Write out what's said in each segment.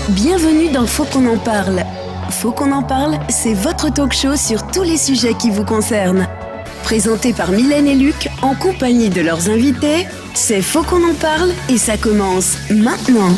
Bienvenue dans Faut qu'on en parle. Faut qu'on en parle, c'est votre talk show sur tous les sujets qui vous concernent. Présenté par Mylène et Luc en compagnie de leurs invités, c'est Faut qu'on en parle et ça commence maintenant.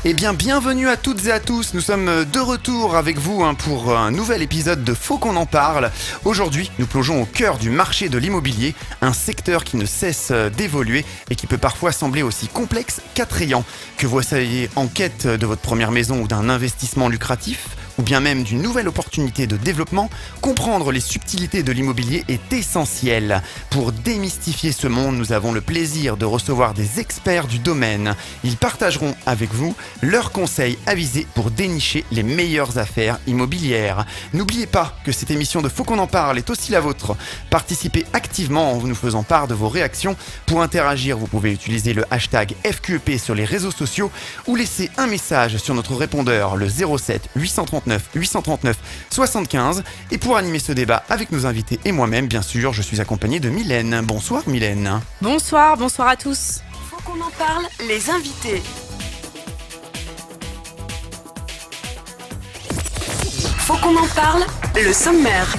Eh bien, bienvenue à toutes et à tous, nous sommes de retour avec vous pour un nouvel épisode de Faut qu'on en parle. Aujourd'hui, nous plongeons au cœur du marché de l'immobilier, un secteur qui ne cesse d'évoluer et qui peut parfois sembler aussi complexe qu'attrayant. Que vous soyez en quête de votre première maison ou d'un investissement lucratif, ou bien même d'une nouvelle opportunité de développement, comprendre les subtilités de l'immobilier est essentiel. Pour démystifier ce monde, nous avons le plaisir de recevoir des experts du domaine. Ils partageront avec vous leurs conseils avisés pour dénicher les meilleures affaires immobilières. N'oubliez pas que cette émission de Faut qu'on en parle est aussi la vôtre. Participez activement en nous faisant part de vos réactions. Pour interagir, vous pouvez utiliser le hashtag FQEP sur les réseaux sociaux ou laisser un message sur notre répondeur, le 07 839 839 75. Et pour animer ce débat avec nos invités et moi-même, bien sûr, je suis accompagné de Mylène. Bonsoir Mylène. Bonsoir à tous. Faut qu'on en parle, les invités. Faut qu'on en parle, le sommaire.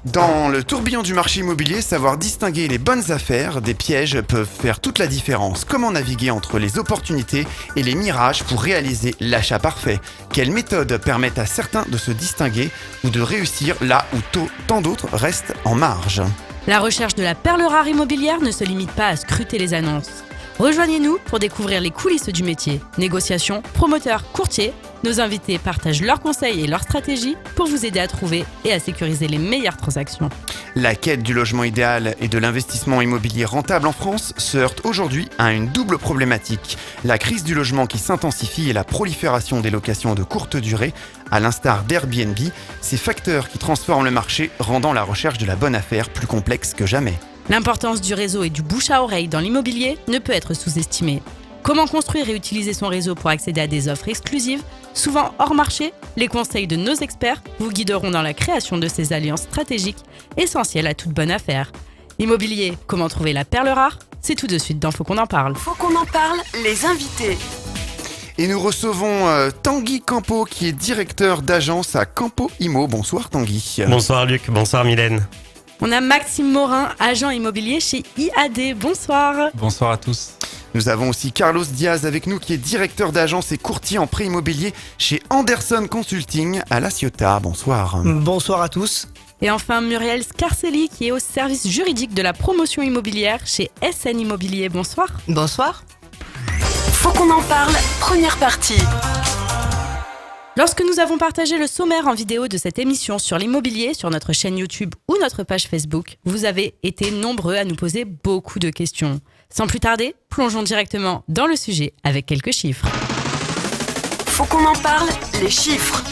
Dans le tourbillon du marché immobilier, savoir distinguer les bonnes affaires des pièges peuvent faire toute la différence. Comment naviguer entre les opportunités et les mirages pour réaliser l'achat parfait? Quelles méthodes permettent à certains de se distinguer ou de réussir là où tant d'autres restent en marge? La recherche de la perle rare immobilière ne se limite pas à scruter les annonces. Rejoignez-nous pour découvrir les coulisses du métier. Négociations, promoteurs, courtiers, nos invités partagent leurs conseils et leurs stratégies pour vous aider à trouver et à sécuriser les meilleures transactions. La quête du logement idéal et de l'investissement immobilier rentable en France se heurte aujourd'hui à une double problématique. La crise du logement qui s'intensifie et la prolifération des locations de courte durée, à l'instar d'Airbnb, ces facteurs qui transforment le marché, rendant la recherche de la bonne affaire plus complexe que jamais. L'importance du réseau et du bouche à oreille dans l'immobilier ne peut être sous-estimée. Comment construire et utiliser son réseau pour accéder à des offres exclusives, souvent hors marché? Les conseils de nos experts vous guideront dans la création de ces alliances stratégiques essentielles à toute bonne affaire. Immobilier, comment trouver la perle rare? C'est tout de suite dans Faut qu'on en parle. Faut qu'on en parle, les invités. Et nous recevons Tanguy Campo qui est directeur d'agence à Campo Immo. Bonsoir Tanguy. Bonsoir Luc, bonsoir Mylène. On a Maxime Morin, agent immobilier chez IAD. Bonsoir. Bonsoir à tous. Nous avons aussi Carlos Diaz avec nous qui est directeur d'agence et courtier en prêt immobilier chez Anderson Consulting à La Ciotat. Bonsoir. Bonsoir à tous. Et enfin Muriel Scarcelli qui est au service juridique de la promotion immobilière chez SN Immobilier. Bonsoir. Bonsoir. Faut qu'on en parle, première partie. Lorsque nous avons partagé le sommaire en vidéo de cette émission sur l'immobilier sur notre chaîne YouTube ou notre page Facebook, vous avez été nombreux à nous poser beaucoup de questions. Sans plus tarder, plongeons directement dans le sujet avec quelques chiffres. Faut qu'on en parle, les chiffres.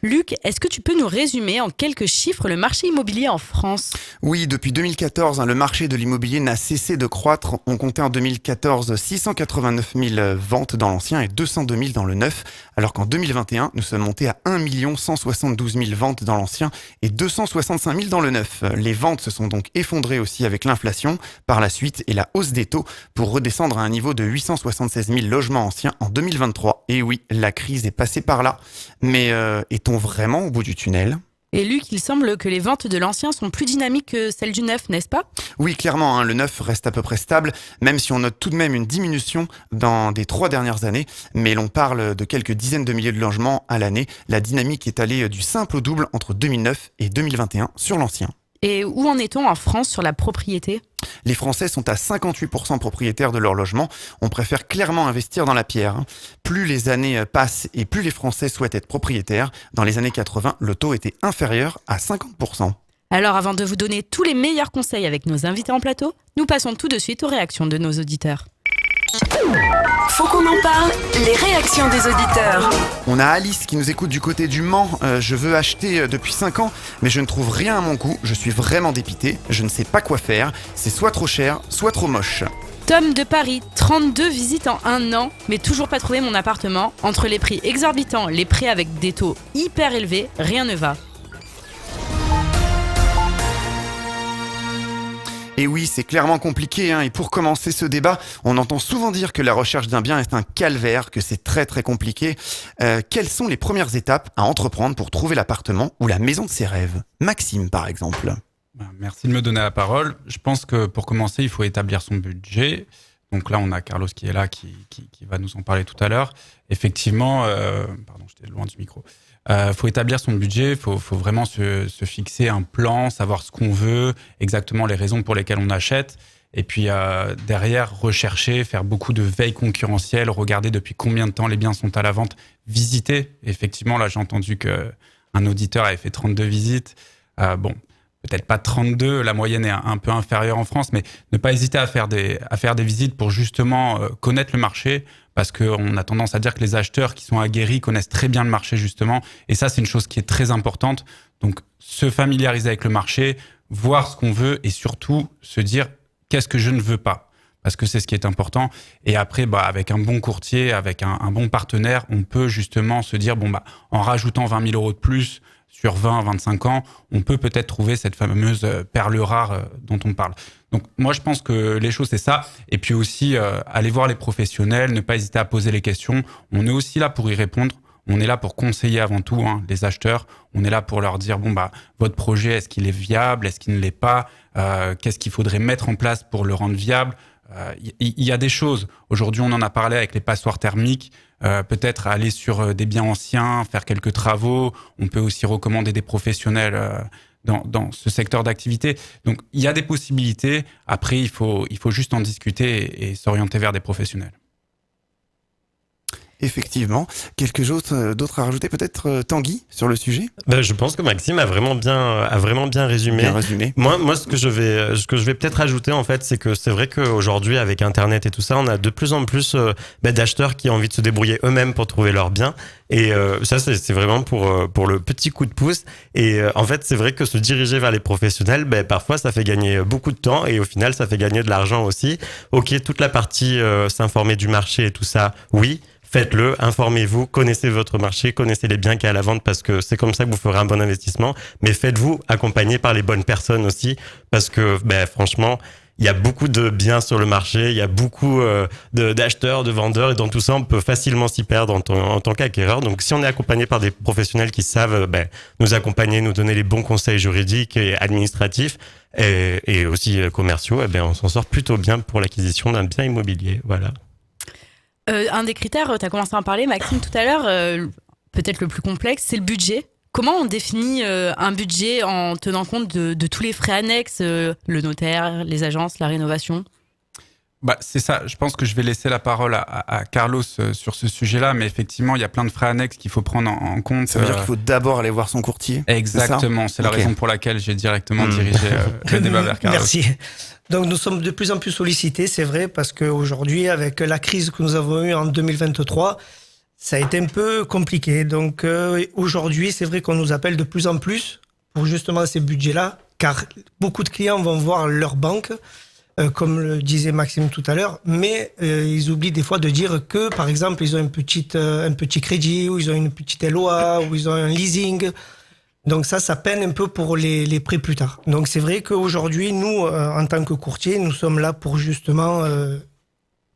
Luc, est-ce que tu peux nous résumer en quelques chiffres le marché immobilier en France ? Oui, depuis 2014, le marché de l'immobilier n'a cessé de croître. On comptait en 2014 689 000 ventes dans l'ancien et 202 000 dans le neuf, alors qu'en 2021, nous sommes montés à 1 172 000 ventes dans l'ancien et 265 000 dans le neuf. Les ventes se sont donc effondrées aussi avec l'inflation par la suite et la hausse des taux pour redescendre à un niveau de 876 000 logements anciens en 2023. Et oui, la crise est passée par là. Mais est-on vraiment au bout du tunnel ? Et Luc, il semble que les ventes de l'ancien sont plus dynamiques que celles du neuf, n'est-ce pas ? Oui, clairement, le neuf reste à peu près stable, même si on note tout de même une diminution dans des 3 dernières années. Mais l'on parle de quelques dizaines de milliers de logements à l'année. La dynamique est allée du simple au double entre 2009 et 2021 sur l'ancien. Et où en est-on en France sur la propriété ? Les Français sont à 58% propriétaires de leur logement. On préfère clairement investir dans la pierre. Plus les années passent et plus les Français souhaitent être propriétaires. Dans les années 80, le taux était inférieur à 50%. Alors avant de vous donner tous les meilleurs conseils avec nos invités en plateau, nous passons tout de suite aux réactions de nos auditeurs. Faut qu'on en parle, les réactions des auditeurs. On a Alice qui nous écoute du côté du Mans. Je veux acheter depuis 5 ans, mais je ne trouve rien à mon goût. Je suis vraiment dépité. Je ne sais pas quoi faire. C'est soit trop cher, soit trop moche. Tom de Paris, 32 visites en 1 an, mais toujours pas trouvé mon appartement. Entre les prix exorbitants, les prêts avec des taux hyper élevés, rien ne va. Et oui, c'est clairement compliqué, hein. Et pour commencer ce débat, on entend souvent dire que la recherche d'un bien est un calvaire, que c'est très très compliqué. Quelles sont les premières étapes à entreprendre pour trouver l'appartement ou la maison de ses rêves ? Maxime, par exemple. Merci de me donner la parole. Je pense que pour commencer, il faut établir son budget. Donc là, on a Carlos qui est là, qui va nous en parler tout à l'heure. Effectivement, pardon, j'étais loin du micro. Faut établir son budget, faut vraiment se fixer un plan, savoir ce qu'on veut, exactement les raisons pour lesquelles on achète. Et puis derrière, rechercher, faire beaucoup de veille concurrentielle, regarder depuis combien de temps les biens sont à la vente, visiter. Effectivement, là, j'ai entendu qu'un auditeur avait fait 32 visites. Bon, peut-être pas 32, la moyenne est un peu inférieure en France, mais ne pas hésiter à faire des visites pour justement connaître le marché, parce qu'on a tendance à dire que les acheteurs qui sont aguerris connaissent très bien le marché justement, et ça c'est une chose qui est très importante. Donc se familiariser avec le marché, voir ce qu'on veut et surtout se dire qu'est-ce que je ne veux pas, parce que c'est ce qui est important. Et après, avec un bon courtier, avec un bon partenaire, on peut justement se dire en rajoutant 20 000 euros de plus sur 20, 25 ans, on peut peut-être trouver cette fameuse perle rare dont on parle. Donc moi, je pense que les choses, c'est ça. Et puis aussi, aller voir les professionnels, ne pas hésiter à poser les questions. On est aussi là pour y répondre. On est là pour conseiller avant tout les acheteurs. On est là pour leur dire, votre projet, est-ce qu'il est viable? Est-ce qu'il ne l'est pas? Qu'est-ce qu'il faudrait mettre en place pour le rendre viable? Il y a des choses. Aujourd'hui, on en a parlé avec les passoires thermiques. Peut-être aller sur des biens anciens, faire quelques travaux. On peut aussi recommander des professionnels dans ce secteur d'activité. Donc, il y a des possibilités. Après, il faut juste en discuter et s'orienter vers des professionnels. Effectivement. Quelque chose d'autre à rajouter peut-être, Tanguy, sur le sujet ? Je pense que Maxime a vraiment bien résumé. Bien résumé. Moi, ce que je vais peut-être ajouter, en fait, c'est que c'est vrai qu'aujourd'hui, avec Internet et tout ça, on a de plus en plus d'acheteurs qui ont envie de se débrouiller eux-mêmes pour trouver leurs biens. Et ça, c'est vraiment pour le petit coup de pouce. Et en fait, c'est vrai que se diriger vers les professionnels, parfois, ça fait gagner beaucoup de temps et au final, ça fait gagner de l'argent aussi. Ok, toute la partie s'informer du marché et tout ça, oui. Faites-le, informez-vous, connaissez votre marché, connaissez les biens qu'il y a à la vente parce que c'est comme ça que vous ferez un bon investissement. Mais faites-vous accompagner par les bonnes personnes aussi parce que franchement, il y a beaucoup de biens sur le marché, il y a beaucoup d'acheteurs, de vendeurs et dans tout ça, on peut facilement s'y perdre en tant qu'acquéreur. Donc si on est accompagné par des professionnels qui savent nous accompagner, nous donner les bons conseils juridiques et administratifs et aussi commerciaux, on s'en sort plutôt bien pour l'acquisition d'un bien immobilier. Voilà. Un des critères, tu as commencé à en parler, Maxime, tout à l'heure, peut-être le plus complexe, c'est le budget. Comment on définit un budget en tenant compte de tous les frais annexes, le notaire, les agences, la rénovation ? C'est ça. Je pense que je vais laisser la parole à Carlos sur ce sujet-là, mais effectivement, il y a plein de frais annexes qu'il faut prendre en compte. Ça veut dire qu'il faut d'abord aller voir son courtier. Exactement. C'est la raison pour laquelle j'ai directement dirigé le débat vers Carlos. Merci. Donc nous sommes de plus en plus sollicités, c'est vrai, parce qu'aujourd'hui, avec la crise que nous avons eue en 2023, ça a été un peu compliqué. Donc aujourd'hui, c'est vrai qu'on nous appelle de plus en plus pour justement ces budgets-là, car beaucoup de clients vont voir leur banque, comme le disait Maxime tout à l'heure, mais ils oublient des fois de dire que, par exemple, ils ont un petit crédit, ou ils ont une petite LOA, ou ils ont un leasing. Donc ça peine un peu pour les prêts plus tard. Donc c'est vrai qu'aujourd'hui, nous, en tant que courtier, nous sommes là pour justement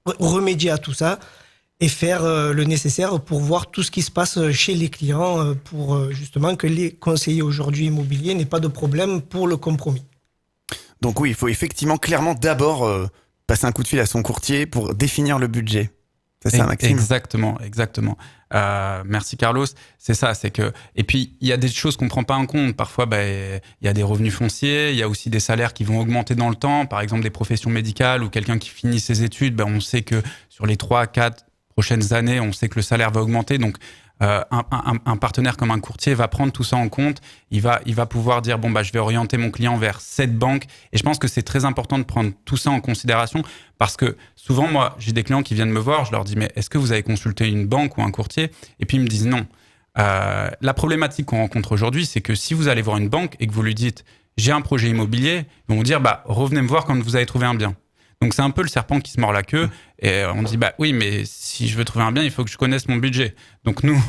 remédier à tout ça et faire le nécessaire pour voir tout ce qui se passe chez les clients pour justement que les conseillers aujourd'hui immobiliers n'aient pas de problème pour le compromis. Donc oui, il faut effectivement clairement d'abord passer un coup de fil à son courtier pour définir le budget. C'est ça, Maxime ? Exactement. Merci Carlos. C'est ça, c'est que... Et puis, il y a des choses qu'on ne prend pas en compte. Parfois, il y a des revenus fonciers, il y a aussi des salaires qui vont augmenter dans le temps. Par exemple, des professions médicales ou quelqu'un qui finit ses études, on sait que sur les 3-4 prochaines années, on sait que le salaire va augmenter. Donc, un partenaire comme un courtier va prendre tout ça en compte. Il va pouvoir dire je vais orienter mon client vers cette banque. Et je pense que c'est très important de prendre tout ça en considération parce que souvent, moi, j'ai des clients qui viennent me voir. Je leur dis mais est-ce que vous avez consulté une banque ou un courtier ? Et puis ils me disent non. La problématique qu'on rencontre aujourd'hui, c'est que si vous allez voir une banque et que vous lui dites j'ai un projet immobilier, ils vont vous dire revenez me voir quand vous avez trouvé un bien. Donc c'est un peu le serpent qui se mord la queue et on dit oui mais si je veux trouver un bien il faut que je connaisse mon budget. Donc nous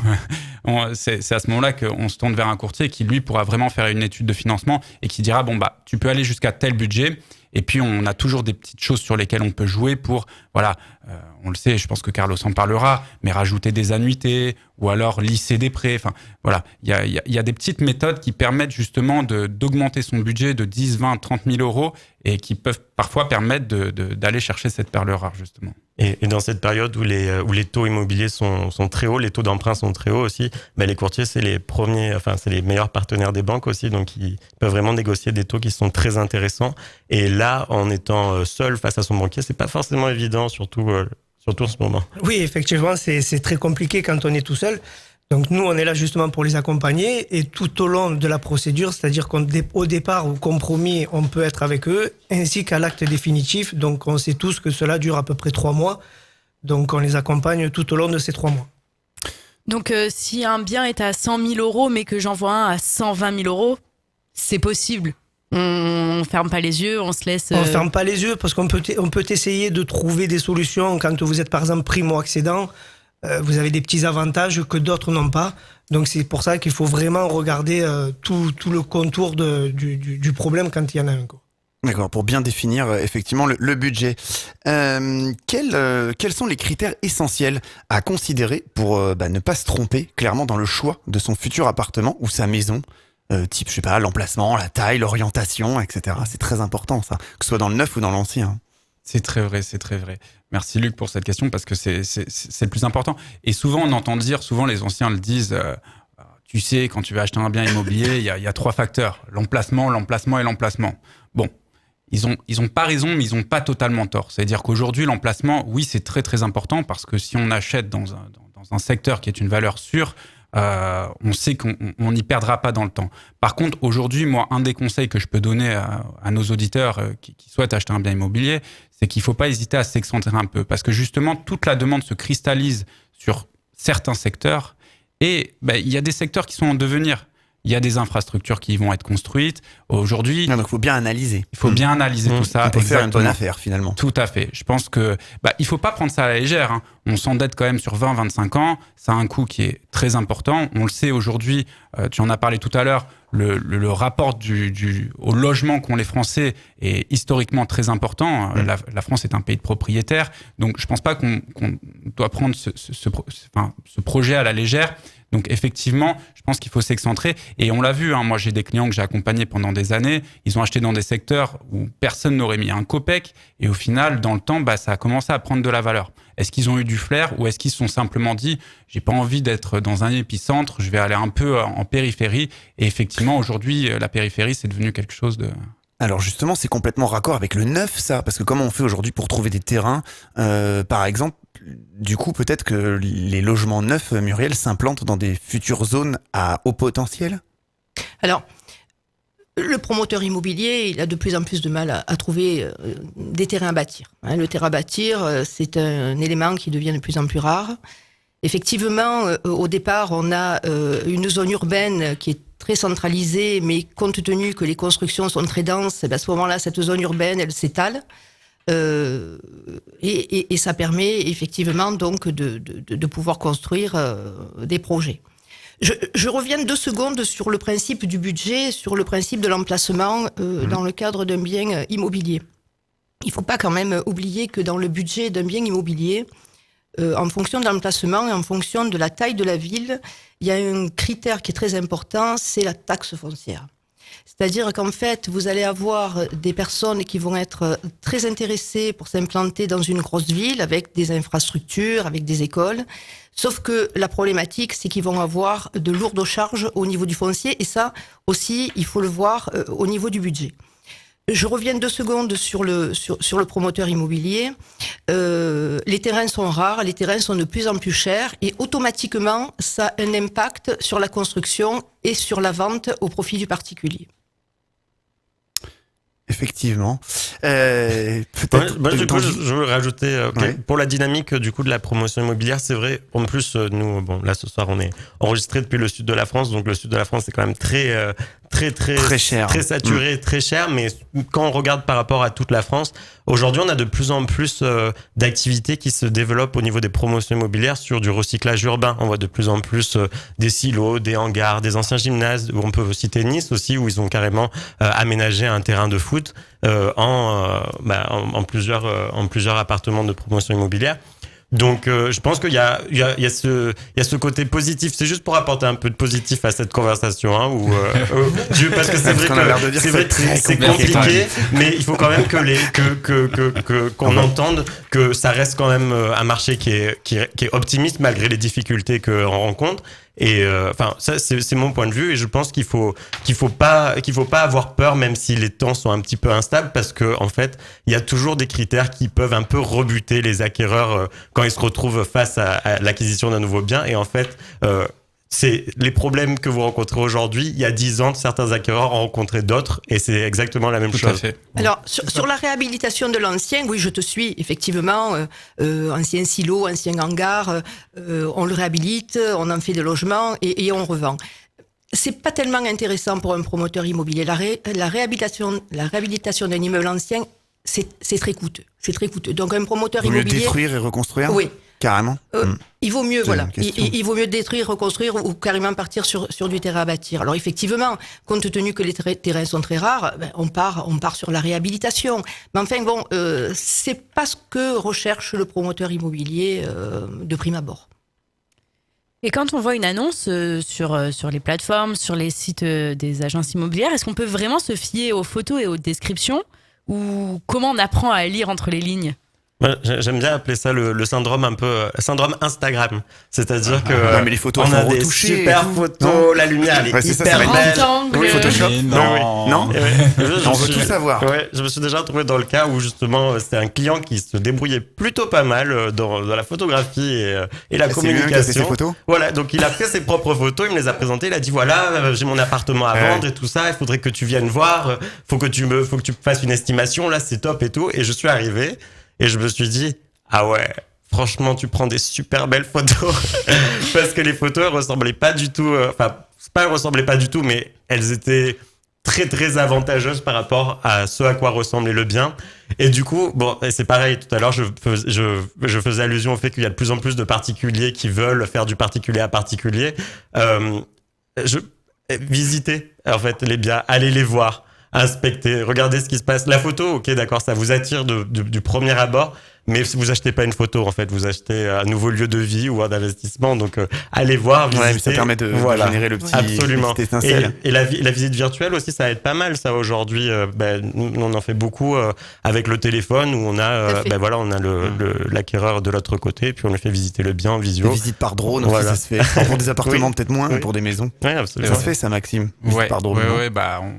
c'est à ce moment-là qu'on se tourne vers un courtier qui lui pourra vraiment faire une étude de financement et qui dira tu peux aller jusqu'à tel budget Et puis, on a toujours des petites choses sur lesquelles on peut jouer pour, voilà, on le sait, je pense que Carlos en parlera, mais rajouter des annuités ou alors lisser des prêts. Enfin, voilà, il y a des petites méthodes qui permettent justement d'augmenter son budget de 10, 20, 30 000 euros et qui peuvent parfois permettre d'aller chercher cette perle rare, justement. Et dans cette période où les taux immobiliers sont très hauts, les taux d'emprunt sont très hauts aussi, les courtiers, c'est les meilleurs partenaires des banques aussi, donc ils peuvent vraiment négocier des taux qui sont très intéressants. Et là, en étant seul face à son banquier, c'est pas forcément évident, surtout en ce moment. Oui, effectivement, c'est très compliqué quand on est tout seul. Donc nous, on est là justement pour les accompagner et tout au long de la procédure, c'est-à-dire qu'au départ, au compromis, on peut être avec eux, ainsi qu'à l'acte définitif. Donc on sait tous que cela dure à peu près 3 mois. Donc on les accompagne tout au long de ces 3 mois. Donc si un bien est à 100 000 euros, mais que j'en vois un à 120 000 euros, c'est possible. On ferme pas les yeux, on se laisse... On ferme pas les yeux parce qu'on peut essayer de trouver des solutions quand vous êtes par exemple primo-accédant. Vous avez des petits avantages que d'autres n'ont pas. Donc c'est pour ça qu'il faut vraiment regarder tout le contour du problème quand il y en a un. D'accord, pour bien définir effectivement le budget. Quels sont les critères essentiels à considérer pour ne pas se tromper clairement dans le choix de son futur appartement ou sa maison, type, je sais pas, l'emplacement, la taille, l'orientation, etc. C'est très important ça, que ce soit dans le neuf ou dans l'ancien. C'est très vrai, c'est très vrai. Merci Luc pour cette question parce que c'est le plus important. Et souvent, on entend dire, souvent les anciens le disent, tu sais, quand tu vas acheter un bien immobilier, il y a 3 facteurs, l'emplacement et l'emplacement. Bon, ils ont pas raison, mais ils ont pas totalement tort. C'est-à-dire qu'aujourd'hui, l'emplacement, oui, c'est très très important parce que si on achète dans un secteur qui est une valeur sûre, on sait qu'on n'y perdra pas dans le temps. Par contre, aujourd'hui, moi, un des conseils que je peux donner à nos auditeurs qui souhaitent acheter un bien immobilier, c'est qu'il ne faut pas hésiter à s'excentrer un peu. Parce que justement, toute la demande se cristallise sur certains secteurs et il y a des secteurs qui sont en devenir. Il y a des infrastructures qui vont être construites. Aujourd'hui, donc il faut bien analyser. Il faut bien analyser tout ça. On peut faire une bonne affaire finalement. Tout à fait. Je pense que il faut pas prendre ça à la légère. Hein. On s'endette quand même sur 20-25 ans. Ça a un coût qui est très important. On le sait aujourd'hui. Tu en as parlé tout à l'heure. Le rapport au logement qu'ont les Français est historiquement très important. La France est un pays de propriétaires. Donc je pense pas qu'on doit prendre ce projet à la légère. Donc effectivement, je pense qu'il faut s'excentrer. Et on l'a vu, hein, moi j'ai des clients que j'ai accompagnés pendant des années. Ils ont acheté dans des secteurs où personne n'aurait mis un copec. Et au final, dans le temps, ça a commencé à prendre de la valeur. Est-ce qu'ils ont eu du flair ou est-ce qu'ils se sont simplement dit « j'ai pas envie d'être dans un épicentre, je vais aller un peu en périphérie ». Et effectivement, aujourd'hui, la périphérie, c'est devenu quelque chose de... Alors justement, c'est complètement raccord avec le neuf, ça. Parce que comment on fait aujourd'hui pour trouver des terrains par exemple, du coup, peut-être que les logements neufs, Muriel, s'implantent dans des futures zones à haut potentiel ? Alors, le promoteur immobilier, il a de plus en plus de mal à trouver des terrains à bâtir. Le terrain à bâtir, c'est un élément qui devient de plus en plus rare. Effectivement, au départ, on a une zone urbaine qui est très centralisée, mais compte tenu que les constructions sont très denses, à ce moment-là, cette zone urbaine, elle s'étale. Et ça permet effectivement donc de pouvoir construire des projets. Je reviens 2 secondes sur le principe du budget, sur le principe de l'emplacement dans le cadre d'un bien immobilier. Il ne faut pas quand même oublier que dans le budget d'un bien immobilier, en fonction de l'emplacement et en fonction de la taille de la ville, il y a un critère qui est très important, c'est la taxe foncière. C'est-à-dire qu'en fait, vous allez avoir des personnes qui vont être très intéressées pour s'implanter dans une grosse ville avec des infrastructures, avec des écoles. Sauf que la problématique, c'est qu'ils vont avoir de lourdes charges au niveau du foncier. Et ça aussi, il faut le voir au niveau du budget. Je reviens 2 secondes sur le promoteur immobilier. Les terrains sont rares, les terrains sont de plus en plus chers et automatiquement, ça a un impact sur la construction et sur la vente au profit du particulier. Effectivement. Peut-être. Du coup, je veux rajouter pour la dynamique du coup de la promotion immobilière, c'est vrai. En plus, nous, là ce soir, on est enregistré depuis le sud de la France, donc le sud de la France est quand même très Très cher. très saturé, très cher. Mais quand on regarde par rapport à toute la France, aujourd'hui, on a de plus en plus d'activités qui se développent au niveau des promotions immobilières sur du recyclage urbain. On voit de plus en plus des silos, des hangars, des anciens gymnases. Où on peut citer Nice aussi, où ils ont carrément aménagé un terrain de foot en plusieurs appartements de promotion immobilière. Donc, je pense qu'il y a ce côté positif. C'est juste pour apporter un peu de positif à cette conversation, hein, parce que c'est vrai que c'est compliqué, mais il faut quand même qu'on entende que ça reste quand même un marché qui est optimiste malgré les difficultés qu'on rencontre. Et ça c'est mon point de vue, et je pense qu'il faut pas avoir peur, même si les temps sont un petit peu instables, parce que en fait il y a toujours des critères qui peuvent un peu rebuter les acquéreurs quand ils se retrouvent face à l'acquisition d'un nouveau bien. Et en fait c'est les problèmes que vous rencontrez aujourd'hui. Il y a 10 ans, certains acquéreurs ont rencontré d'autres, et c'est exactement la même chose. Tout à fait. Alors, sur la réhabilitation de l'ancien, oui, je te suis, effectivement, ancien silo, ancien hangar, on le réhabilite, on en fait des logements et on revend. C'est pas tellement intéressant pour un promoteur immobilier. La réhabilitation d'un immeuble ancien, c'est très coûteux. C'est très coûteux. Donc, un promoteur Vaut mieux immobilier... détruire et reconstruire ? Oui. Carrément. Il vaut mieux, C'est il vaut mieux détruire, reconstruire ou carrément partir sur du terrain à bâtir. Alors effectivement, compte tenu que les terrains sont très rares, on part sur la réhabilitation. Mais enfin bon, c'est pas ce que recherche le promoteur immobilier de prime abord. Et quand on voit une annonce sur les plateformes, sur les sites des agences immobilières, est-ce qu'on peut vraiment se fier aux photos et aux descriptions, ou comment on apprend à lire entre les lignes ? Ouais, j'aime bien appeler ça le syndrome syndrome Instagram. C'est-à-dire que non, mais les photos on a sont des retouchées super et tout. photos, Non. la lumière elle est C'est ça, hyper ça va belle. être Angle. Oui, Photoshop. Mais Non. non. On veut tout savoir. Ouais, je me suis déjà retrouvé dans le cas où justement c'était un client qui se débrouillait plutôt pas mal dans la photographie et la C'est lui qui a fait communication. ses photos. Voilà, donc il a fait ses propres photos, il me les a présentées, il a dit voilà, j'ai mon appartement à vendre et tout ça, il faudrait que tu viennes voir, faut que tu fasses une estimation, là c'est top et tout. Et je suis arrivé et je me suis dit ah ouais, franchement tu prends des super belles photos parce que les photos elles ressemblaient pas du tout, elles ressemblaient pas du tout, mais elles étaient très très avantageuses par rapport à ce à quoi ressemblait le bien. Et du coup, bon, c'est pareil, tout à l'heure je faisais allusion au fait qu'il y a de plus en plus de particuliers qui veulent faire du particulier à particulier. Visitez en fait les biens, allez les voir, inspectez, regardez ce qui se passe. La photo, ok, d'accord, ça vous attire du premier abord, mais vous achetez pas une photo, en fait, vous achetez un nouveau lieu de vie ou un investissement. Donc, allez voir, visiter. Ouais, mais ça permet de générer le petit, absolument. la petite étincelle. Et la visite virtuelle aussi, ça aide pas mal, ça, aujourd'hui. Nous, on en fait beaucoup avec le téléphone, où on a, on a l'acquéreur de l'autre côté, puis on lui fait visiter le bien en visio. Des visites par drone aussi, Voilà. ça se fait. Enfin, pour des appartements, Oui. peut-être moins, mais Oui. pour des maisons. Ouais, absolument. Ça se fait, ça, Maxime. Visite par drone. non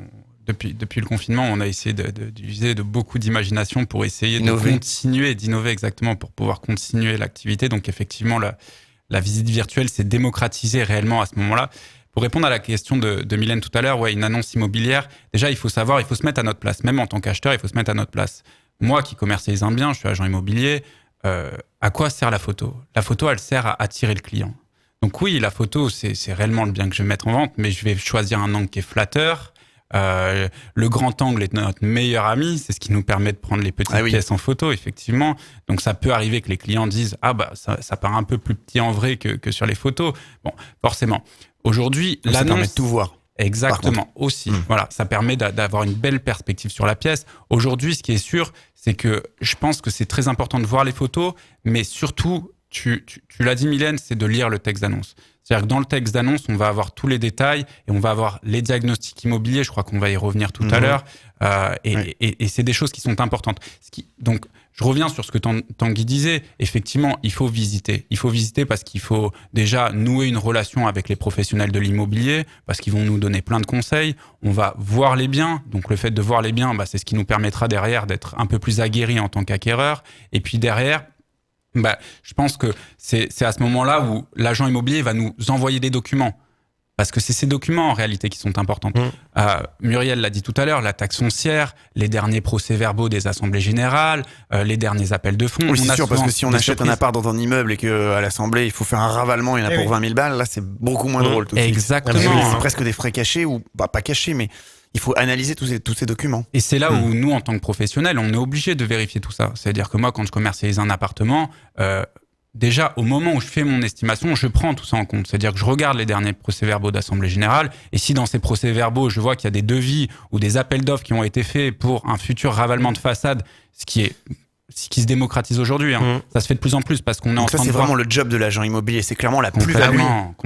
Depuis le confinement, on a essayé d'utiliser de beaucoup d'imagination pour essayer Innover. de continuer, d'innover exactement, pour pouvoir continuer l'activité. Donc effectivement, la visite virtuelle s'est démocratisée réellement à ce moment-là. Pour répondre à la question de Mylène tout à l'heure, une annonce immobilière, déjà il faut se mettre à notre place. Même en tant qu'acheteur, il faut se mettre à notre place. Moi qui commercialise un bien, je suis agent immobilier, à quoi sert la photo ? La photo, elle sert à attirer le client. Donc oui, la photo, c'est réellement le bien que je vais mettre en vente, mais je vais choisir un angle qui est flatteur. Le grand angle est notre meilleur ami, c'est ce qui nous permet de prendre les petites pièces en photo, effectivement. Donc ça peut arriver que les clients disent ça paraît un peu plus petit en vrai que sur les photos. Bon, forcément. Aujourd'hui, ça permet de tout voir. Exactement, aussi. Voilà, ça permet d'avoir une belle perspective sur la pièce. Aujourd'hui, ce qui est sûr, c'est que je pense que c'est très important de voir les photos, mais surtout, tu l'as dit Mylène, c'est de lire le texte d'annonce. C'est-à-dire que dans le texte d'annonce, on va avoir tous les détails et on va avoir les diagnostics immobiliers. Je crois qu'on va y revenir tout à l'heure. Et c'est des choses qui sont importantes. Donc, je reviens sur ce que Tanguy disait. Effectivement, il faut visiter. Il faut visiter parce qu'il faut déjà nouer une relation avec les professionnels de l'immobilier, parce qu'ils vont nous donner plein de conseils. On va voir les biens. Donc, le fait de voir les biens, c'est ce qui nous permettra derrière d'être un peu plus aguerri en tant qu'acquéreur. Et puis derrière, je pense que c'est à ce moment-là où l'agent immobilier va nous envoyer des documents. Parce que c'est ces documents en réalité qui sont importants. Muriel l'a dit tout à l'heure, la taxe foncière, les derniers procès-verbaux des assemblées générales, les derniers appels de fonds. Oui, c'est sûr, parce que si on achète un appart dans un immeuble et qu'à l'assemblée, il faut faire un ravalement, il y en a pour 20 000 balles, là, c'est beaucoup moins drôle tout de suite. Exactement. C'est presque des frais cachés, ou pas cachés, mais il faut analyser tous ces documents. Et c'est là où nous, en tant que professionnels, on est obligé de vérifier tout ça. C'est-à-dire que moi, quand je commercialise un appartement, déjà, au moment où je fais mon estimation, je prends tout ça en compte. C'est-à-dire que je regarde les derniers procès-verbaux d'Assemblée Générale, et si dans ces procès-verbaux, je vois qu'il y a des devis ou des appels d'offres qui ont été faits pour un futur ravalement de façade, ce qui se démocratise aujourd'hui. Ça se fait de plus en plus parce qu'on est en train de c'est vraiment le job de l'agent immobilier. C'est clairement la plus-value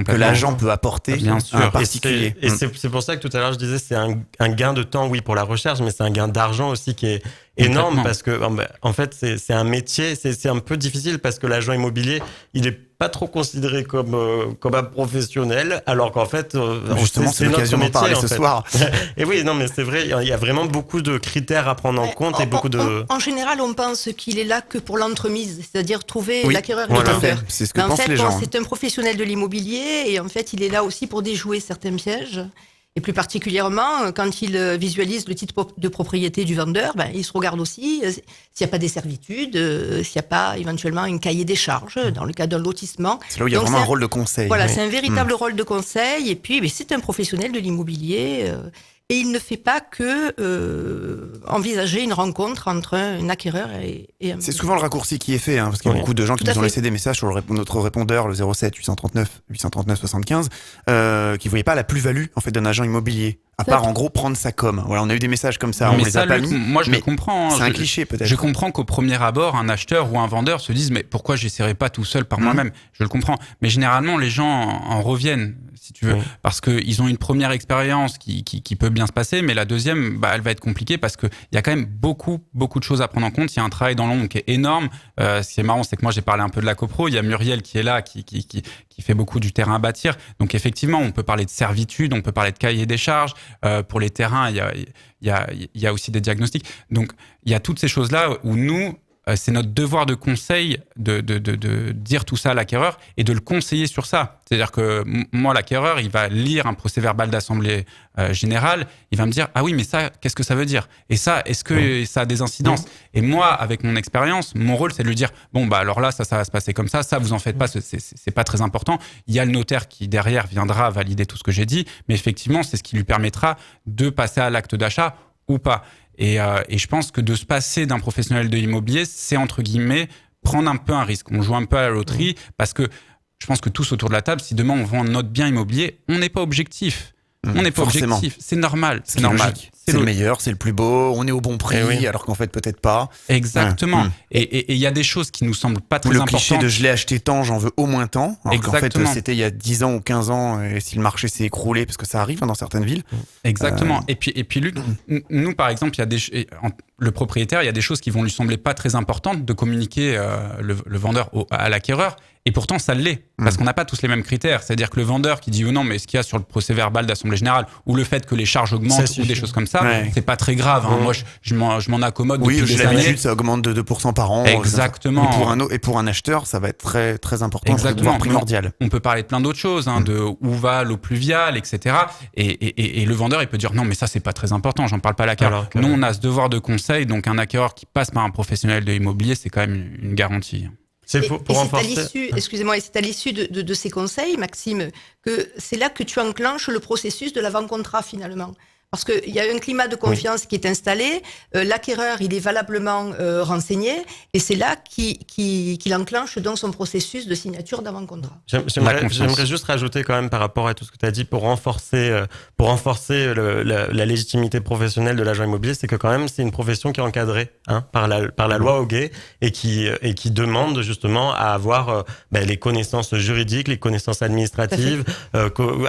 que l'agent peut apporter à un particulier. Et c'est pour ça que tout à l'heure, je disais, c'est un gain de temps, oui, pour la recherche, mais c'est un gain d'argent aussi qui est énorme parce que, en fait, c'est un métier, c'est un peu difficile parce que l'agent immobilier, il est pas trop considéré comme un professionnel, alors qu'en fait, justement, c'est l'occasion d'en parler ce soir. Et oui, non, mais c'est vrai, il y a vraiment beaucoup de critères à prendre en compte et beaucoup de. En général, on pense qu'il est là que pour l'entremise, c'est-à-dire trouver l'acquéreur et le vendeur. vendeur. C'est ce que pensent les gens. C'est un professionnel de l'immobilier et en fait, il est là aussi pour déjouer certains pièges. Et plus particulièrement, quand il visualise le titre de propriété du vendeur, il se regarde aussi s'il n'y a pas des servitudes, s'il n'y a pas éventuellement un cahier des charges dans le cas d'un lotissement. C'est là où il y a vraiment un rôle de conseil. Voilà, c'est un véritable rôle de conseil. Et puis, c'est un professionnel de l'immobilier. Et il ne fait pas que envisager une rencontre entre un acquéreur et un... C'est souvent le raccourci qui est fait, parce qu'il y a beaucoup de gens qui nous ont laissé des messages sur notre répondeur, le 07 839 75, qui ne voyaient pas la plus-value en fait, d'un agent immobilier. À part, en gros, prendre sa com. Voilà, on a eu des messages comme ça, on les a pas mis. Moi, je le comprends. C'est un cliché, peut-être. Je comprends qu'au premier abord, un acheteur ou un vendeur se dise, mais pourquoi j'essaierai pas tout seul par moi-même? Je le comprends. Mais généralement, les gens en reviennent, si tu veux, parce qu'ils ont une première expérience qui peut bien se passer, mais la deuxième, elle va être compliquée parce qu'il y a quand même beaucoup de choses à prendre en compte. Il y a un travail dans l'ombre qui est énorme. Ce qui est marrant, c'est que moi, j'ai parlé un peu de la copro. Il y a Muriel qui est là, qui fait beaucoup du terrain à bâtir. Donc, effectivement, on peut parler de servitude, on peut parler de cahier des charges. Pour les terrains, il y a aussi des diagnostics. Donc, il y a toutes ces choses-là où nous, c'est notre devoir de conseil de dire tout ça à l'acquéreur et de le conseiller sur ça. C'est-à-dire que moi, l'acquéreur, il va lire un procès-verbal d'assemblée générale, il va me dire « Ah oui, mais ça, qu'est-ce que ça veut dire ? Et ça, est-ce que ça a des incidences ?» Et moi, avec mon expérience, mon rôle, c'est de lui dire « Bon, alors là, ça va se passer comme ça vous en faites pas, c'est pas très important. Il y a le notaire qui, derrière, viendra valider tout ce que j'ai dit, mais effectivement, c'est ce qui lui permettra de passer à l'acte d'achat ou pas. » Et je pense que de se passer d'un professionnel de l'immobilier, c'est entre guillemets prendre un peu un risque. On joue un peu à la loterie parce que je pense que tous autour de la table, si demain on vend notre bien immobilier, on n'est pas objectif. On n'est pas objectif. C'est normal. C'est normal. Logique. C'est le meilleur, c'est le plus beau, on est au bon prix, alors qu'en fait peut-être pas. Exactement. Et il y a des choses qui nous semblent pas très importantes. Le cliché de je l'ai acheté tant, j'en veux au moins tant. Alors qu'en fait c'était il y a 10 ans ou 15 ans, et si le marché s'est écroulé, parce que ça arrive dans certaines villes. Exactement. Et puis Luc, nous par exemple, le propriétaire, il y a des choses qui vont lui sembler pas très importantes de communiquer le vendeur à l'acquéreur. Et pourtant, ça l'est, parce qu'on n'a pas tous les mêmes critères. C'est-à-dire que le vendeur qui dit non, mais ce qu'il y a sur le procès-verbal d'Assemblée Générale, ou le fait que les charges augmentent, ou des choses comme ça, c'est pas très grave. Moi, je m'en accommode depuis des années. L'habitude, ça augmente de 2% par an. Exactement. Et pour un acheteur, ça va être très, très important, voire primordial. On peut parler de plein d'autres choses, de où va l'eau pluviale, etc. Et le vendeur, il peut dire non, mais ça, c'est pas très important, j'en parle pas à l'acquéreur. Nous, on a ce devoir de conseil, donc un acquéreur qui passe par un professionnel de l'immobilier, c'est quand même une garantie. C'est à l'issue de ces conseils, Maxime, que c'est là que tu enclenches le processus de l'avant-contrat finalement. Parce qu'il y a un climat de confiance qui est installé, l'acquéreur il est valablement renseigné, et c'est là qu'il enclenche donc son processus de signature d'avant-contrat. J'aimerais juste rajouter quand même par rapport à tout ce que tu as dit pour renforcer la légitimité professionnelle de l'agent immobilier, c'est que quand même c'est une profession qui est encadrée par la loi Hoguet et qui demande justement à avoir les connaissances juridiques, les connaissances administratives,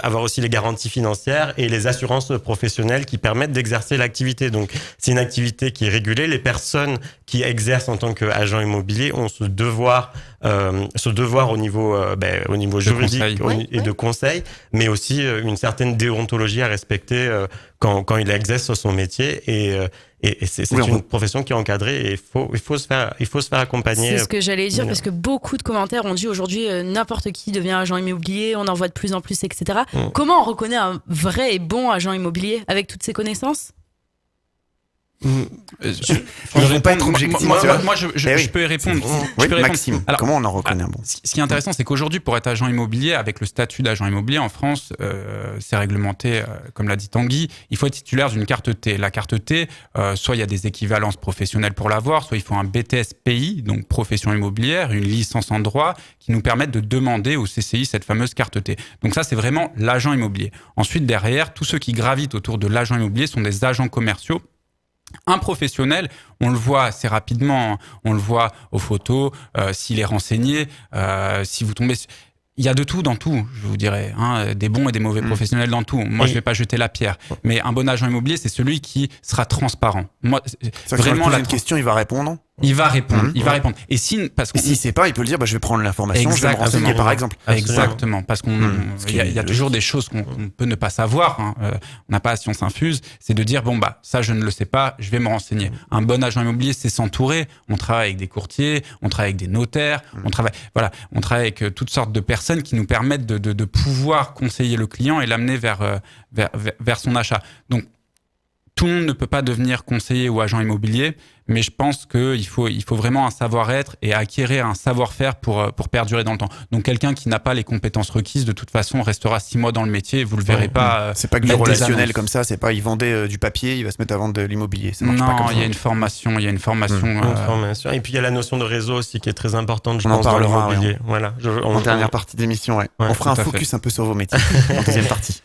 avoir aussi les garanties financières et les assurances professionnelles qui permettent d'exercer l'activité. Donc, c'est une activité qui est régulée. Les personnes qui exercent en tant qu'agent immobilier ont ce devoir au niveau juridique et de conseil, mais aussi une certaine déontologie à respecter quand il exerce son métier. Et c'est Oui, une profession qui est encadrée et il faut se faire accompagner. C'est ce que j'allais dire, parce que beaucoup de commentaires ont dit aujourd'hui n'importe qui devient agent immobilier, on en voit de plus en plus, etc. Comment on reconnaît un vrai et bon agent immobilier avec toutes ces connaissances? Ils vont pas être objectifs. Moi, je oui. peux y répondre. Oui, Je peux y Maxime, répondre. Alors, comment on en reconnaît un bon? Ce qui est intéressant, c'est qu'aujourd'hui, pour être agent immobilier, avec le statut d'agent immobilier en France, c'est réglementé, comme l'a dit Tanguy, il faut être titulaire d'une carte T. La carte T, soit il y a des équivalences professionnelles pour l'avoir, soit il faut un BTS PI, donc profession immobilière, une licence en droit, qui nous permettent de demander au CCI cette fameuse carte T. Donc ça, c'est vraiment l'agent immobilier. Ensuite, derrière, tous ceux qui gravitent autour de l'agent immobilier sont des agents commerciaux. Un professionnel, on le voit assez rapidement, on le voit aux photos, s'il est renseigné, si vous tombez... Il y a de tout dans tout, je vous dirais, hein, des bons et des mauvais professionnels dans tout. Moi, je vais pas jeter la pierre, mais un bon agent immobilier, c'est celui qui sera transparent. Moi, Vraiment, une question, il va répondre. Il va répondre, il va répondre. Et si, parce que s'il sait pas, il peut le dire, je vais prendre l'information, je vais me renseigner, par exemple. Exactement, parce qu'il y a toujours des choses qu'on peut ne pas savoir. Hein. On n'a pas la science infuse. C'est de dire ça, je ne le sais pas, je vais me renseigner. Un bon agent immobilier, c'est s'entourer. On travaille avec des courtiers, on travaille avec des notaires, on travaille avec toutes sortes de personnes qui nous permettent de pouvoir conseiller le client et l'amener vers son achat. Donc, tout le monde ne peut pas devenir conseiller ou agent immobilier, mais je pense qu'il faut vraiment un savoir-être et acquérir un savoir-faire pour perdurer dans le temps. Donc quelqu'un qui n'a pas les compétences requises, de toute façon, restera 6 mois dans le métier et vous le verrez pas. C'est pas que du relationnel comme ça, c'est pas il vendait du papier, il va se mettre à vendre de l'immobilier. Ça marche pas comme ça. Il y a une formation, Et puis il y a la notion de réseau aussi qui est très importante, je pense, dans l'immobilier. Voilà. En dernière partie de l'émission, on fera un focus un peu sur vos métiers en deuxième partie.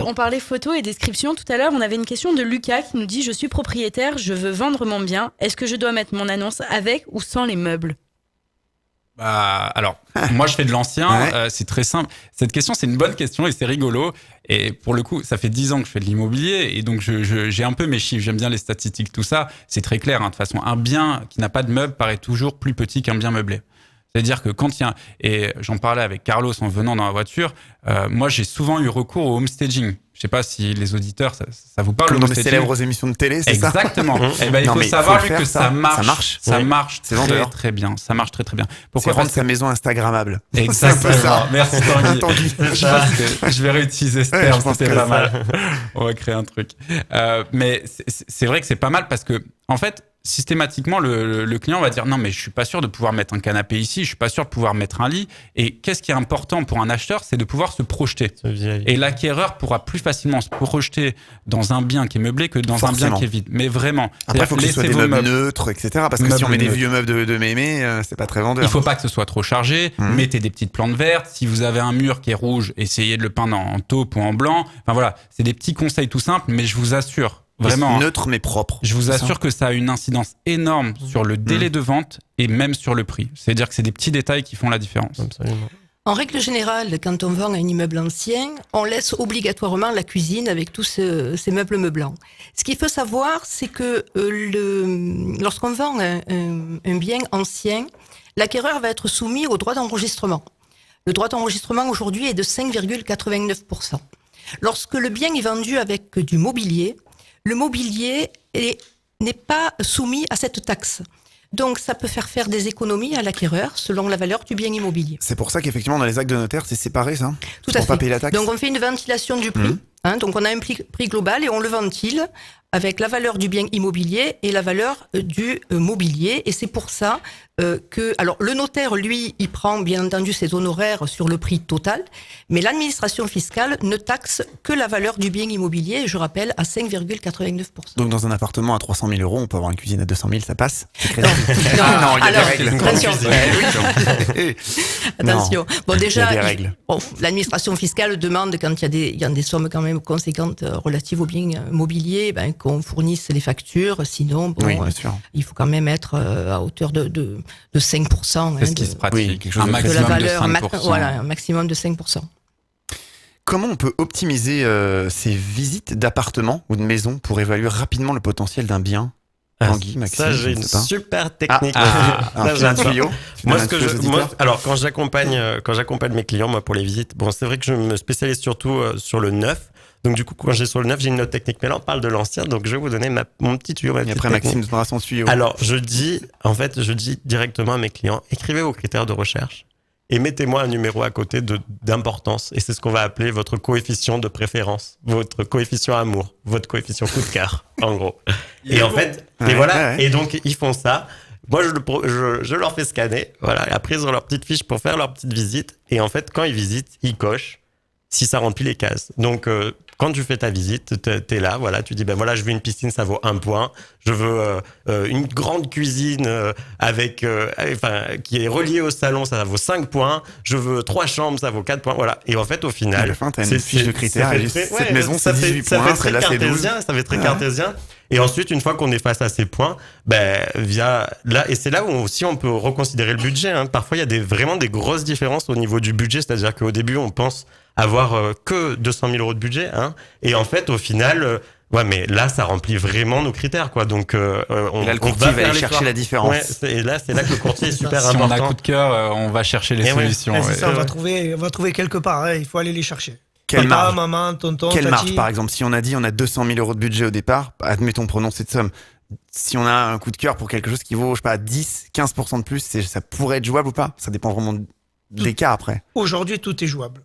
On parlait photos et description tout à l'heure. On avait une question de Lucas qui nous dit: je suis propriétaire, je veux vendre mon bien. Est-ce que je dois mettre mon annonce avec ou sans les meubles? Alors, moi je fais de l'ancien, c'est très simple. Cette question, c'est une bonne question et c'est rigolo. Et pour le coup, ça fait 10 ans que je fais de l'immobilier et donc j'ai un peu mes chiffres, j'aime bien les statistiques, tout ça. C'est très clair, hein. De toute façon, un bien qui n'a pas de meubles paraît toujours plus petit qu'un bien meublé. C'est-à-dire que quand il y a... Et j'en parlais avec Carlos en venant dans la voiture, moi j'ai souvent eu recours au homestaging. Je sais pas si les auditeurs, ça vous parle. Comme dans les célèbres émissions de télé, c'est ça? Exactement. Il faut savoir que ça marche. Ça marche très bien. Ça marche très bien. Pourquoi rendre sa maison instagrammable? Exactement. Merci Tanguy. Je vais réutiliser ce terme, c'était pas mal. On va créer un truc. Mais c'est vrai que c'est pas mal parce que, en fait, systématiquement, le client va dire non, mais je suis pas sûr de pouvoir mettre un canapé ici, je suis pas sûr de pouvoir mettre un lit. Et qu'est-ce qui est important pour un acheteur, c'est de pouvoir se projeter. Et l'acquéreur pourra plus facilement se projeter dans un bien qui est meublé que dans un bien qui est vide. Mais vraiment. Après, il faut que ce soit des meubles neutres, etc. Parce que si on met des vieux meubles de mémé, c'est pas très vendeur. Il faut pas que ce soit trop chargé. Mettez des petites plantes vertes. Si vous avez un mur qui est rouge, essayez de le peindre en taupe ou en blanc. Enfin voilà, c'est des petits conseils tout simples, mais je vous assure. Vraiment, neutre mais propre. Je vous assure que ça a une incidence énorme sur le délai de vente et même sur le prix. C'est-à-dire que c'est des petits détails qui font la différence. Absolument. En règle générale, quand on vend un immeuble ancien, on laisse obligatoirement la cuisine avec tous ces meubles meublants. Ce qu'il faut savoir, c'est que lorsqu'on vend un bien ancien, l'acquéreur va être soumis au droit d'enregistrement. Le droit d'enregistrement aujourd'hui est de 5,89%. Lorsque le bien est vendu avec du mobilier, le mobilier n'est pas soumis à cette taxe. Donc, ça peut faire des économies à l'acquéreur selon la valeur du bien immobilier. C'est pour ça qu'effectivement, dans les actes de notaire, c'est séparé, ça? Tout à fait. Pour pas payer la taxe. Donc, on fait une ventilation du prix. Donc, on a un prix global et on le ventile avec la valeur du bien immobilier et la valeur du mobilier. Et c'est pour ça que... Alors, le notaire, lui, il prend bien entendu ses honoraires sur le prix total, mais l'administration fiscale ne taxe que la valeur du bien immobilier, je rappelle, à 5,89%. Donc, dans un appartement à 300 000 €, on peut avoir une cuisine à 200 000, ça passe? Non, non, il y a des règles. Attention. Non, attention. Bon, déjà, il y a des règles. L'administration fiscale demande, quand il y a des sommes quand même conséquentes relatives aux biens immobiliers, qu'on fournisse les factures. Sinon, oui, bien sûr. Il faut quand même être à hauteur de 5%. C'est ce qui se pratique. Oui, quelque chose un maximum de la valeur, de 5%. voilà, un maximum de 5%. Comment on peut optimiser ces visites d'appartements ou de maisons pour évaluer rapidement le potentiel d'un bien? Tanguy, Maxime, ça, j'ai une super technique. J'ai un tuyau. Moi, alors, quand j'accompagne mes clients, moi, pour les visites, bon, c'est vrai que je me spécialise surtout sur le neuf. Donc du coup, quand j'ai sur le neuf, j'ai une note technique. Mais là, on parle de l'ancien, donc je vais vous donner mon petit tuyau. Et après, Maxime donnera son tuyau. Alors, je dis directement à mes clients, écrivez vos critères de recherche et mettez-moi un numéro à côté d'importance. Et c'est ce qu'on va appeler votre coefficient de préférence, votre coefficient amour, votre coefficient coup de cœur, en gros. Et en fait, Ouais, et voilà. ouais. Et donc, ils font ça. Moi, je leur fais scanner. Voilà. Et après, ils ont leur petite fiche pour faire leur petite visite. Et en fait, quand ils visitent, ils cochent si ça remplit les cases. Donc, quand tu fais ta visite, t'es là, voilà, tu dis, ben voilà, je veux une piscine, ça vaut 1 point. Je veux une grande cuisine qui est reliée au salon, ça vaut 5 points. Je veux 3 chambres, ça vaut 4 points. Voilà. Et en fait, au final, à la fin, t'as une fiche de critères. Cette maison, c'est 18 points, celle-là, c'est 12. Ça fait très cartésien. Et ensuite, une fois qu'on est face à ces points, et c'est là où on peut reconsidérer le budget. Hein. Parfois, il y a vraiment des grosses différences au niveau du budget. C'est-à-dire qu'au début, on pense avoir que 200 000 euros de budget. Hein. Et en fait, au final, mais là, ça remplit vraiment nos critères, quoi. Donc, le courtier va aller chercher la différence. Ouais, c'est là que le courtier est super Si important. on a coup de cœur, on va chercher les solutions. C'est ça, on va trouver quelque part. Hein, il faut aller les chercher. Quelle Papa, marge, maman, tonton, quelle tati. marge, par exemple, si on a dit on a 200 000 euros de budget au départ, admettons, prenons cette somme. Si on a un coup de cœur pour quelque chose qui vaut, je sais pas, 10, 15% de plus, ça pourrait être jouable ou pas? Ça dépend vraiment des cas après. Aujourd'hui, tout est jouable.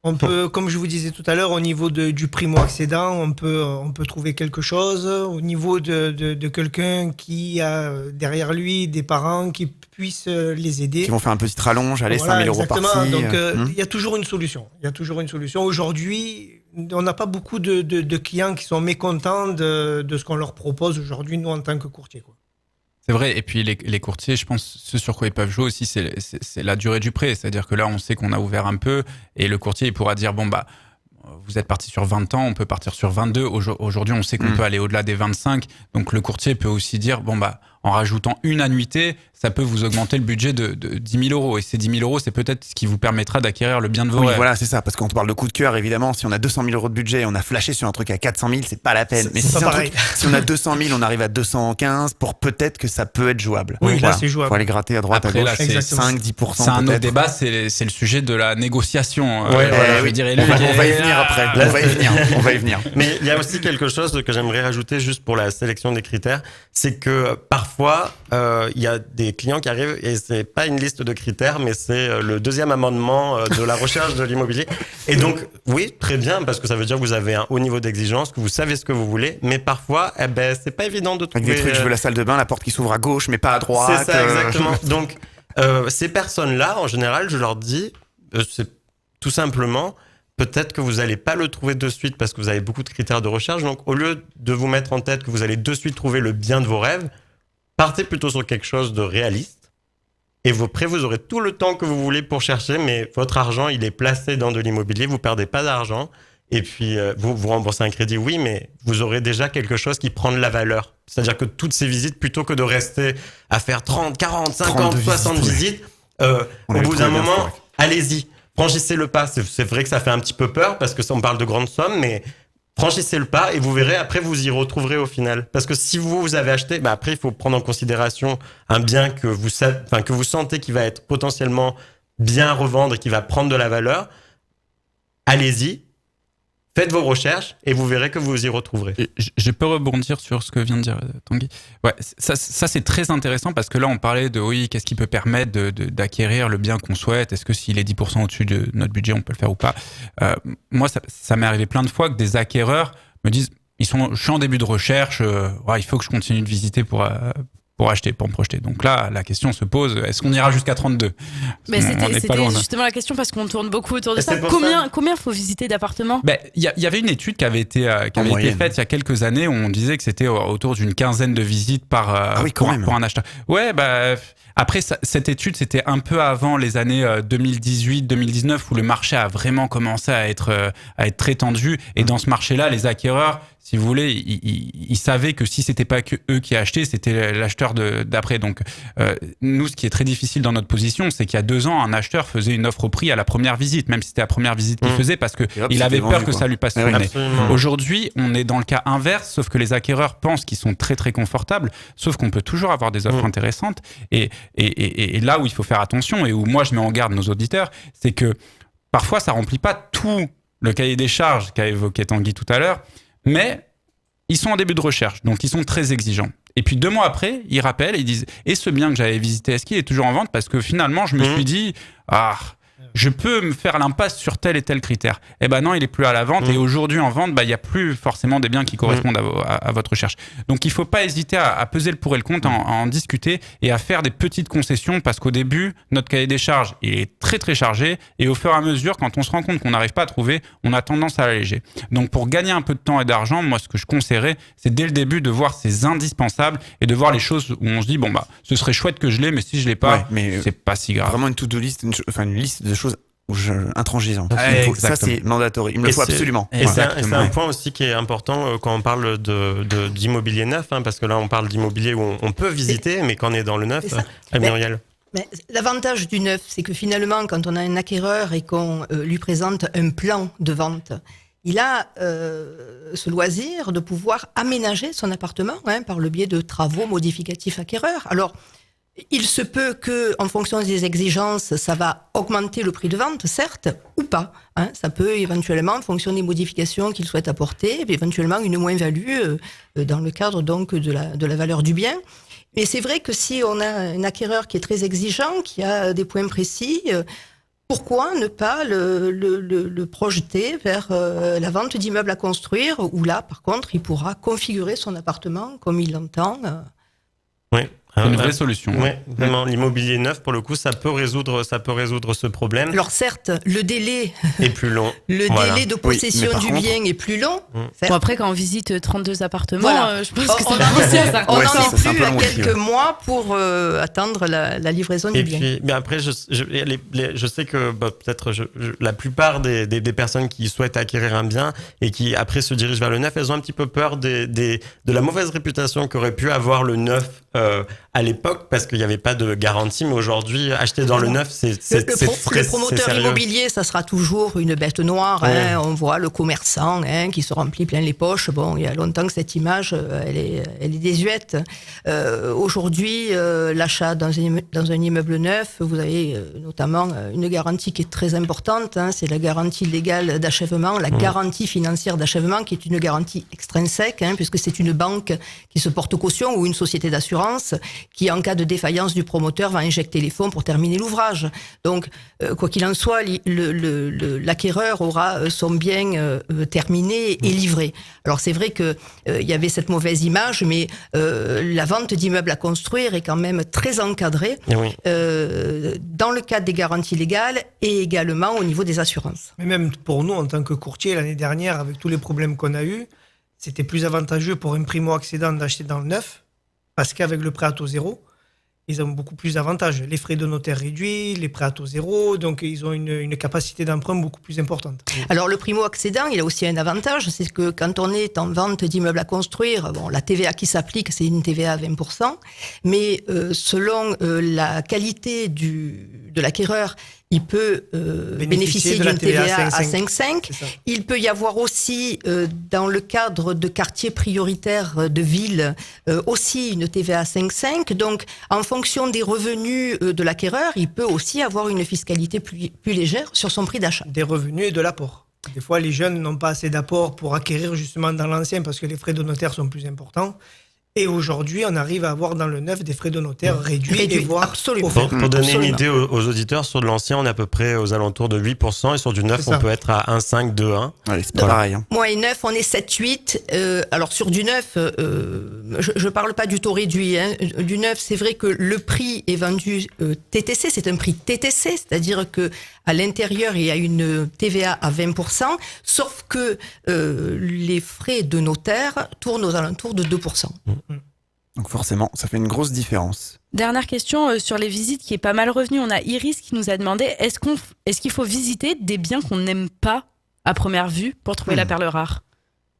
On peut, comme je vous disais tout à l'heure, au niveau du primo-accédant, on peut trouver quelque chose. Au niveau de quelqu'un qui a derrière lui des parents qui puissent les aider. Qui vont faire un petit rallonge, allez, Voilà, 5 000 euros exactement. par-ci. Donc, il y a toujours une solution. Aujourd'hui, on n'a pas beaucoup de clients qui sont mécontents de ce qu'on leur propose aujourd'hui, nous, en tant que courtier, quoi. C'est vrai, et puis les courtiers, je pense, ce sur quoi ils peuvent jouer aussi, c'est la durée du prêt. C'est-à-dire que là, on sait qu'on a ouvert un peu, et le courtier, il pourra dire, vous êtes parti sur 20 ans, on peut partir sur 22. Aujourd'hui, on sait qu'on peut aller au-delà des 25. Donc, le courtier peut aussi dire, en rajoutant une annuité, ça peut vous augmenter le budget de 10 000 euros. Et ces 10 000 euros, c'est peut-être ce qui vous permettra d'acquérir le bien de vos Oui, rêves. voilà, c'est ça. Parce que quand on parle de coup de cœur, évidemment, si on a 200 000 euros de budget et on a flashé sur un truc à 400 000, c'est pas la peine. Mais c'est pas pareil. si on a 200 000, on arrive à 215, peut-être que ça peut être jouable. Oui, là, c'est jouable. Faut aller gratter à droite, Après, à là, gauche. c'est 5, 10%. C'est un autre peut-être. débat, c'est le sujet de la négociation. Oui. On va y venir après. On va y venir. Mais il y a aussi quelque chose que j'aimerais rajouter juste pour la sélection des critères, c'est que parfois il y a des clients qui arrivent et c'est pas une liste de critères, mais c'est le deuxième amendement de la recherche de l'immobilier. Et donc oui, très bien, parce que ça veut dire que vous avez un haut niveau d'exigence, que vous savez ce que vous voulez, mais parfois c'est pas évident de trouver. Avec des trucs, je veux la salle de bain, la porte qui s'ouvre à gauche, mais pas à droite. C'est ça, exactement. Donc ces personnes-là, en général, je leur dis, c'est tout simplement. Peut-être que vous n'allez pas le trouver de suite parce que vous avez beaucoup de critères de recherche. Donc, au lieu de vous mettre en tête que vous allez de suite trouver le bien de vos rêves, partez plutôt sur quelque chose de réaliste. Et après, vous aurez tout le temps que vous voulez pour chercher, mais votre argent, il est placé dans de l'immobilier. Vous ne perdez pas d'argent. Et puis, vous remboursez un crédit, oui, mais vous aurez déjà quelque chose qui prend de la valeur. C'est-à-dire que toutes ces visites, plutôt que de rester à faire 30, 40, 50, 60 visites, au bout d'un moment, allez-y. Franchissez le pas. C'est vrai que ça fait un petit peu peur parce que ça, on parle de grandes sommes, mais franchissez le pas et vous verrez, après, vous y retrouverez au final. Parce que si vous avez acheté, après, il faut prendre en considération un bien que vous sentez qui va être potentiellement bien à revendre et qui va prendre de la valeur. Allez-y. Faites vos recherches et vous verrez que vous y retrouverez. Je peux rebondir sur ce que vient de dire Tanguy. Ouais, ça c'est très intéressant parce que là, on parlait de qu'est-ce qui peut permettre d'acquérir le bien qu'on souhaite. Est-ce que s'il est 10% au-dessus de notre budget, on peut le faire ou pas? Moi, ça m'est arrivé plein de fois que des acquéreurs me disent, je suis en début de recherche, il faut que je continue de visiter pour acheter, pour me projeter. Donc là, la question se pose, est-ce qu'on ira jusqu'à 32? Mais c'était justement la question parce qu'on tourne beaucoup autour de ça. Combien faut visiter d'appartements? Il y avait une étude qui avait été faite il y a quelques années où on disait que c'était autour d'une quinzaine de visites pour un acheteur. Ouais, après, cette étude, c'était un peu avant les années 2018-2019 où le marché a vraiment commencé à être très tendu. Et dans ce marché-là, les acquéreurs, si vous voulez, ils savaient que si c'était pas que eux qui achetaient, c'était l'acheteur d'après. Donc, nous, ce qui est très difficile dans notre position, c'est qu'il y a 2 ans, un acheteur faisait une offre au prix à la première visite, même si c'était la première visite qu'il faisait, parce que il avait peur que ça lui passe sur le nez. Aujourd'hui, on est dans le cas inverse, sauf que les acquéreurs pensent qu'ils sont très très confortables, sauf qu'on peut toujours avoir des offres intéressantes. Et là où il faut faire attention et où moi je mets en garde nos auditeurs, c'est que parfois ça remplit pas tous le cahier des charges qu'a évoqué Tanguy tout à l'heure, mais ils sont en début de recherche, donc ils sont très exigeants. Et puis 2 mois après, ils rappellent et ils disent « Et ce bien que j'avais visité, est-ce qu'il est toujours en vente ?» Parce que finalement, je me suis dit « Ah, je peux me faire l'impasse sur tel et tel critère. » Eh ben non, il est plus à la vente. Et aujourd'hui, en vente, il n'y a plus forcément des biens qui correspondent à votre recherche. Donc, il ne faut pas hésiter à peser le pour et le contre, à en discuter et à faire des petites concessions parce qu'au début, notre cahier des charges il est très, très chargé. Et au fur et à mesure, quand on se rend compte qu'on n'arrive pas à trouver, on a tendance à l'alléger. Donc, pour gagner un peu de temps et d'argent, moi, ce que je conseillerais, c'est dès le début de voir ces indispensables et de voir les choses où on se dit, bon, bah, ce serait chouette que je l'ai, mais si je ne l'ai pas, c'est pas si grave. Vraiment une to-do list, une liste de choses intransigeantes. Ça, c'est mandatory. Il me le faut absolument. Et c'est un point aussi qui est important quand on parle d'immobilier neuf, parce que là, on parle d'immobilier où on peut visiter, mais quand on est dans le neuf, Muriel. Mais l'avantage du neuf, c'est que finalement, quand on a un acquéreur et qu'on lui présente un plan de vente, il a ce loisir de pouvoir aménager son appartement par le biais de travaux modificatifs acquéreurs. Alors, il se peut que, en fonction des exigences, ça va augmenter le prix de vente, certes, ou pas. Ça peut éventuellement, en fonction des modifications qu'il souhaite apporter, éventuellement une moins-value dans le cadre donc de la valeur du bien. Mais c'est vrai que si on a un acquéreur qui est très exigeant, qui a des points précis, pourquoi ne pas le projeter vers la vente d'immeubles à construire, où là, par contre, il pourra configurer son appartement comme il l'entend. Oui. C'est une vraie solution. Oui, vraiment. L'immobilier neuf, pour le coup, ça peut résoudre ce problème. Alors certes, le délai est plus long. Délai de possession du bien est plus long. Bon, après, quand on visite 32 appartements, je pense que ça va aussi un certain on temps. en est plus à quelques mois pour attendre la livraison du bien. Puis, mais après, je sais que peut-être la plupart des personnes qui souhaitent acquérir un bien et qui après se dirigent vers le neuf, elles ont un petit peu peur de la mauvaise réputation qu'aurait pu avoir le neuf à l'époque, parce qu'il n'y avait pas de garantie, mais aujourd'hui, acheter dans le neuf, c'est très le promoteur immobilier, ça sera toujours une bête noire. On voit le commerçant qui se remplit plein les poches. Bon, il y a longtemps que cette image, elle est désuète. Aujourd'hui, l'achat dans un immeuble neuf, vous avez notamment une garantie qui est très importante. C'est la garantie légale d'achèvement, la garantie financière d'achèvement, qui est une garantie extrinsèque, puisque c'est une banque qui se porte caution ou une société d'assurance qui, en cas de défaillance du promoteur, va injecter les fonds pour terminer l'ouvrage. Donc, quoi qu'il en soit, l'acquéreur aura son bien terminé et livré. Alors, c'est vrai que il y avait cette mauvaise image, mais la vente d'immeubles à construire est quand même très encadrée dans le cadre des garanties légales et également au niveau des assurances. Mais même pour nous, en tant que courtier, l'année dernière, avec tous les problèmes qu'on a eus, c'était plus avantageux pour un primo-accédant d'acheter dans le neuf, parce qu'avec le prêt à taux zéro, ils ont beaucoup plus d'avantages. Les frais de notaire réduits, les prêts à taux zéro, donc ils ont une capacité d'emprunt beaucoup plus importante. Alors le primo-accédant, il a aussi un avantage, c'est que quand on est en vente d'immeubles à construire, la TVA qui s'applique, c'est une TVA à 20%, mais selon la qualité de l'acquéreur, il peut bénéficier d'une TVA à 5,5. Il peut y avoir aussi, dans le cadre de quartiers prioritaires de ville, aussi une TVA à 5,5. Donc, en fonction des revenus de l'acquéreur, il peut aussi avoir une fiscalité plus légère sur son prix d'achat. Des revenus et de l'apport. Des fois, les jeunes n'ont pas assez d'apport pour acquérir justement dans l'ancien parce que les frais de notaire sont plus importants. Et aujourd'hui, on arrive à avoir dans le neuf des frais de notaire réduits et voire absolument. Pour donner une idée aux auditeurs, sur de l'ancien, on est à peu près aux alentours de 8%, et sur du neuf, on peut être à 1,5, 2,1. Ouais, c'est pas pareil. Moi et neuf, on est 7-8. Alors sur du neuf, je parle pas du taux réduit. Du neuf, c'est vrai que le prix est vendu TTC, c'est un prix TTC, c'est-à-dire que à l'intérieur, il y a une TVA à 20%, sauf que les frais de notaire tournent aux alentours de 2%. Donc forcément, ça fait une grosse différence. Dernière question sur les visites qui est pas mal revenue. On a Iris qui nous a demandé est-ce qu'il faut visiter des biens qu'on n'aime pas à première vue pour trouver la perle rare ?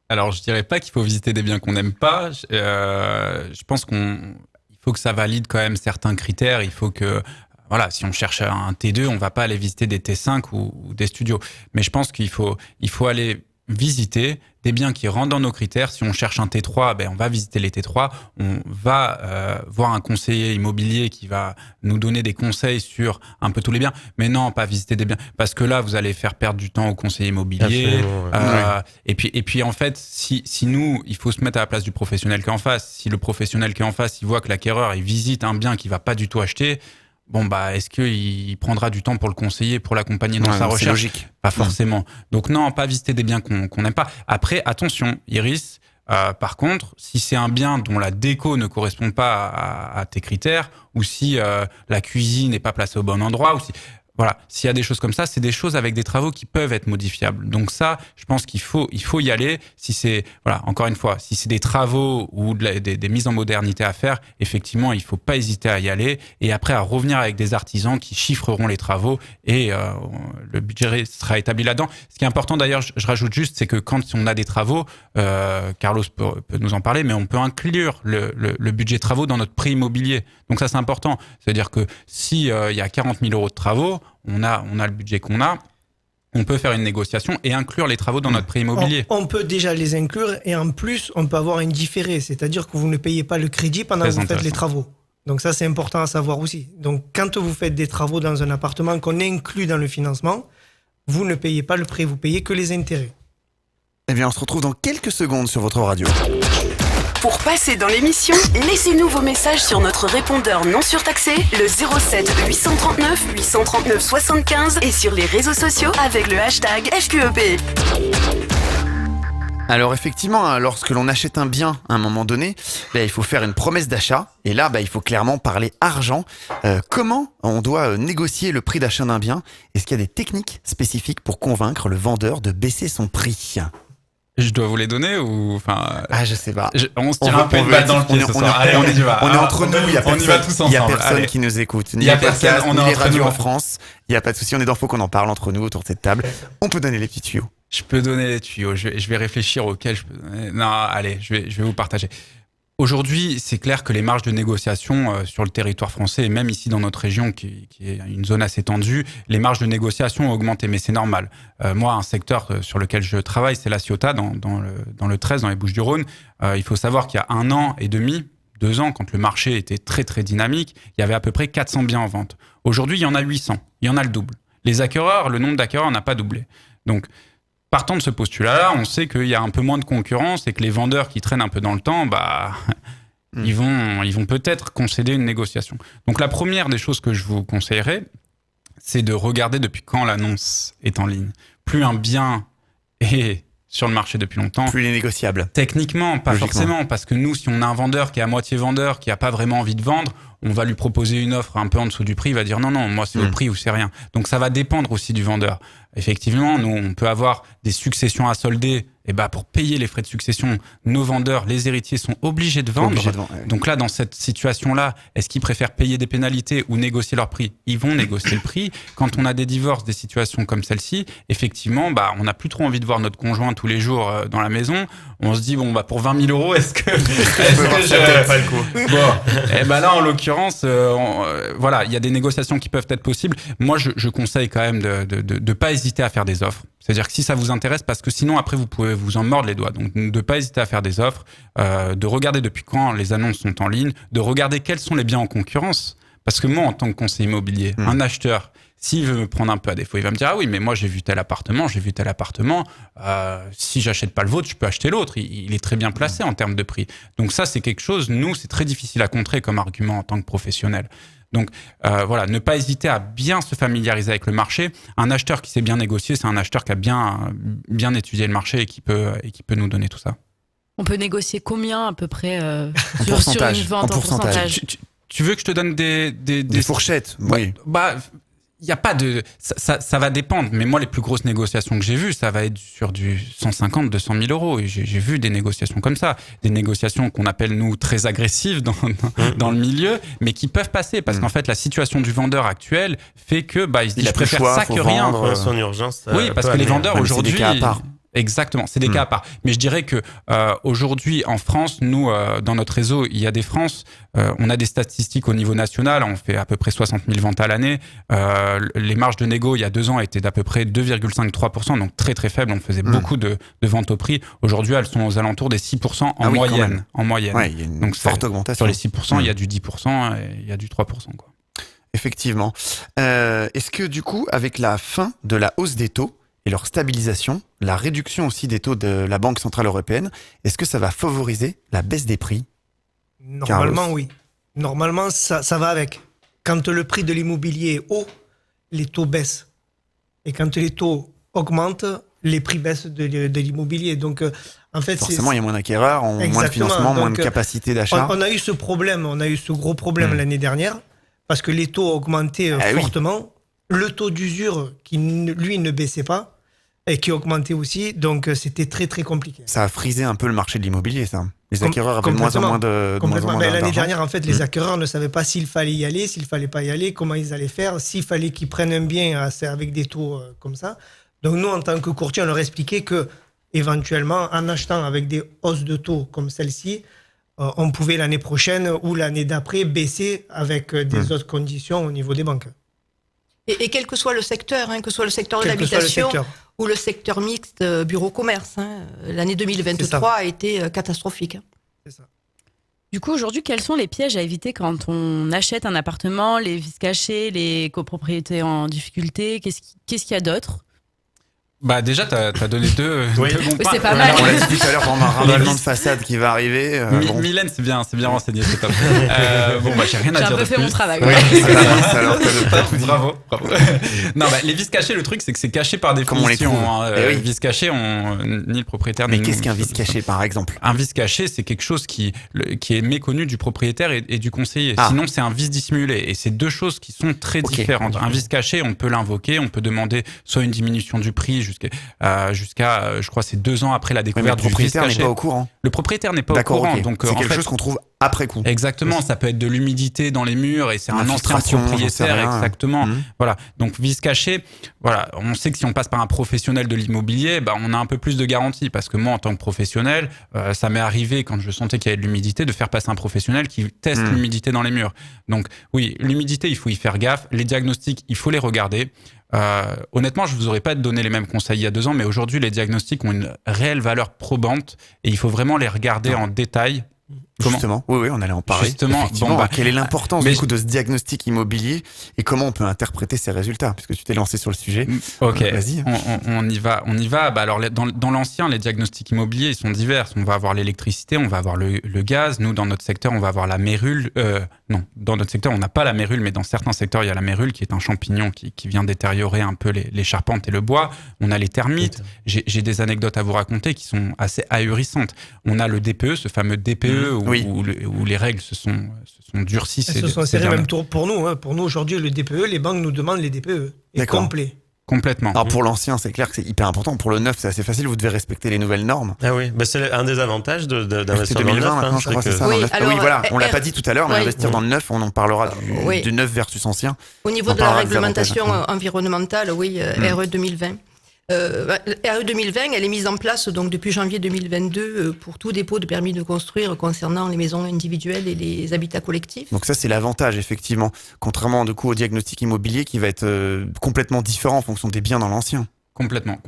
Alors, je dirais pas qu'il faut visiter des biens qu'on n'aime pas. Je pense qu'il faut que ça valide quand même certains critères. Il faut que, voilà, si on cherche un T2, on va pas aller visiter des T5 ou des studios. Mais je pense qu'il faut aller visiter des biens qui rentrent dans nos critères. Si on cherche un T3, on va visiter les T3. On va voir un conseiller immobilier qui va nous donner des conseils sur un peu tous les biens. Mais non, pas visiter des biens. Parce que là, vous allez faire perdre du temps au conseiller immobilier. Et puis, en fait, si nous, il faut se mettre à la place du professionnel qui est en face. Si le professionnel qui est en face, il voit que l'acquéreur, il visite un bien qu'il va pas du tout acheter, est-ce qu'il prendra du temps pour le conseiller, pour l'accompagner dans sa recherche? C'est logique. Pas forcément. Donc non, pas visiter des biens qu'on n'aime pas. Après, attention, Iris, par contre, si c'est un bien dont la déco ne correspond pas à tes critères, ou si la cuisine n'est pas placée au bon endroit, ou si... Voilà, s'il y a des choses comme ça, c'est des choses avec des travaux qui peuvent être modifiables. Donc ça, je pense qu'il faut y aller. Si c'est, encore une fois, si c'est des travaux ou des mises en modernité à faire, effectivement, il faut pas hésiter à y aller et après à revenir avec des artisans qui chiffreront les travaux et le budget sera établi là-dedans. Ce qui est important d'ailleurs, je rajoute juste, c'est que quand on a des travaux, Carlos peut nous en parler, mais on peut inclure le budget travaux dans notre prix immobilier. Donc ça, c'est important. C'est-à-dire que si il y a 40 000 euros de travaux, on a le budget qu'on a, on peut faire une négociation et inclure les travaux dans notre prix immobilier. On peut déjà les inclure et en plus, on peut avoir un différé, c'est-à-dire que vous ne payez pas le crédit pendant que vous faites les travaux. Donc ça, c'est important à savoir aussi. Donc quand vous faites des travaux dans un appartement qu'on inclut dans le financement, vous ne payez pas le prêt, vous payez que les intérêts. Eh bien, on se retrouve dans quelques secondes sur votre radio. Pour passer dans l'émission, laissez-nous vos messages sur notre répondeur non surtaxé, le 07 839 839 75 et sur les réseaux sociaux avec le hashtag FQEP. Alors effectivement, lorsque l'on achète un bien à un moment donné, il faut faire une promesse d'achat. Et là, il faut clairement parler argent. Comment on doit négocier le prix d'achat d'un bien? Est-ce qu'il y a des techniques spécifiques pour convaincre le vendeur de baisser son prix? Je dois vous les donner ou je sais pas. On se tire un peu une balle dans le pied ce soir. Allez, on y va. On est entre nous, il y a personne qui nous écoute. Ni les podcasts, ni les radios en France. Il y a pas de souci, on est dans Faut qu'on en parle entre nous autour de cette table. On peut donner les petits tuyaux. Je peux donner les tuyaux. Je vais réfléchir auxquels je peux donner. Non, allez, je vais vous partager. Aujourd'hui, c'est clair que les marges de négociation sur le territoire français et même ici dans notre région, qui est une zone assez tendue, les marges de négociation ont augmenté, mais c'est normal. Moi, un secteur sur lequel je travaille, c'est la Ciotat, dans le 13, dans les Bouches-du-Rhône. Il faut savoir qu'il y a 1 an et demi, 2 ans, quand le marché était très très dynamique, il y avait à peu près 400 biens en vente. Aujourd'hui, il y en a 800, il y en a le double. Les acquéreurs, le nombre d'acquéreurs n'a pas doublé. Donc, partant de ce postulat-là, on sait qu'il y a un peu moins de concurrence et que les vendeurs qui traînent un peu dans le temps, ils vont peut-être concéder une négociation. Donc la première des choses que je vous conseillerais, c'est de regarder depuis quand l'annonce est en ligne. Plus un bien est sur le marché depuis longtemps, plus il est négociable. Techniquement, pas forcément, parce que nous, si on a un vendeur qui est à moitié vendeur, qui n'a pas vraiment envie de vendre, on va lui proposer une offre un peu en dessous du prix, il va dire non, moi c'est au prix ou c'est rien. Donc ça va dépendre aussi du vendeur. Effectivement, nous, on peut avoir des successions à solder. Et pour payer les frais de succession, nos vendeurs, les héritiers sont obligés de vendre. Donc là, dans cette situation-là, est-ce qu'ils préfèrent payer des pénalités ou négocier leur prix? Ils vont négocier le prix. Quand on a des divorces, des situations comme celle-ci, effectivement, on n'a plus trop envie de voir notre conjoint tous les jours dans la maison. On se dit, pour 20 000 euros, est-ce que je... pas le coup. Là, en l'occurrence, il y a des négociations qui peuvent être possibles. Moi, je conseille quand même de pas hésiter à faire des offres. C'est-à-dire que si ça vous intéresse, parce que sinon après vous pouvez vous en mordre les doigts. Donc de pas hésiter à faire des offres, de regarder depuis quand les annonces sont en ligne, de regarder quels sont les biens en concurrence. Parce que moi, en tant que conseiller immobilier, un acheteur, s'il veut me prendre un peu à défaut, il va me dire ah oui, mais moi j'ai vu tel appartement. Si j'achète pas le vôtre, je peux acheter l'autre. Il est très bien placé en termes de prix. Donc ça, c'est quelque chose. Nous, c'est très difficile à contrer comme argument en tant que professionnel. Donc ne pas hésiter à bien se familiariser avec le marché. Un acheteur qui sait bien négocier, c'est un acheteur qui a bien étudié le marché et qui peut nous donner tout ça. On peut négocier combien à peu près sur une vente en pourcentage? Tu veux que je te donne des fourchettes? Oui. Il y a pas de ça va dépendre, mais moi les plus grosses négociations que j'ai vues, ça va être sur du 150 200 000 euros. Et j'ai vu des négociations comme ça, des négociations qu'on appelle nous très agressives dans le milieu, mais qui peuvent passer parce qu'en fait la situation du vendeur actuel fait que il se dit je préfère ça que rien. Son urgence. Oui, parce que les vendeurs aujourd'hui Exactement, c'est des cas à part. Mais je dirais que aujourd'hui en France, nous dans notre réseau, il y a des France, on a des statistiques au niveau national, on fait à peu près 60 000 ventes à l'année. Les marges de négo il y a 2 ans étaient d'à peu près 2,53%, donc très très faible. On faisait beaucoup de ventes au prix. Aujourd'hui, elles sont aux alentours des 6% en moyenne. En moyenne. Ouais, il y a une donc forte augmentation. Sur les 6%, il y a du 10% et il y a du 3%, quoi. Effectivement. Est-ce que du coup, avec la fin de la hausse des taux et leur stabilisation, la réduction aussi des taux de la Banque Centrale Européenne, est-ce que ça va favoriser la baisse des prix ? Normalement, Carlos. oui. Normalement, ça va avec. Quand le prix de l'immobilier est haut, les taux baissent. Et quand les taux augmentent, les prix baissent de l'immobilier. Donc, en fait, Forcément, il y a moins d'acquéreurs, moins de Exactement. financement, moins de Donc, capacité d'achat. on a eu ce problème, on a eu ce gros problème l'année dernière, parce que les taux augmentaient fortement. Le taux d'usure, qui lui ne baissait pas, et qui augmentait aussi, donc c'était très très compliqué. Ça a frisé un peu le marché de l'immobilier, ça. Les acquéreurs avaient de moins en moins Complètement. L'année d'argent. dernière, en fait, les acquéreurs ne savaient pas s'il fallait y aller, s'il fallait pas y aller, comment ils allaient faire, s'il fallait qu'ils prennent un bien avec des taux comme ça. Donc nous, en tant que courtier, on leur expliquait que éventuellement, en achetant avec des hausses de taux comme celle-ci, on pouvait l'année prochaine ou l'année d'après baisser avec des autres conditions au niveau des banques. Et quel que soit le secteur, que ce soit le secteur de Quel que soit le l'habitation secteur. ou le secteur mixte bureau-commerce, l'année 2023 a été catastrophique. C'est ça. Du coup, aujourd'hui, quels sont les pièges à éviter quand on achète un appartement, les vices cachés, les copropriétés en difficulté? Qu'est-ce qu'il y a d'autre? Bah déjà, t'as donné deux bons Oui, points. c'est pas mal. On l'a dit tout à l'heure, pendant un ravalement de façade qui va arriver. Bon. Mylène, c'est bien renseigné, c'est top. Bon, bah, j'ai rien à J'ai dire un peu de fait plus. mon travail. Oui, Ouais. alors, t'as tout dit. Bravo. Non, bah, les vices cachés, le truc, c'est que c'est caché par Comment on les définition. trouve Les oui. vices cachés, ni le propriétaire, Mais ni qu'est-ce nous. qu'un vice caché, par exemple ? Un vice caché, c'est quelque chose qui est méconnu du propriétaire et du conseiller. Ah. Sinon, c'est un vice dissimulé. Et c'est deux choses qui sont très différentes. Un vice caché, on peut l'invoquer, on peut demander soit une diminution du prix jusqu'à je crois, c'est 2 ans après la Mais le découverte du vice propriétaire n'est caché. pas au courant. Le propriétaire n'est pas au D'accord, courant. ok. Donc, C'est en quelque fait, chose qu'on trouve après coup. exactement, ça peut être de l'humidité dans les murs et c'est un ancien Infiltration, j'en sais propriétaire, rien. exactement. Mhm. Voilà, donc vice caché, voilà, on sait que si on passe par un professionnel de l'immobilier, bah, on a un peu plus de garantie parce que moi, en tant que professionnel, ça m'est arrivé quand je sentais qu'il y avait de l'humidité de faire passer un professionnel qui teste l'humidité dans les murs. Donc oui, l'humidité, il faut y faire gaffe. Les diagnostics, il faut les regarder. Honnêtement, je vous aurais pas donné les mêmes conseils il y a 2 ans, mais aujourd'hui, les diagnostics ont une réelle valeur probante et il faut vraiment les regarder en détail. Justement, oui, on allait en parler. Justement, Effectivement, bon, bah, quelle est l'importance mais du coup de ce diagnostic immobilier et comment on peut interpréter ces résultats, puisque tu t'es lancé sur le sujet. Ok, Vas-y. on y va. Bah alors, dans l'ancien, les diagnostics immobiliers, ils sont divers. On va avoir l'électricité, on va avoir le gaz. Nous, dans notre secteur, on va avoir la mérule. Non, dans notre secteur, on n'a pas la mérule, mais dans certains secteurs, il y a la mérule qui est un champignon qui vient détériorer un peu les charpentes et le bois. On a les termites. J'ai des anecdotes à vous raconter qui sont assez ahurissantes. On a le DPE, ce fameux DPE où les règles se sont durcies. Elles se sont serrées même pour nous. Pour nous, aujourd'hui, le DPE, les banques nous demandent les DPE. Et D'accord. complet. Complètement. Alors pour l'ancien, c'est clair que c'est hyper important. Pour le neuf, c'est assez facile. Vous devez respecter les nouvelles normes. Ah oui, bah c'est un des avantages C'est d'investir dans le 2020 neuf. maintenant, je crois, c'est ça. Oui, dans le neuf. alors, voilà, on l'a R- pas dit tout à l'heure, mais oui. investir dans le neuf, on en parlera Oui. du neuf versus ancien. Au niveau On de la parlera des réglementation avantages. environnementale, oui, RE 2020. RE 2020, elle est mise en place donc depuis janvier 2022 pour tout dépôt de permis de construire concernant les maisons individuelles et les habitats collectifs. Donc ça, c'est l'avantage, effectivement. Contrairement, du coup, au diagnostic immobilier qui va être complètement différent en fonction des biens dans l'ancien. Complètement.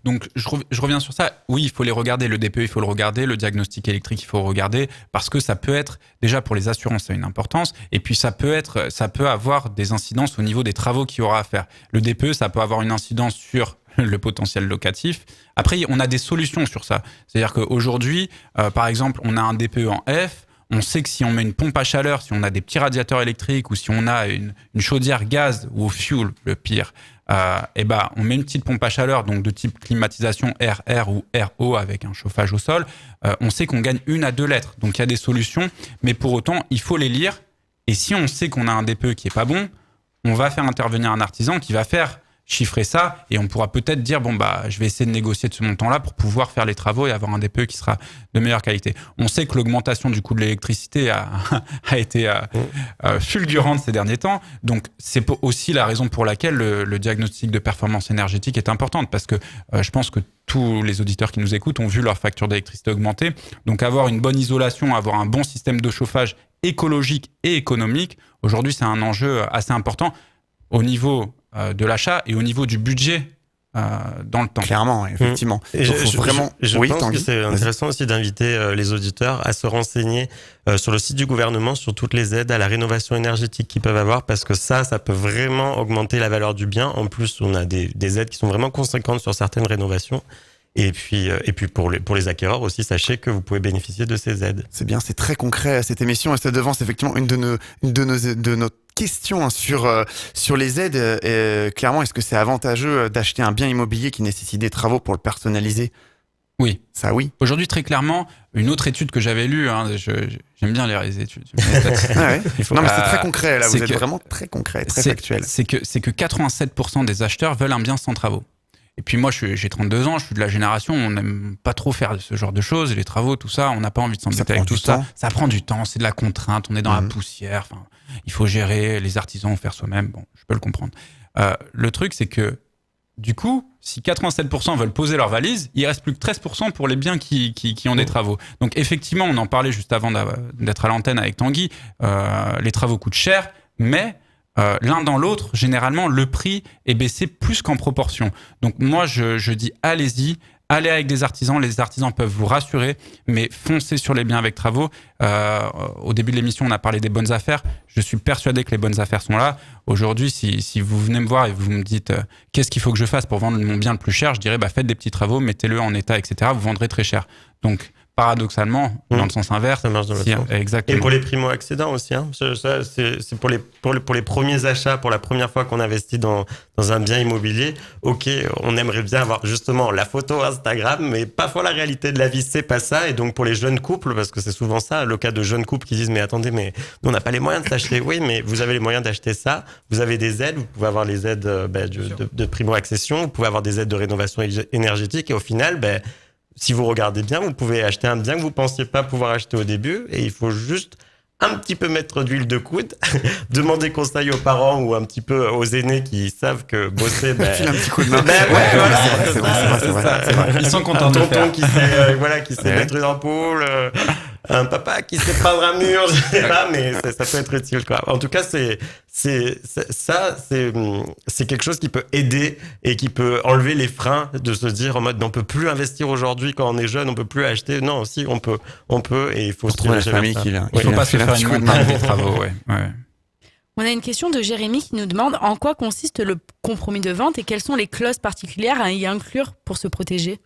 Donc, je reviens sur ça. Oui, il faut les regarder. Le DPE, il faut le regarder. Le diagnostic électrique, il faut le regarder parce que ça peut être, déjà pour les assurances, ça a une importance. Et puis, ça peut avoir des incidences au niveau des travaux qu'il y aura à faire. Le DPE, ça peut avoir une incidence sur le potentiel locatif. Après, on a des solutions sur ça. C'est-à-dire qu'aujourd'hui, par exemple, on a un DPE en F. On sait que si on met une pompe à chaleur, si on a des petits radiateurs électriques ou si on a une chaudière gaz ou au fuel, le pire, on met une petite pompe à chaleur, donc de type climatisation RR ou RO avec un chauffage au sol, on sait qu'on gagne 1 à 2 lettres. Donc il y a des solutions, mais pour autant, il faut les lire. Et si on sait qu'on a un DPE qui est pas bon, on va faire intervenir un artisan qui va faire chiffrer ça et on pourra peut-être dire je vais essayer de négocier de ce montant-là pour pouvoir faire les travaux et avoir un DPE qui sera de meilleure qualité. On sait que l'augmentation du coût de l'électricité a été fulgurante ces derniers temps, donc c'est aussi la raison pour laquelle le diagnostic de performance énergétique est importante, parce que je pense que tous les auditeurs qui nous écoutent ont vu leur facture d'électricité augmenter, donc avoir une bonne isolation, avoir un bon système de chauffage écologique et économique, aujourd'hui c'est un enjeu assez important au niveau de l'achat et au niveau du budget dans le temps. Clairement, effectivement. Et je Oui, pense Tanguy, que c'est intéressant aussi d'inviter les auditeurs à se renseigner sur le site du gouvernement sur toutes les aides à la rénovation énergétique qu'ils peuvent avoir, parce que ça peut vraiment augmenter la valeur du bien. En plus, on a des aides qui sont vraiment conséquentes sur certaines rénovations. Et puis pour les acquéreurs aussi, sachez que vous pouvez bénéficier de ces aides. C'est bien, c'est très concret cette émission et ça devance effectivement une de nos questions sur les aides. Clairement, est-ce que c'est avantageux d'acheter un bien immobilier qui nécessite des travaux pour le personnaliser ? Oui. Ça, oui. Aujourd'hui, très clairement, une autre étude que j'avais lue, j'aime bien lire les études. Mais c'est très concret, là. Vous êtes vraiment très concret, très factuel. C'est que 87% des acheteurs veulent un bien sans travaux. Et puis moi, j'ai 32 ans, je suis de la génération, on n'aime pas trop faire ce genre de choses, les travaux, tout ça, on n'a pas envie de s'embêter avec tout ça. Ça prend du temps, c'est de la contrainte, on est dans la poussière, il faut gérer, les artisans vont faire soi-même, bon, je peux le comprendre. Le truc, c'est que, du coup, si 87% veulent poser leur valise, il reste plus que 13% pour les biens qui ont des travaux. Donc effectivement, on en parlait juste avant d'être à l'antenne avec Tanguy, les travaux coûtent cher, mais l'un dans l'autre, généralement, le prix est baissé plus qu'en proportion. Donc moi, je dis allez-y, allez avec des artisans. Les artisans peuvent vous rassurer, mais foncez sur les biens avec travaux. Au début de l'émission, on a parlé des bonnes affaires. Je suis persuadé que les bonnes affaires sont là. Aujourd'hui, si vous venez me voir et vous me dites qu'est-ce qu'il faut que je fasse pour vendre mon bien le plus cher, je dirais faites des petits travaux, mettez-le en état, etc. Vous vendrez très cher. Donc paradoxalement, dans le sens inverse, ça marche dans l'autre sens. Exactement. Et pour les primo-accédants aussi, ça, c'est pour les premiers achats, pour la première fois qu'on investit dans un bien immobilier. Ok, on aimerait bien avoir justement la photo Instagram, mais parfois la réalité de la vie, c'est pas ça. Et donc pour les jeunes couples, parce que c'est souvent ça, le cas de jeunes couples qui disent mais attendez, mais nous on n'a pas les moyens de s'acheter. Oui, mais vous avez les moyens d'acheter ça. Vous avez des aides, vous pouvez avoir les aides de primo-accession, vous pouvez avoir des aides de rénovation énergétique. Et au final, si vous regardez bien, vous pouvez acheter un bien que vous pensiez pas pouvoir acheter au début, et il faut juste un petit peu mettre d'huile de coude, demander conseil aux parents ou un petit peu aux aînés qui savent que bosser, File un petit coup de main. C'est vrai. Ils sont contents Un de le tonton faire. qui sait mettre une ampoule, un papa qui sait peindre un mur, je sais pas, mais ça peut être utile, quoi. En tout cas, c'est quelque chose qui peut aider et qui peut enlever les freins de se dire en mode on peut plus investir aujourd'hui quand on est jeune, on peut plus acheter. Non, si on peut et il faut se trouver la famille qui il faut pas se faire une montagne des travaux, ouais. On a une question de Jérémy qui nous demande en quoi consiste le compromis de vente et quelles sont les clauses particulières à y inclure pour se protéger.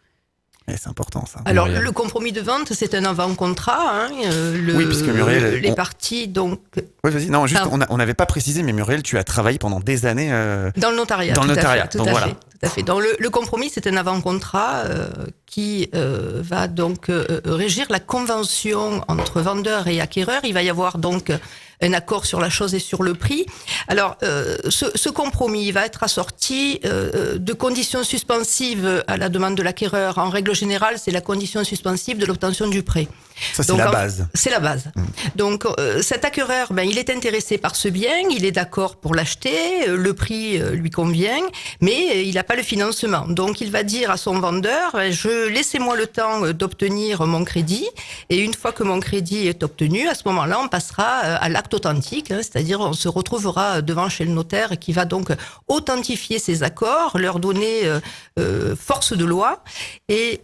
C'est important, ça. Alors, Muriel. le compromis de vente, c'est un avant-contrat. Oui, parce que Muriel, les parties, donc... Oui, vas-y. Non, juste, on n'avait pas précisé, mais Muriel, tu as travaillé pendant des années... Dans le notariat. Dans le notariat, tout à fait. Donc, le compromis, c'est un avant-contrat qui va donc régir la convention entre vendeur et acquéreur. Il va y avoir donc un accord sur la chose et sur le prix. Alors, ce compromis va être assorti de conditions suspensives à la demande de l'acquéreur. En règle générale, c'est la condition suspensive de l'obtention du prêt. Ça, c'est la base. C'est la base. Donc, cet acquéreur, il est intéressé par ce bien, il est d'accord pour l'acheter, le prix lui convient, mais il n'a pas le financement. Donc, il va dire à son vendeur, laissez-moi le temps d'obtenir mon crédit, et une fois que mon crédit est obtenu, à ce moment-là, on passera à l'acte authentique, c'est-à-dire on se retrouvera devant chez le notaire qui va donc authentifier ces accords, leur donner force de loi, et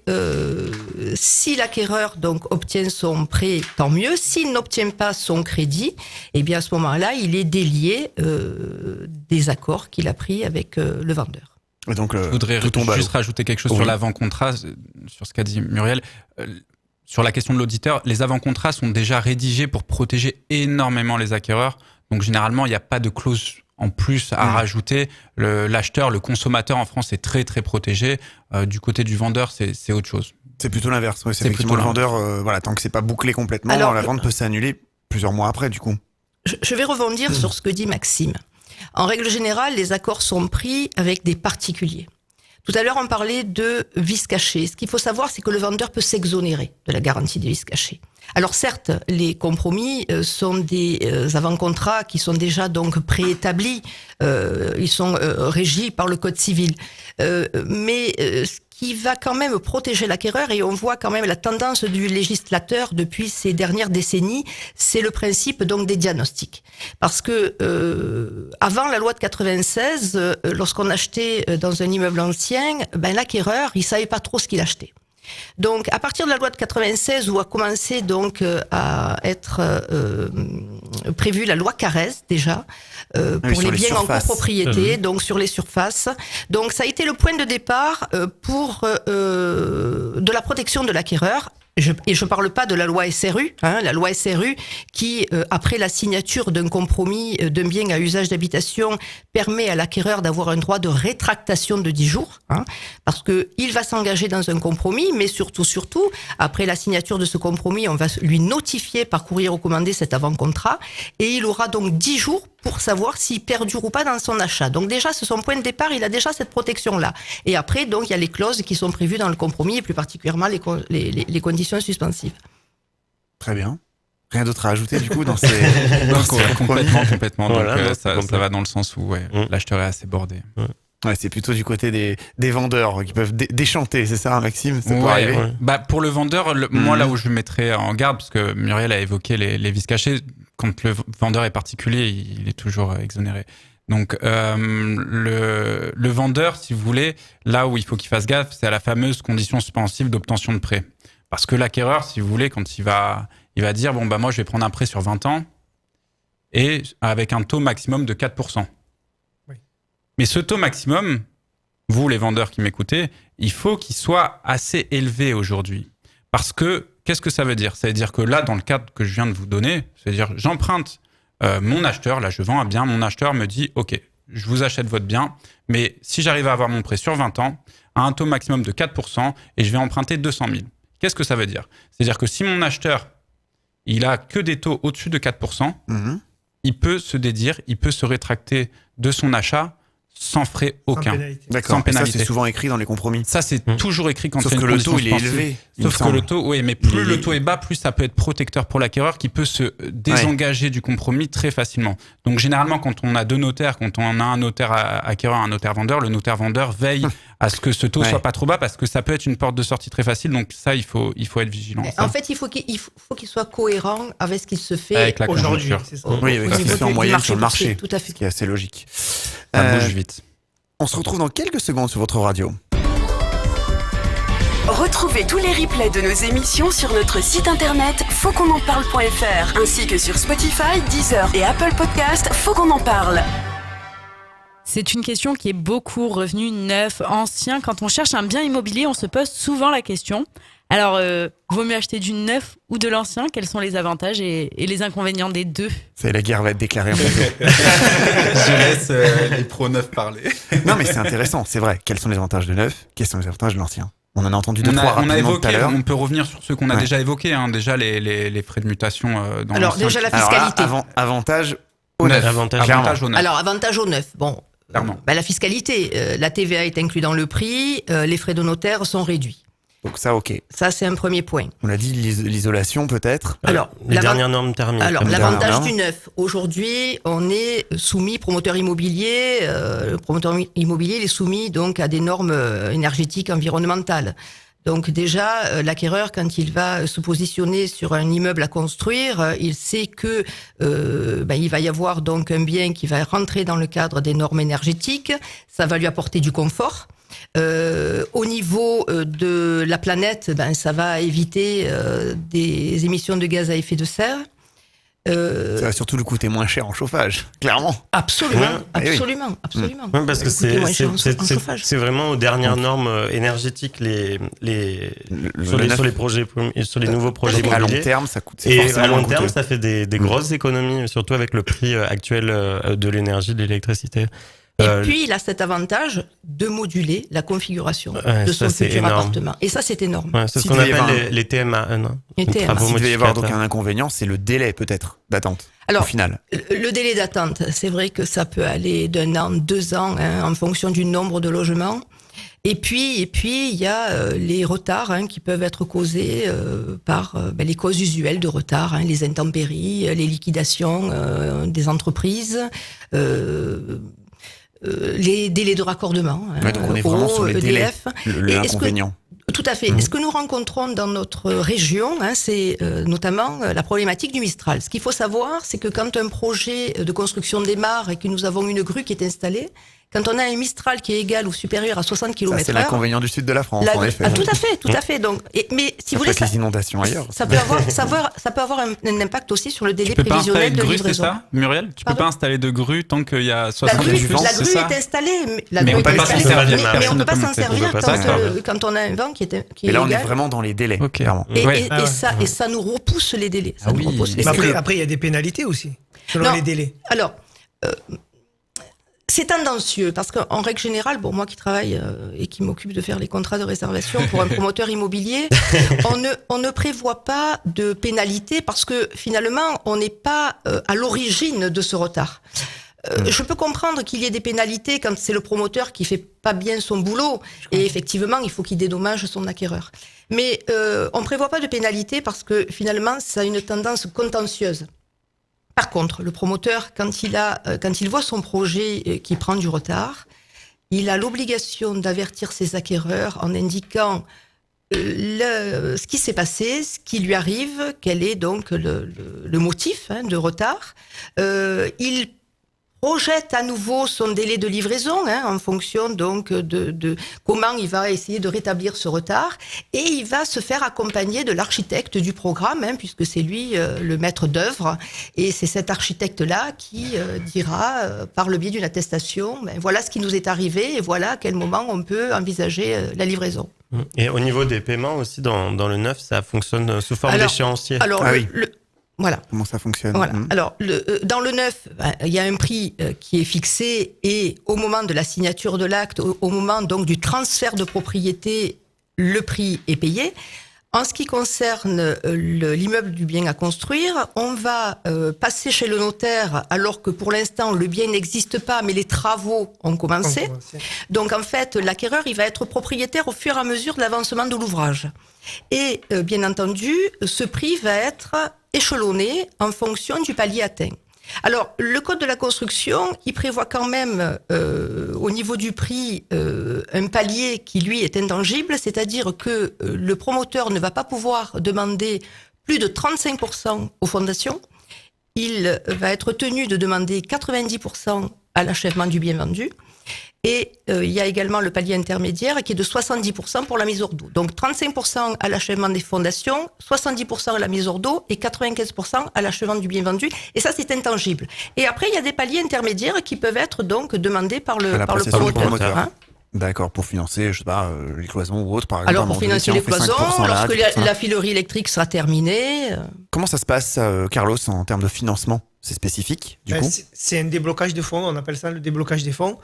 si l'acquéreur donc obtient son prêt, tant mieux. S'il n'obtient pas son crédit, eh bien à ce moment-là, il est délié des accords qu'il a pris avec le vendeur. Et donc, Je voudrais juste rajouter quelque chose sur l'avant-contrat, sur ce qu'a dit Muriel. Sur la question de l'auditeur, les avant-contrats sont déjà rédigés pour protéger énormément les acquéreurs. Donc généralement, il n'y a pas de clause en plus à rajouter. L'acheteur, le consommateur en France est très très protégé. Du côté du vendeur, c'est autre chose. C'est plutôt l'inverse. Ouais, c'est effectivement le vendeur. Tant que c'est pas bouclé complètement, la vente peut s'annuler plusieurs mois après, du coup. Je vais rebondir sur ce que dit Maxime. En règle générale, les accords sont pris avec des particuliers. Tout à l'heure, on parlait de vices cachés. Ce qu'il faut savoir, c'est que le vendeur peut s'exonérer de la garantie des vices cachés. Alors certes, les compromis sont des avant-contrats qui sont déjà donc préétablis. Ils sont régis par le Code civil. Mais ce qui va quand même protéger l'acquéreur, et on voit quand même la tendance du législateur depuis ces dernières décennies, c'est le principe donc des diagnostics. Parce que avant la loi de 96, lorsqu'on achetait dans un immeuble ancien, l'acquéreur, il savait pas trop ce qu'il achetait. Donc, à partir de la loi de 96, où a commencé donc à être prévue la loi Carrez déjà pour les biens en copropriété, donc sur les surfaces. Donc, ça a été le point de départ pour de la protection de l'acquéreur. Et je parle pas de la loi SRU, la loi SRU qui, après la signature d'un compromis d'un bien à usage d'habitation, permet à l'acquéreur d'avoir un droit de rétractation de 10 jours, parce que il va s'engager dans un compromis, mais surtout, après la signature de ce compromis, on va lui notifier par courrier recommandé cet avant-contrat, et il aura donc 10 jours pour savoir s'il perdure ou pas dans son achat. Donc déjà, c'est son point de départ, il a déjà cette protection-là. Et après, donc, il y a les clauses qui sont prévues dans le compromis, et plus particulièrement les conditions suspensives. Très bien. Rien d'autre à ajouter du coup dans ces... Complètement. Voilà, donc ça va dans le sens où l'acheteur est assez bordé. Ouais, c'est plutôt du côté des vendeurs qui peuvent déchanter, c'est ça Maxime? Ça peut arriver. Pour le vendeur, moi là où je le mettrais en garde, parce que Muriel a évoqué les vices cachés, quand le vendeur est particulier, il est toujours exonéré. Donc le vendeur, si vous voulez, là où il faut qu'il fasse gaffe, c'est à la fameuse condition suspensive d'obtention de prêt. Parce que l'acquéreur, si vous voulez, quand il va dire moi je vais prendre un prêt sur 20 ans et avec un taux maximum de 4%. Oui. Mais ce taux maximum, vous les vendeurs qui m'écoutez, il faut qu'il soit assez élevé aujourd'hui. Parce que qu'est-ce que ça veut dire? Ça veut dire que là, dans le cadre que je viens de vous donner, c'est-à-dire j'emprunte mon acheteur, là je vends un bien, mon acheteur me dit ok, je vous achète votre bien, mais si j'arrive à avoir mon prêt sur 20 ans, à un taux maximum de 4%, et je vais emprunter 200 000. Qu'est-ce que ça veut dire? C'est-à-dire que si mon acheteur, il a que des taux au-dessus de 4%, il peut se dédire, il peut se rétracter de son achat sans frais aucun. D'accord. Sans pénalité. Ça, c'est souvent écrit dans les compromis. Ça, c'est toujours écrit quand Sauf c'est une que le condition taux, il est suspensive. élevé. Sauf que le taux, oui, mais plus le taux est bas, plus ça peut être protecteur pour l'acquéreur qui peut se désengager du compromis très facilement. Donc, généralement, quand on a deux notaires, quand on a un notaire acquéreur, un notaire vendeur, le notaire vendeur veille à ce que ce taux soit pas trop bas parce que ça peut être une porte de sortie très facile. Donc, ça, il faut être vigilant. En fait, il faut qu'il soit cohérent avec ce qui se fait avec la aujourd'hui. conjoncture. Oui, avec ce qui se fait en moyenne sur le marché. Tout à fait. Ce qui est assez logique. Ça bouge vite. On se retrouve dans quelques secondes sur votre radio. Retrouvez tous les replays de nos émissions sur notre site internet fautquonenparle.fr ainsi que sur Spotify, Deezer et Apple Podcast. Faut qu'on en parle. C'est une question qui est beaucoup revenue, neuf, ancien. Quand on cherche un bien immobilier, on se pose souvent la question. Alors, vaut mieux acheter du neuf ou de l'ancien? Quels sont les avantages et les inconvénients des deux? La guerre va être déclarée un peu. Je laisse les pros neufs parler. Non, mais c'est intéressant, c'est vrai. Quels sont les avantages de neuf? Quels sont les avantages de l'ancien? On en a entendu trois rapidement tout à l'heure. On peut revenir sur ceux qu'on a déjà évoqués. Déjà les frais de mutation dans Alors, déjà la fiscalité. Alors, avantage au neuf. Avantage au neuf. Alors, avantage au neuf. Bon, la fiscalité, la TVA est inclue dans le prix, les frais de notaire sont réduits. Donc ça, ok. Ça, c'est un premier point. On a dit l'isolation peut-être. Alors, les dernières normes thermiques. Alors, l'avantage du neuf. Aujourd'hui, on est soumis, promoteur immobilier, le promoteur immobilier il est soumis donc à des normes énergétiques environnementales. Donc déjà, l'acquéreur, quand il va se positionner sur un immeuble à construire, il sait que il va y avoir donc un bien qui va rentrer dans le cadre des normes énergétiques. Ça va lui apporter du confort. Au niveau de la planète, ça va éviter des émissions de gaz à effet de serre. Ça va surtout lui coûter moins cher en chauffage, clairement. Absolument. Oui, parce que c'est vraiment aux dernières normes énergétiques sur les projets, sur les nouveaux projets immobiliers. À long terme, ça coûte. Et à long terme, ça fait des grosses économies, surtout avec le prix actuel de l'énergie, de l'électricité. Et puis, il a cet avantage de moduler la configuration de son c'est futur énorme. appartement. Et ça, c'est énorme. Ouais, c'est Si ce qu'on devait y appelle avoir les TMA. Non Les TMA. travaux S'il devait y avoir donc modificateurs. un inconvénient, c'est le délai peut-être d'attente au Alors, final. le délai d'attente, c'est vrai que ça peut aller d'1 an, 2 ans, en fonction du nombre de logements. Et puis, il y a les retards qui peuvent être causés par les causes usuelles de retard, les intempéries, les liquidations des entreprises, les délais de raccordement. Ouais, donc on est vraiment sur les délais, EDF. l'inconvénient. Tout à fait. Et ce que nous rencontrons dans notre région, c'est notamment la problématique du Mistral. Ce qu'il faut savoir, c'est que quand un projet de construction démarre et que nous avons une grue qui est installée, quand on a un Mistral qui est égal ou supérieur à 60 Ça, km/h... c'est l'inconvénient du sud de la France, en effet. tout à fait. Donc, mais si Ça vous peut voulez, être les inondations ailleurs. ça peut avoir un impact aussi sur le délai Tu peux pas installer prévisionnel de de grue, c'est livraison. ça, Muriel? Tu peux Pardon pas installer de grue tant qu'il y a La 60 grue, plus, la c'est grue ça? est installée, Mais on peut pas s'en servir, mais on personne peut ne pas peut s'en monter. servir On peut pas s'en servir. quand on a un vent qui est Mais là, on est égal. vraiment dans les délais, Ok. clairement. Ouais. Et ça nous repousse les délais. Ça Ah nous oui. repousse les Mais délais. après, il y a des pénalités aussi, selon Non. les délais. Alors, c'est tendancieux parce qu'en règle générale, moi qui travaille et qui m'occupe de faire les contrats de réservation pour un promoteur immobilier, on ne prévoit pas de pénalité parce que finalement, on n'est pas à l'origine de ce retard. Je peux comprendre qu'il y ait des pénalités quand c'est le promoteur qui fait pas bien son boulot et effectivement, il faut qu'il dédommage son acquéreur. Mais on prévoit pas de pénalité parce que finalement, ça a une tendance contentieuse. Par contre, le promoteur, quand il voit son projet qui prend du retard, il a l'obligation d'avertir ses acquéreurs en indiquant ce qui s'est passé, ce qui lui arrive, quel est donc le motif de retard. Il projette à nouveau son délai de livraison en fonction donc de comment il va essayer de rétablir ce retard et il va se faire accompagner de l'architecte du programme puisque c'est lui le maître d'œuvre et c'est cet architecte-là qui dira par le biais d'une attestation voilà ce qui nous est arrivé et voilà à quel moment on peut envisager la livraison. Et au niveau des paiements aussi, dans le neuf, ça fonctionne sous forme d'échéancier. Alors, Ah oui. voilà. Comment ça fonctionne? Voilà. Alors, dans le neuf, il y a un prix qui est fixé et au moment de la signature de l'acte, au moment donc du transfert de propriété, le prix est payé. En ce qui concerne l'immeuble du bien à construire, on va passer chez le notaire alors que pour l'instant le bien n'existe pas, mais les travaux ont commencé. Donc en fait, l'acquéreur il va être propriétaire au fur et à mesure de l'avancement de l'ouvrage. Et bien entendu, ce prix va être échelonné en fonction du palier atteint. Alors, le code de la construction, il prévoit quand même, au niveau du prix, un palier qui, lui, est intangible, c'est-à-dire que le promoteur ne va pas pouvoir demander plus de 35% aux fondations. Il va être tenu de demander 90% à l'achèvement du bien vendu. Et il y a également le palier intermédiaire qui est de 70% pour la mise hors d'eau. Donc 35% à l'achèvement des fondations, 70% à la mise hors d'eau et 95% à l'achèvement du bien vendu. Et ça, c'est intangible. Et après, il y a des paliers intermédiaires qui peuvent être donc demandés par le promoteur. D'accord, pour financer, je sais pas, les cloisons ou autres, par exemple. Alors, pour financer les cloisons, lorsque la filerie électrique sera terminée. Comment ça se passe, Carlos, en termes de financement? C'est spécifique, du coup? C'est un déblocage de fonds, on appelle ça le déblocage des fonds.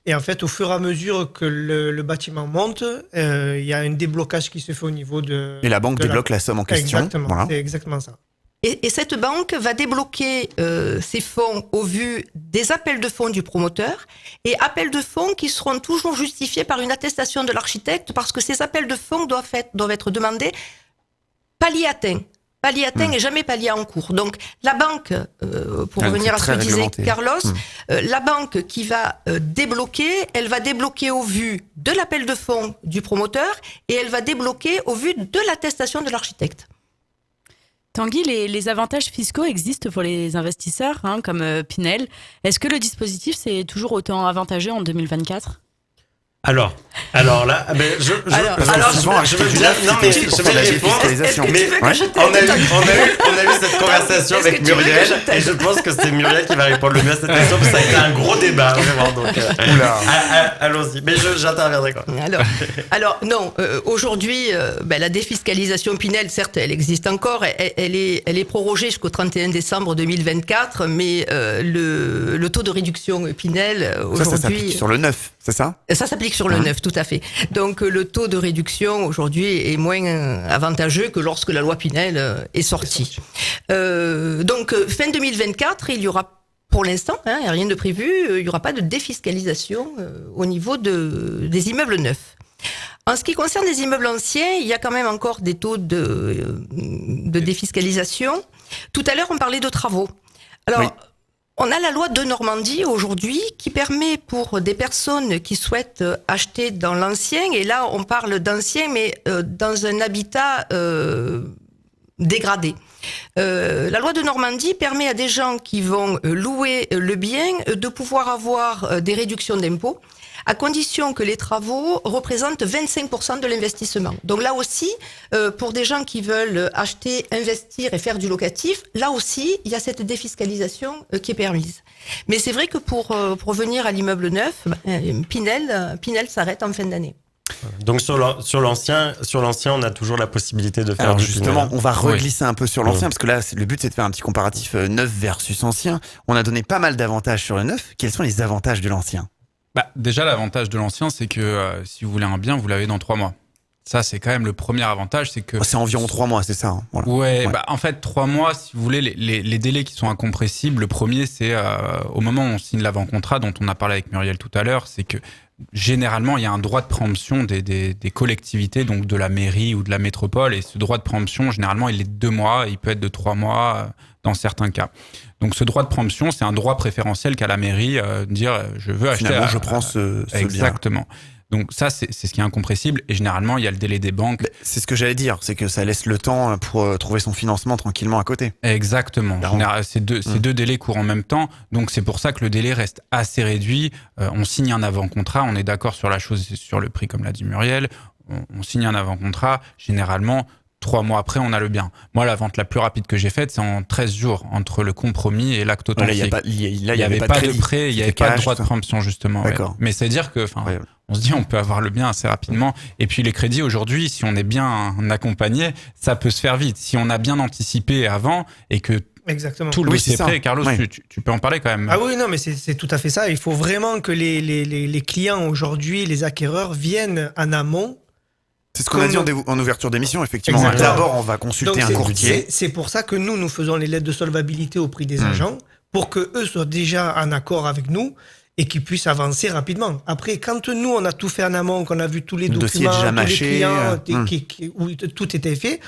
Et en fait, au fur et à mesure que le bâtiment monte, il y a un déblocage qui se fait au niveau de... Et la banque débloque la somme en question. Exactement, voilà. c'est exactement ça. Et cette banque va débloquer ces fonds au vu des appels de fonds du promoteur et appels de fonds qui seront toujours justifiés par une attestation de l'architecte parce que ces appels de fonds doivent être demandés palier atteint. Palier atteint et jamais palier en cours. Donc la banque, pour revenir à ce que disait Carlos, la banque qui va débloquer, elle va débloquer au vu de l'appel de fonds du promoteur et elle va débloquer au vu de l'attestation de l'architecte. Tanguy, les avantages fiscaux existent pour les investisseurs, comme Pinel. Est-ce que le dispositif c'est toujours autant avantageux en 2024 ? Alors là, je veux bien. Non, mais je vais répondre. Mais on a eu cette conversation avec Muriel et je pense que c'est Muriel qui va répondre le mieux à cette question parce que ça a été un gros débat, vraiment. Donc, allons-y. Mais j'interviendrai quoi. Alors non, aujourd'hui, la défiscalisation Pinel, certes, elle existe encore. Elle est prorogée jusqu'au 31 décembre 2024, mais le taux de réduction Pinel aujourd'hui. Ça s'applique sur le neuf, c'est ça ? Ça s'applique sur le neuf, tout à fait. Donc le taux de réduction aujourd'hui est moins avantageux que lorsque la loi Pinel est sortie. Donc fin 2024, il y aura pour l'instant, il n'y a rien de prévu, il n'y aura pas de défiscalisation au niveau des immeubles neufs. En ce qui concerne les immeubles anciens, il y a quand même encore des taux de défiscalisation. Tout à l'heure, on parlait de travaux. Alors, oui. On a la loi de Normandie aujourd'hui qui permet pour des personnes qui souhaitent acheter dans l'ancien, et là on parle d'ancien mais dans un habitat dégradé. La loi de Normandie permet à des gens qui vont louer le bien de pouvoir avoir des réductions d'impôts à condition que les travaux représentent 25% de l'investissement. Donc là aussi, pour des gens qui veulent acheter, investir et faire du locatif, là aussi, il y a cette défiscalisation qui est permise. Mais c'est vrai que pour revenir à l'immeuble neuf, Pinel s'arrête en fin d'année. Donc sur l'ancien, on a toujours la possibilité de faire. Alors du justement, Pinel. on va reglisser un peu sur l'ancien parce que là, le but c'est de faire un petit comparatif neuf versus ancien. On a donné pas mal d'avantages sur le neuf. Quels sont les avantages de l'ancien ? Déjà, l'avantage de l'ancien, c'est que si vous voulez un bien, vous l'avez dans 3 mois. Ça, c'est quand même le premier avantage, c'est que... C'est environ 3 mois, c'est ça hein, voilà. Ouais. En fait, 3 mois, si vous voulez, les délais qui sont incompressibles, le premier, c'est au moment où on signe l'avant-contrat, dont on a parlé avec Muriel tout à l'heure, c'est que généralement, il y a un droit de préemption des collectivités, donc de la mairie ou de la métropole, et ce droit de préemption, généralement, il est de 2 mois, il peut être de 3 mois dans certains cas. Donc ce droit de préemption, c'est un droit préférentiel qu'a la mairie de dire je veux acheter. Finalement, je prends ce exactement. Bien. Donc ça, c'est ce qui est incompressible. Et généralement, il y a le délai des banques. C'est ce que j'allais dire, c'est que ça laisse le temps pour trouver son financement tranquillement à côté. Exactement. Ces deux délais courent en même temps. Donc c'est pour ça que le délai reste assez réduit. On signe un avant-contrat, on est d'accord sur la chose, sur le prix, comme l'a dit Muriel. On signe un avant-contrat. Généralement, 3 mois après, on a le bien. Moi, la vente la plus rapide que j'ai faite, c'est en 13 jours, entre le compromis et l'acte authentique. Il n'y avait pas de prêt, il n'y avait pas de droit de préemption, justement. D'accord. Ouais. Mais c'est-à-dire que, on se dit, on peut avoir le bien assez rapidement. Et puis, les crédits, aujourd'hui, si on est bien accompagné, ça peut se faire vite. Si on a bien anticipé avant et que exactement. tout le dossier est prêt, Carlos, tu peux en parler quand même. Ah oui, non, mais c'est tout à fait ça. Il faut vraiment que les clients aujourd'hui, les acquéreurs, viennent en amont. C'est ce qu'on a dit en ouverture d'émission, effectivement. Exactement. D'abord, on va consulter un courtier. C'est pour ça que nous faisons les lettres de solvabilité au prix des agents, pour qu'eux soient déjà en accord avec nous et qu'ils puissent avancer rapidement. Après, quand nous, on a tout fait en amont, qu'on a vu tous les documents, déjà tous mâché, les clients, où tout était fait,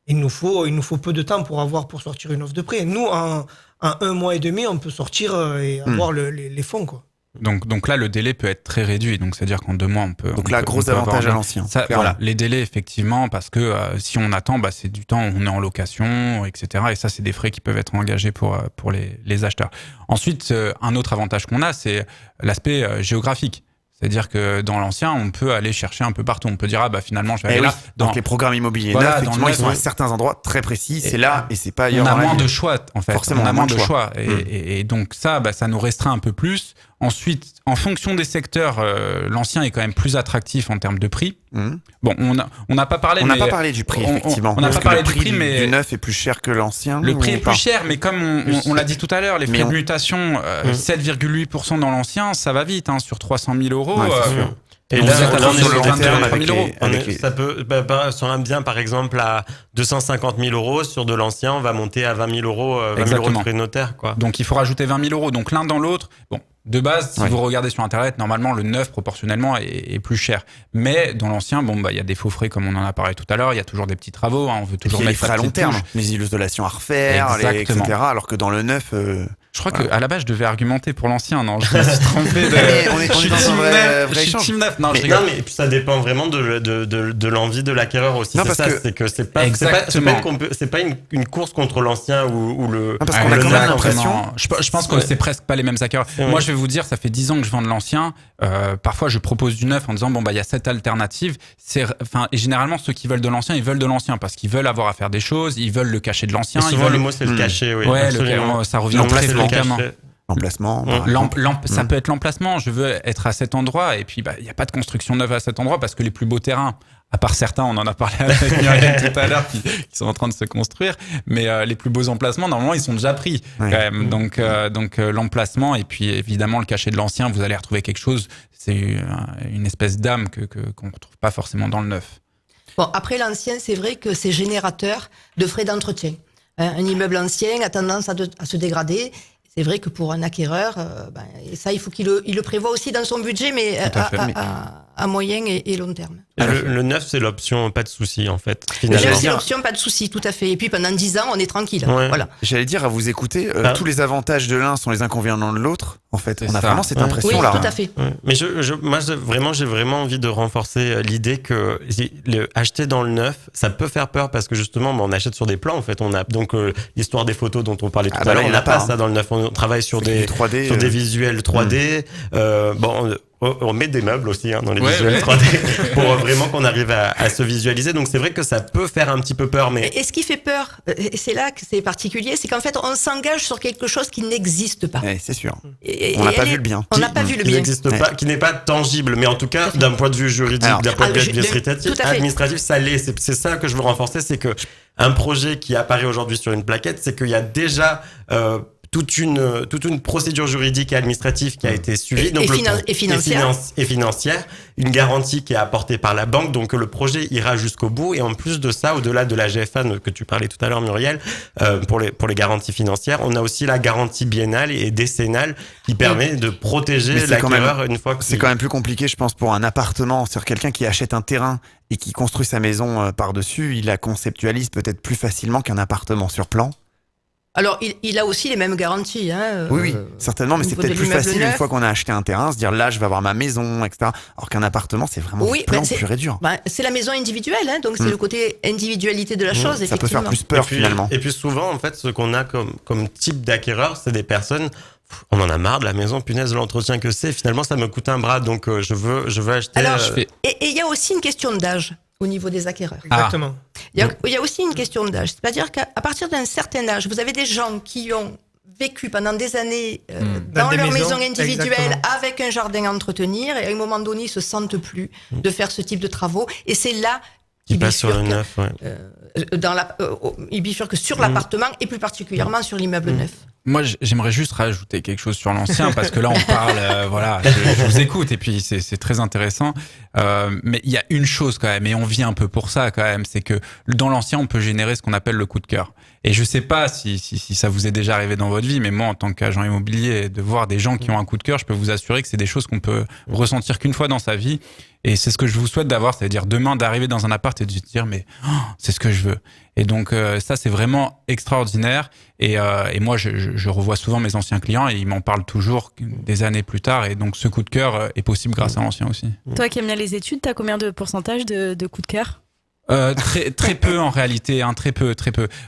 il nous faut peu de temps pour sortir une offre de prêt. Nous, en 1 mois et demi, on peut sortir et avoir les fonds, quoi. Donc là, le délai peut être très réduit. Donc, c'est-à-dire qu'en 2 mois, on peut... Donc là, gros avantage à l'ancien. Voilà, les délais, effectivement, parce que si on attend, c'est du temps où on est en location, etc. Et ça, c'est des frais qui peuvent être engagés pour les acheteurs. Ensuite, un autre avantage qu'on a, c'est l'aspect géographique. C'est-à-dire que dans l'ancien, on peut aller chercher un peu partout. On peut dire, finalement, je vais aller là. Donc les programmes immobiliers neufs, effectivement, ils sont à certains endroits très précis. C'est là et c'est pas ailleurs. On a moins de choix, en fait. Forcément, on a moins de choix. Et donc ça nous restreint un peu plus. Ensuite, en fonction des secteurs, l'ancien est quand même plus attractif en termes de prix. Bon, on n'a pas parlé. On n'a pas parlé du prix, effectivement. On n'a pas parlé du prix, mais du neuf est plus cher que l'ancien. Le prix est plus cher, mais comme on l'a dit tout à l'heure, les frais de mutation, 7,8% dans l'ancien, ça va vite, sur 300 000 euros. Ouais, c'est sûr. Et là, on est sur le long terme avec 000 euros. Ça peut, sur un bien, par exemple, à 250 000 euros, sur de l'ancien, on va monter à 20 000 euros, 20 000 euros de frais de notaire, quoi. Donc, il faut rajouter 20 000 euros. Donc, l'un dans l'autre, bon, de base, si vous regardez sur Internet, normalement, le neuf, proportionnellement, est plus cher. Mais dans l'ancien, il y a des faux frais, comme on en a parlé tout à l'heure. Il y a toujours des petits travaux. On veut toujours mettre les frais à long terme, les isolations à refaire, etc. Alors que dans le neuf, Je crois qu'à la base, je devais argumenter pour l'ancien. Non, je me suis trompé. On est Je suis dans un team vrai neuf, je suis échange. team neuf. Non, je Mais, rigole. non, mais puis ça dépend vraiment de l'envie de l'acquéreur aussi. Non, C'est parce ça, que- c'est que c'est pas une course contre l'ancien ou le. Non, parce qu'on a le quand même neuf, l'impression- vraiment. Je pense que c'est presque pas les mêmes acquéreurs. Oui. Moi, je vais vous dire, ça fait 10 ans que je vends de l'ancien. Parfois, je propose du neuf en disant, bon, bah, il y a cette alternative. Et généralement, ceux qui veulent de l'ancien, ils veulent de l'ancien parce qu'ils veulent avoir à faire des choses, ils veulent le cachet de l'ancien. Et ils souvent, veulent... le mot, c'est le cachet, oui. Ouais, absolument. ça revient Donc là, très c'est le fréquemment. cachet. L'emplacement. par exemple. Ça peut être l'emplacement. Je veux être à cet endroit et puis il n'y a pas de construction neuve à cet endroit parce que les plus beaux terrains, à part certains, on en a parlé avec Muriel tout à l'heure, qui sont en train de se construire, mais les plus beaux emplacements, normalement, ils sont déjà pris Ouais. quand même. Donc l'emplacement et puis évidemment le cachet de l'ancien, vous allez retrouver quelque chose. C'est une espèce d'âme qu'on retrouve pas forcément dans le neuf. Bon, après l'ancien, c'est vrai que c'est générateur de frais d'entretien. Un immeuble ancien a tendance à se dégrader. C'est vrai que pour un acquéreur, et ça, il faut qu'il le prévoit aussi dans son budget, mais Tout à fait, mais- à moyen et long terme. Le neuf, c'est l'option pas de souci, en fait. Le Finalement. neuf, c'est l'option, pas de souci, tout à fait. Et puis pendant 10 ans, on est tranquille. Ouais. Voilà. J'allais dire, à vous écouter, Ah. tous les avantages de l'un sont les inconvénients de l'autre. En fait, C'est on a ça. vraiment cette Ouais. Oui, impression-là. tout à fait. Ouais. Mais moi, j'ai vraiment envie de renforcer l'idée que acheter dans le neuf, ça peut faire peur parce que justement, on achète sur des plans. En fait, on a donc l'histoire des photos dont on parlait tout Ah bah à là, l'heure. il On y en a n'a pas pas, ça dans le neuf. On travaille sur C'est des du 3D. sur des visuels 3D. On met des meubles aussi dans les Ouais, visuels ouais. 3D pour vraiment qu'on arrive à se visualiser. Donc c'est vrai que ça peut faire un petit peu peur, mais Et ce qui fait peur, et c'est là que c'est particulier, c'est qu'en fait, on s'engage sur quelque chose qui n'existe pas. Ouais, c'est sûr. Et On n'a elle pas est- vu le bien. On n'a pas vu le qui bien. n'existe Ouais. pas, qui n'est pas tangible, mais en tout cas, d'un point de vue juridique, Alors, d'un point de vue tout à fait. administratif, ça l'est. C'est ça que je veux renforcer, c'est que un projet qui apparaît aujourd'hui sur une plaquette, c'est qu'il y a déjà toute une procédure juridique et administrative qui a été suivie, donc Et financière. et financière, une garantie qui est apportée par la banque, donc le projet ira jusqu'au bout. Et en plus de ça, au-delà de la GFA que tu parlais tout à l'heure, Muriel, pour les garanties financières, on a aussi la garantie biennale et décennale qui permet de Mais protéger c'est quand l'acquéreur une fois que C'est quand même plus compliqué, je pense, pour un appartement. Sur quelqu'un qui achète un terrain et qui construit sa maison par-dessus, il la conceptualise peut-être plus facilement qu'un appartement sur plan. Alors, il a aussi les mêmes garanties. Hein, Oui, certainement, mais au c'est niveau peut-être de plus l'immeuble facile neuf. une fois qu'on a acheté un terrain, se dire là, je vais avoir ma maison, etc. Alors qu'un appartement, c'est vraiment Oui, du plan c'est- pur et dur. C'est la maison individuelle, hein, donc c'est le côté individualité de la chose, Ça peut faire effectivement. plus peur et puis, finalement. Et puis souvent, en fait, ce qu'on a comme type d'acquéreur, c'est des personnes. On en a marre de la maison, punaise, l'entretien que c'est. Finalement, ça me coûte un bras, donc je veux acheter. Alors, Je fais- Et il y a aussi une question d'âge au niveau des acquéreurs. Exactement. Il y a aussi une question d'âge. C'est-à-dire qu'à partir d'un certain âge, vous avez des gens qui ont vécu pendant des années dans Dans des leur maisons, maison individuelle exactement. avec un jardin à entretenir et à un moment donné, ils se sentent plus de faire ce type de travaux. Et c'est là qui qu'ils passe sur le bifurquent, neuf. Ouais. ils bifurquent sur l'appartement et plus particulièrement sur l'immeuble neuf. Moi, j'aimerais juste rajouter quelque chose sur l'ancien parce que là, on parle, voilà, je vous écoute et puis c'est très intéressant. Mais il y a une chose quand même, et on vit un peu pour ça quand même, c'est que dans l'ancien, on peut générer ce qu'on appelle le coup de cœur. Et je sais pas si ça vous est déjà arrivé dans votre vie, mais moi, en tant qu'agent immobilier, de voir des gens qui ont un coup de cœur, je peux vous assurer que c'est des choses qu'on peut ressentir qu'une fois dans sa vie. Et c'est ce que je vous souhaite d'avoir, c'est-à-dire demain d'arriver dans un appart et de se dire mais c'est ce que je veux. Et donc ça c'est vraiment extraordinaire. Et moi je revois souvent mes anciens clients et ils m'en parlent toujours des années plus tard. Et donc ce coup de cœur est possible grâce à l'ancien aussi. Toi qui aimes bien les études, t'as combien de pourcentage de coups de cœur? Très peu en réalité, hein, très peu.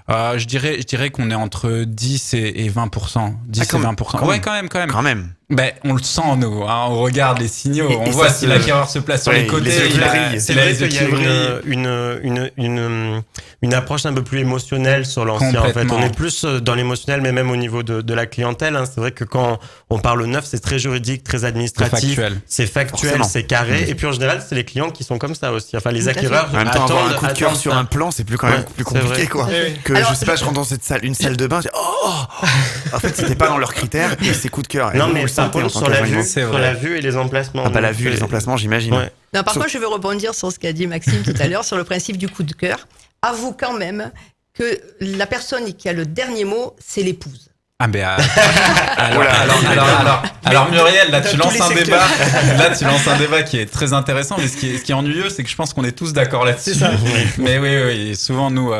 Je dirais qu'on est entre 10 et 20%. 10 quand et même, 20%. quand Ouais, même. quand même. Quand même. Ben, on le sent, nous. Hein, on regarde les signaux. On Et voit ça, si c'est- l'acquéreur se place sur Ouais, les côtés. les yeux qui il a- brillent. C'est il a vrai les yeux qu'il y qui a brillent. une approche un peu plus émotionnelle sur l'ancien. En fait, Complètement. on est plus dans l'émotionnel, mais même au niveau de la clientèle. Hein. C'est vrai que quand on parle neuf, c'est très juridique, très administratif, c'est factuel, Forcément. c'est carré. Et puis en général, c'est les clients qui sont comme ça aussi. Enfin, les Tout à fait. acquéreurs En même temps, avoir un coup de cœur attendent sur ça. un plan, c'est quand même Ouais, plus c'est compliqué, vrai. quoi. Que Alors, je sais pas, je rentre dans une salle de bain, je dis, en fait, c'était pas dans leurs critères et c'est coup de cœur. Et Non, vous, mais vous le par sentez en contre, tant sur la qu'agent vue, immobilier. C'est sur vrai. la vue et les emplacements. Ah bah la Donc, vue, les emplacements, j'imagine. Ouais. Non, par Sauf- contre, je veux rebondir sur ce qu'a dit Maxime tout à l'heure sur le principe du coup de cœur. Avoue quand même que la personne qui a le dernier mot, c'est l'épouse. Ah ben alors Muriel, là tu lances un débat. Là tu lances un débat qui est très intéressant, mais ce qui est ennuyeux, c'est que je pense qu'on est tous d'accord là-dessus. C'est ça. Mais oui, souvent nous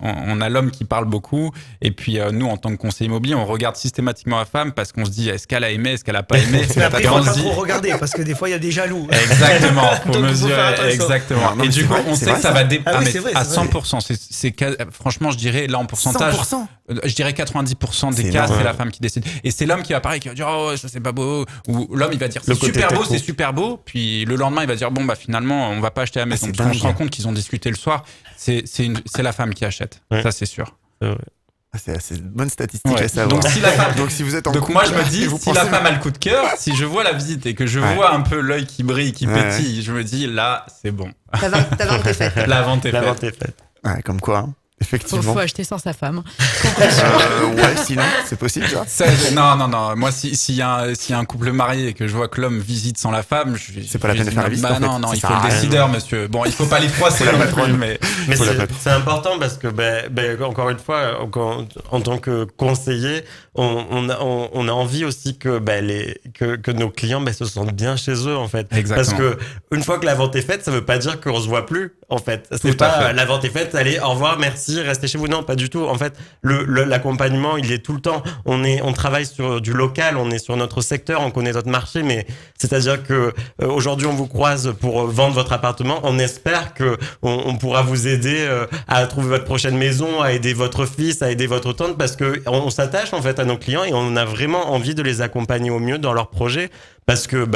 on a l'homme qui parle beaucoup, et puis nous en tant que conseiller immobilier, on regarde systématiquement la femme parce qu'on se dit est-ce qu'elle a aimé, est-ce qu'elle a pas aimé. Mais après, il Et faut on pas se dit trop regarder parce que des fois, il y a des jaloux. exactement, faut Donc, il faut mesurer faire attention. exactement. Non, Et mais du c'est coup, vrai, on c'est sait vrai, que ça ça. va Ah oui, mais c'est vrai, à c'est vrai. 100%. Franchement, je dirais là en pourcentage. 100%. Je dirais 90% des C'est cas, énorme. c'est la femme qui décide. Et c'est l'homme qui va parler, qui va dire oh ça c'est pas beau, ou l'homme il va dire Le c'est côté super beau, technique. c'est super beau. Puis le lendemain il va dire bon bah finalement on va pas acheter à la maison. c'est Parce qu'on se dingue. rend compte qu'ils ont discuté le soir. C'est la femme qui achète. Ouais. Ça c'est sûr. C'est une bonne statistique Ouais. à savoir. Donc si la femme, Donc si vous êtes en donc couple, moi je me dis vous si la pensez- femme a le coup de cœur, si je vois la visite et que je Ouais. vois un peu l'œil qui brille, qui Ouais. pétille, je me dis là c'est bon. Ta vente est faite. La vente est La faite. vente est faite. Ouais, comme quoi, hein. Effectivement. Faut acheter sans sa femme. Ouais, sinon, c'est possible ça. Non. Moi, s'il y a un couple marié et que je vois que l'homme visite sans la femme, C'est pas la peine de faire la visite, Bah en fait. non, Ça il sert faut à le rien. décideur, monsieur. Bon, il faut pas les froisser Faut la non plus, patronne. mais Mais Faut la c'est mettre. c'est important parce que, encore une fois, en tant que conseiller, on a envie aussi que, que nos clients se sentent bien chez eux, en fait. Exactement. Parce que une fois que la vente est faite, ça veut pas dire qu'on se voit plus, en fait. Tout C'est à pas fait. la vente est faite, allez, au revoir, merci, restez chez vous. Non, pas du tout. En fait, l'accompagnement, il est tout le temps. On travaille sur du local, on est sur notre secteur, on connaît notre marché, mais c'est-à-dire que aujourd'hui, on vous croise pour vendre votre appartement. On espère que on pourra vous aider à trouver votre prochaine maison, à aider votre fils, à aider votre tante, parce que on s'attache en fait à nos clients et on a vraiment envie de les accompagner au mieux dans leurs projets. Parce que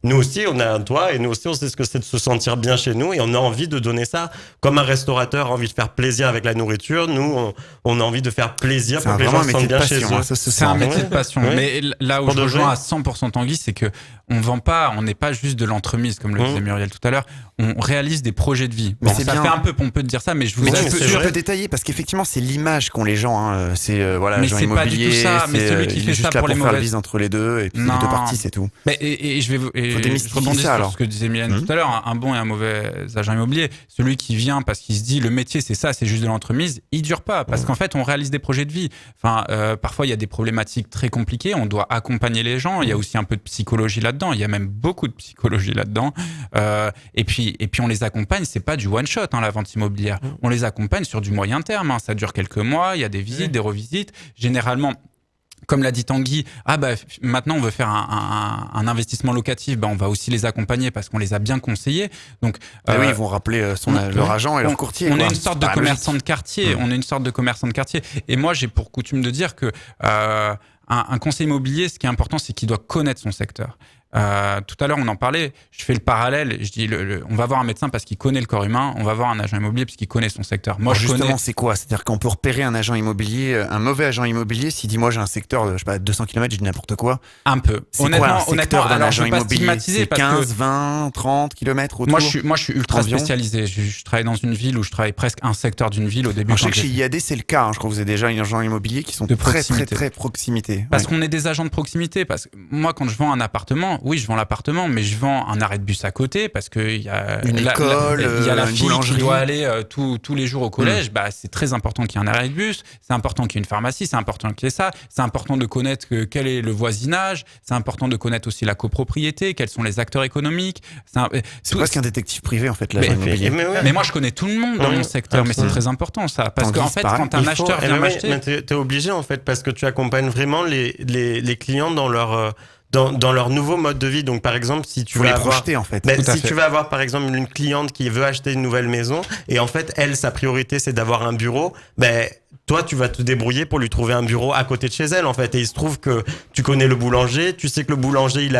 nous aussi, on a un toit et nous aussi, on sait ce que c'est de se sentir bien chez nous et on a envie de donner ça. Comme un restaurateur a envie de faire plaisir avec la nourriture, nous, on a envie de faire plaisir C'est pour que les vraiment gens un se sentent métier de bien chez passion. eux. hein, ça se c'est un sent. métier de passion. Ouais. Mais là où Pour je de rejoins vrai. à 100% Tanguy, c'est que on n'est pas juste de l'entremise, comme le disait Muriel tout à l'heure. On réalise des projets de vie. Mais Bon, c'est ça bien. fait un peu pompeux de dire ça, mais je vous Mais Ouais, tu mais peux, c'est tu vrai. peux détailler parce qu'effectivement c'est l'image qu'ont les gens. Hein. C'est voilà, Mais agent c'est pas du immobilier. tout ça, mais c'est, celui qui il fait est juste ça là pour les faire le mauvaises- bise entre les deux et puis les Non. deux parties, c'est tout. Mais et je Faut démystifier rebondis ça, sur alors. ce que disait Mylène tout à l'heure, un bon et un mauvais agent immobilier, celui qui vient parce qu'il se dit le métier c'est ça, c'est juste de l'entremise, il dure pas parce qu'en fait on réalise des projets de vie. Enfin, parfois il y a des problématiques très compliquées, on doit accompagner les gens. Il y a aussi un peu de psychologie là-dedans. Il y a même beaucoup de psychologie là-dedans. Et puis on les accompagne. C'est pas du one shot la vente immobilière. On les accompagne sur du moyen terme. Ça dure quelques mois. Il y a des visites, des revisites. Généralement. Comme l'a dit Tanguy, maintenant on veut faire un investissement locatif, on va aussi les accompagner parce qu'on les a bien conseillés. Donc Oui, ils vont rappeler leur agent et leur courtier. on quoi. est une sorte C'est de pas commerçant logique. de quartier. On est une sorte de commerçant de quartier. Et moi, j'ai pour coutume de dire que un conseiller immobilier, ce qui est important, c'est qu'il doit connaître son secteur. Tout à l'heure, on en parlait. Je fais le parallèle. Je dis, on va voir un médecin parce qu'il connaît le corps humain. On va voir un agent immobilier parce qu'il connaît son secteur. Moi, Alors je justement, connais. c'est quoi? C'est-à-dire qu'on peut repérer un agent immobilier, un mauvais agent immobilier, s'il dit moi j'ai un secteur de, je sais pas, 200 km, je dis n'importe quoi. Un peu. C'est quoi un secteur d'un alors, agent je vais pas immobilier? stigmatiser C'est parce 15, que 20, 30 km autour? moi, je suis ultra Environ. spécialisé. Je travaille dans une ville où je travaille presque un secteur d'une ville au début. Alors, je sais quand que chez j'ai- IAD, c'est le cas. Je crois que vous avez déjà un agent immobilier qui sont De très, proximité. très, très proximité. Parce Ouais. qu'on est des agents de proximité. Parce que moi, quand je vends un appartement, oui, je vends l'appartement, mais je vends un arrêt de bus à côté parce qu'il y a Une école, il y a la une fille qui boulangerie. doit aller tous les jours au collège. C'est très important qu'il y ait un arrêt de bus. C'est important qu'il y ait une pharmacie. C'est important qu'il y ait ça. C'est important de connaître quel est le voisinage. C'est important de connaître aussi la copropriété. Quels sont les acteurs économiques. C'est presque un détective privé, en fait, l'agent immobilier. Mais moi, je connais tout le monde dans Non, mon secteur, mais c'est absolument. très important ça. Parce Tanguy, qu'en c'est fait, pareil. quand un acheteur vient m'acheter. T'es obligé en fait parce que tu accompagnes vraiment les clients dans leur nouveau mode de vie. Donc par exemple, si tu Faut vas les avoir projeter, en fait. Tout à si fait. tu vas avoir par exemple une cliente qui veut acheter une nouvelle maison et en fait elle sa priorité c'est d'avoir un bureau, toi tu vas te débrouiller pour lui trouver un bureau à côté de chez elle en fait. Et il se trouve que tu connais le boulanger, tu sais que le boulanger il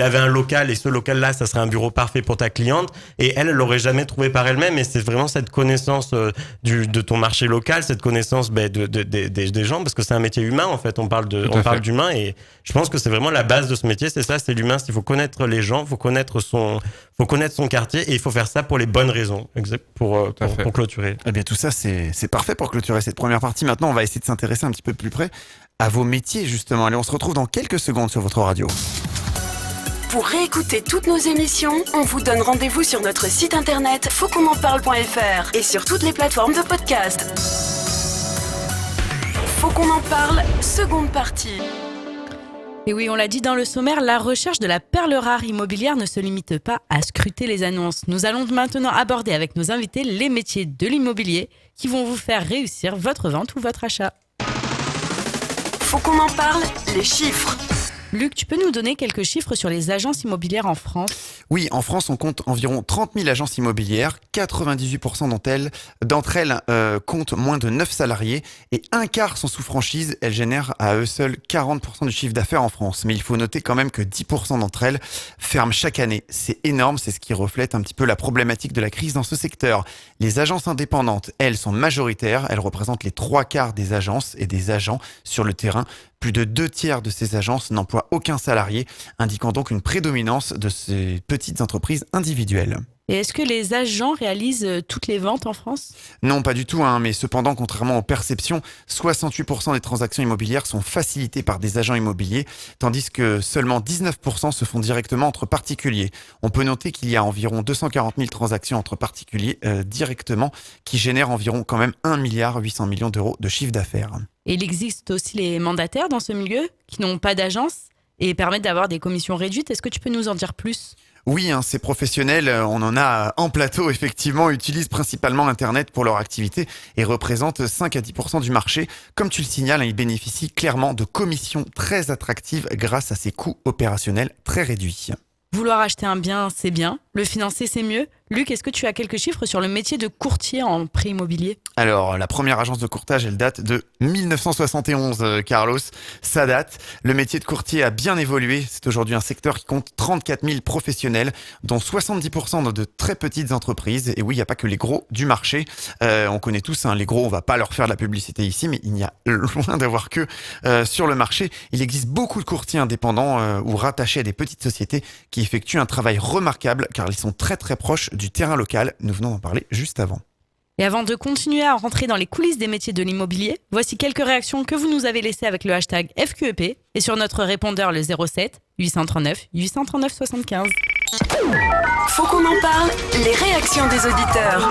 avait un local et ce local là ça serait un bureau parfait pour ta cliente et elle l'aurait jamais trouvé par elle-même. Et c'est vraiment cette connaissance de ton marché local, cette connaissance des gens parce que c'est un métier humain en fait. On parle d'humain et je pense que c'est vraiment la base de ce métier, c'est ça, c'est l'humain. Il faut connaître les gens, faut connaître son quartier et il faut faire ça pour les bonnes raisons, pour clôturer. Eh bien, tout ça, c'est parfait pour clôturer cette première partie. Maintenant, on va essayer de s'intéresser un petit peu plus près à vos métiers, justement. Allez, on se retrouve dans quelques secondes sur votre radio. Pour réécouter toutes nos émissions, on vous donne rendez-vous sur notre site internet fautquonenparle.fr et sur toutes les plateformes de podcast. Faut qu'on en parle, seconde partie. Et oui, on l'a dit dans le sommaire, la recherche de la perle rare immobilière ne se limite pas à scruter les annonces. Nous allons maintenant aborder avec nos invités les métiers de l'immobilier qui vont vous faire réussir votre vente ou votre achat. Faut qu'on en parle, les chiffres. Luc, tu peux nous donner quelques chiffres sur les agences immobilières en France ? Oui, en France, on compte environ 30 000 agences immobilières. 98% d'entre elles comptent moins de 9 salariés et un quart sont sous franchise. Elles génèrent à eux seuls 40% du chiffre d'affaires en France. Mais il faut noter quand même que 10% d'entre elles ferment chaque année. C'est énorme, c'est ce qui reflète un petit peu la problématique de la crise dans ce secteur. Les agences indépendantes, elles, sont majoritaires. Elles représentent les 3/4 des agences et des agents sur le terrain. Plus de 2/3 de ces agences n'emploient aucun salarié, indiquant donc une prédominance de ces petites entreprises individuelles. Et est-ce que les agents réalisent toutes les ventes en France ? Non, pas du tout, mais cependant, contrairement aux perceptions, 68% des transactions immobilières sont facilitées par des agents immobiliers, tandis que seulement 19% se font directement entre particuliers. On peut noter qu'il y a environ 240 000 transactions entre particuliers directement, qui génèrent environ quand même 1,8 milliard d'euros de chiffre d'affaires. Et il existe aussi les mandataires dans ce milieu qui n'ont pas d'agence et permettent d'avoir des commissions réduites. Est-ce que tu peux nous en dire plus ? Oui, ces professionnels, on en a en plateau effectivement, utilisent principalement Internet pour leur activité et représentent 5 à 10% du marché. Comme tu le signales, ils bénéficient clairement de commissions très attractives grâce à ces coûts opérationnels très réduits. Vouloir acheter un bien, c'est bien. Le financer, c'est mieux. Luc, est-ce que tu as quelques chiffres sur le métier de courtier en prêt immobilier ? Alors, la première agence de courtage, elle date de 1971, Carlos. Ça date. Le métier de courtier a bien évolué. C'est aujourd'hui un secteur qui compte 34 000 professionnels, dont 70% de très petites entreprises. Et oui, il n'y a pas que les gros du marché. On connaît tous, les gros, on va pas leur faire de la publicité ici, mais il n'y a loin d'avoir que sur le marché. Il existe beaucoup de courtiers indépendants ou rattachés à des petites sociétés qui effectuent un travail remarquable car ils sont très très proches du terrain local. Nous venons d'en parler juste avant. Et avant de continuer à rentrer dans les coulisses des métiers de l'immobilier, voici quelques réactions que vous nous avez laissées avec le hashtag FQEP et sur notre répondeur le 07 839 839 75. Faut qu'on en parle, les réactions des auditeurs.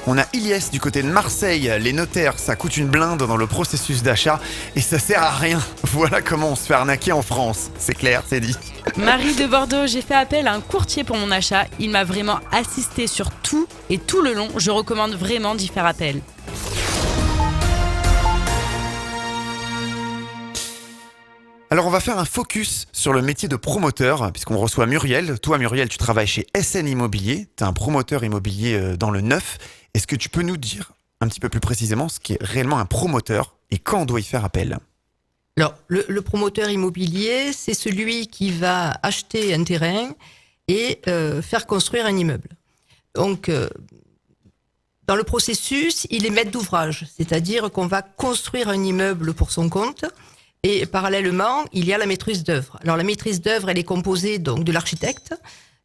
On a Ilyes du côté de Marseille. Les notaires, ça coûte une blinde dans le processus d'achat et ça sert à rien. Voilà comment on se fait arnaquer en France. C'est clair, c'est dit. Marie de Bordeaux, j'ai fait appel à un courtier pour mon achat. Il m'a vraiment assisté sur tout et tout le long. Je recommande vraiment d'y faire appel. Alors on va faire un focus sur le métier de promoteur, puisqu'on reçoit Muriel. Toi Muriel, tu travailles chez SN Immobilier, tu es un promoteur immobilier dans le neuf. Est-ce que tu peux nous dire un petit peu plus précisément ce qu'est réellement un promoteur et quand on doit y faire appel ? Alors, le promoteur immobilier, c'est celui qui va acheter un terrain et faire construire un immeuble. Donc, dans le processus, il est maître d'ouvrage, c'est-à-dire qu'on va construire un immeuble pour son compte. Et parallèlement, il y a la maîtrise d'œuvre. Alors la maîtrise d'œuvre, elle est composée donc de l'architecte,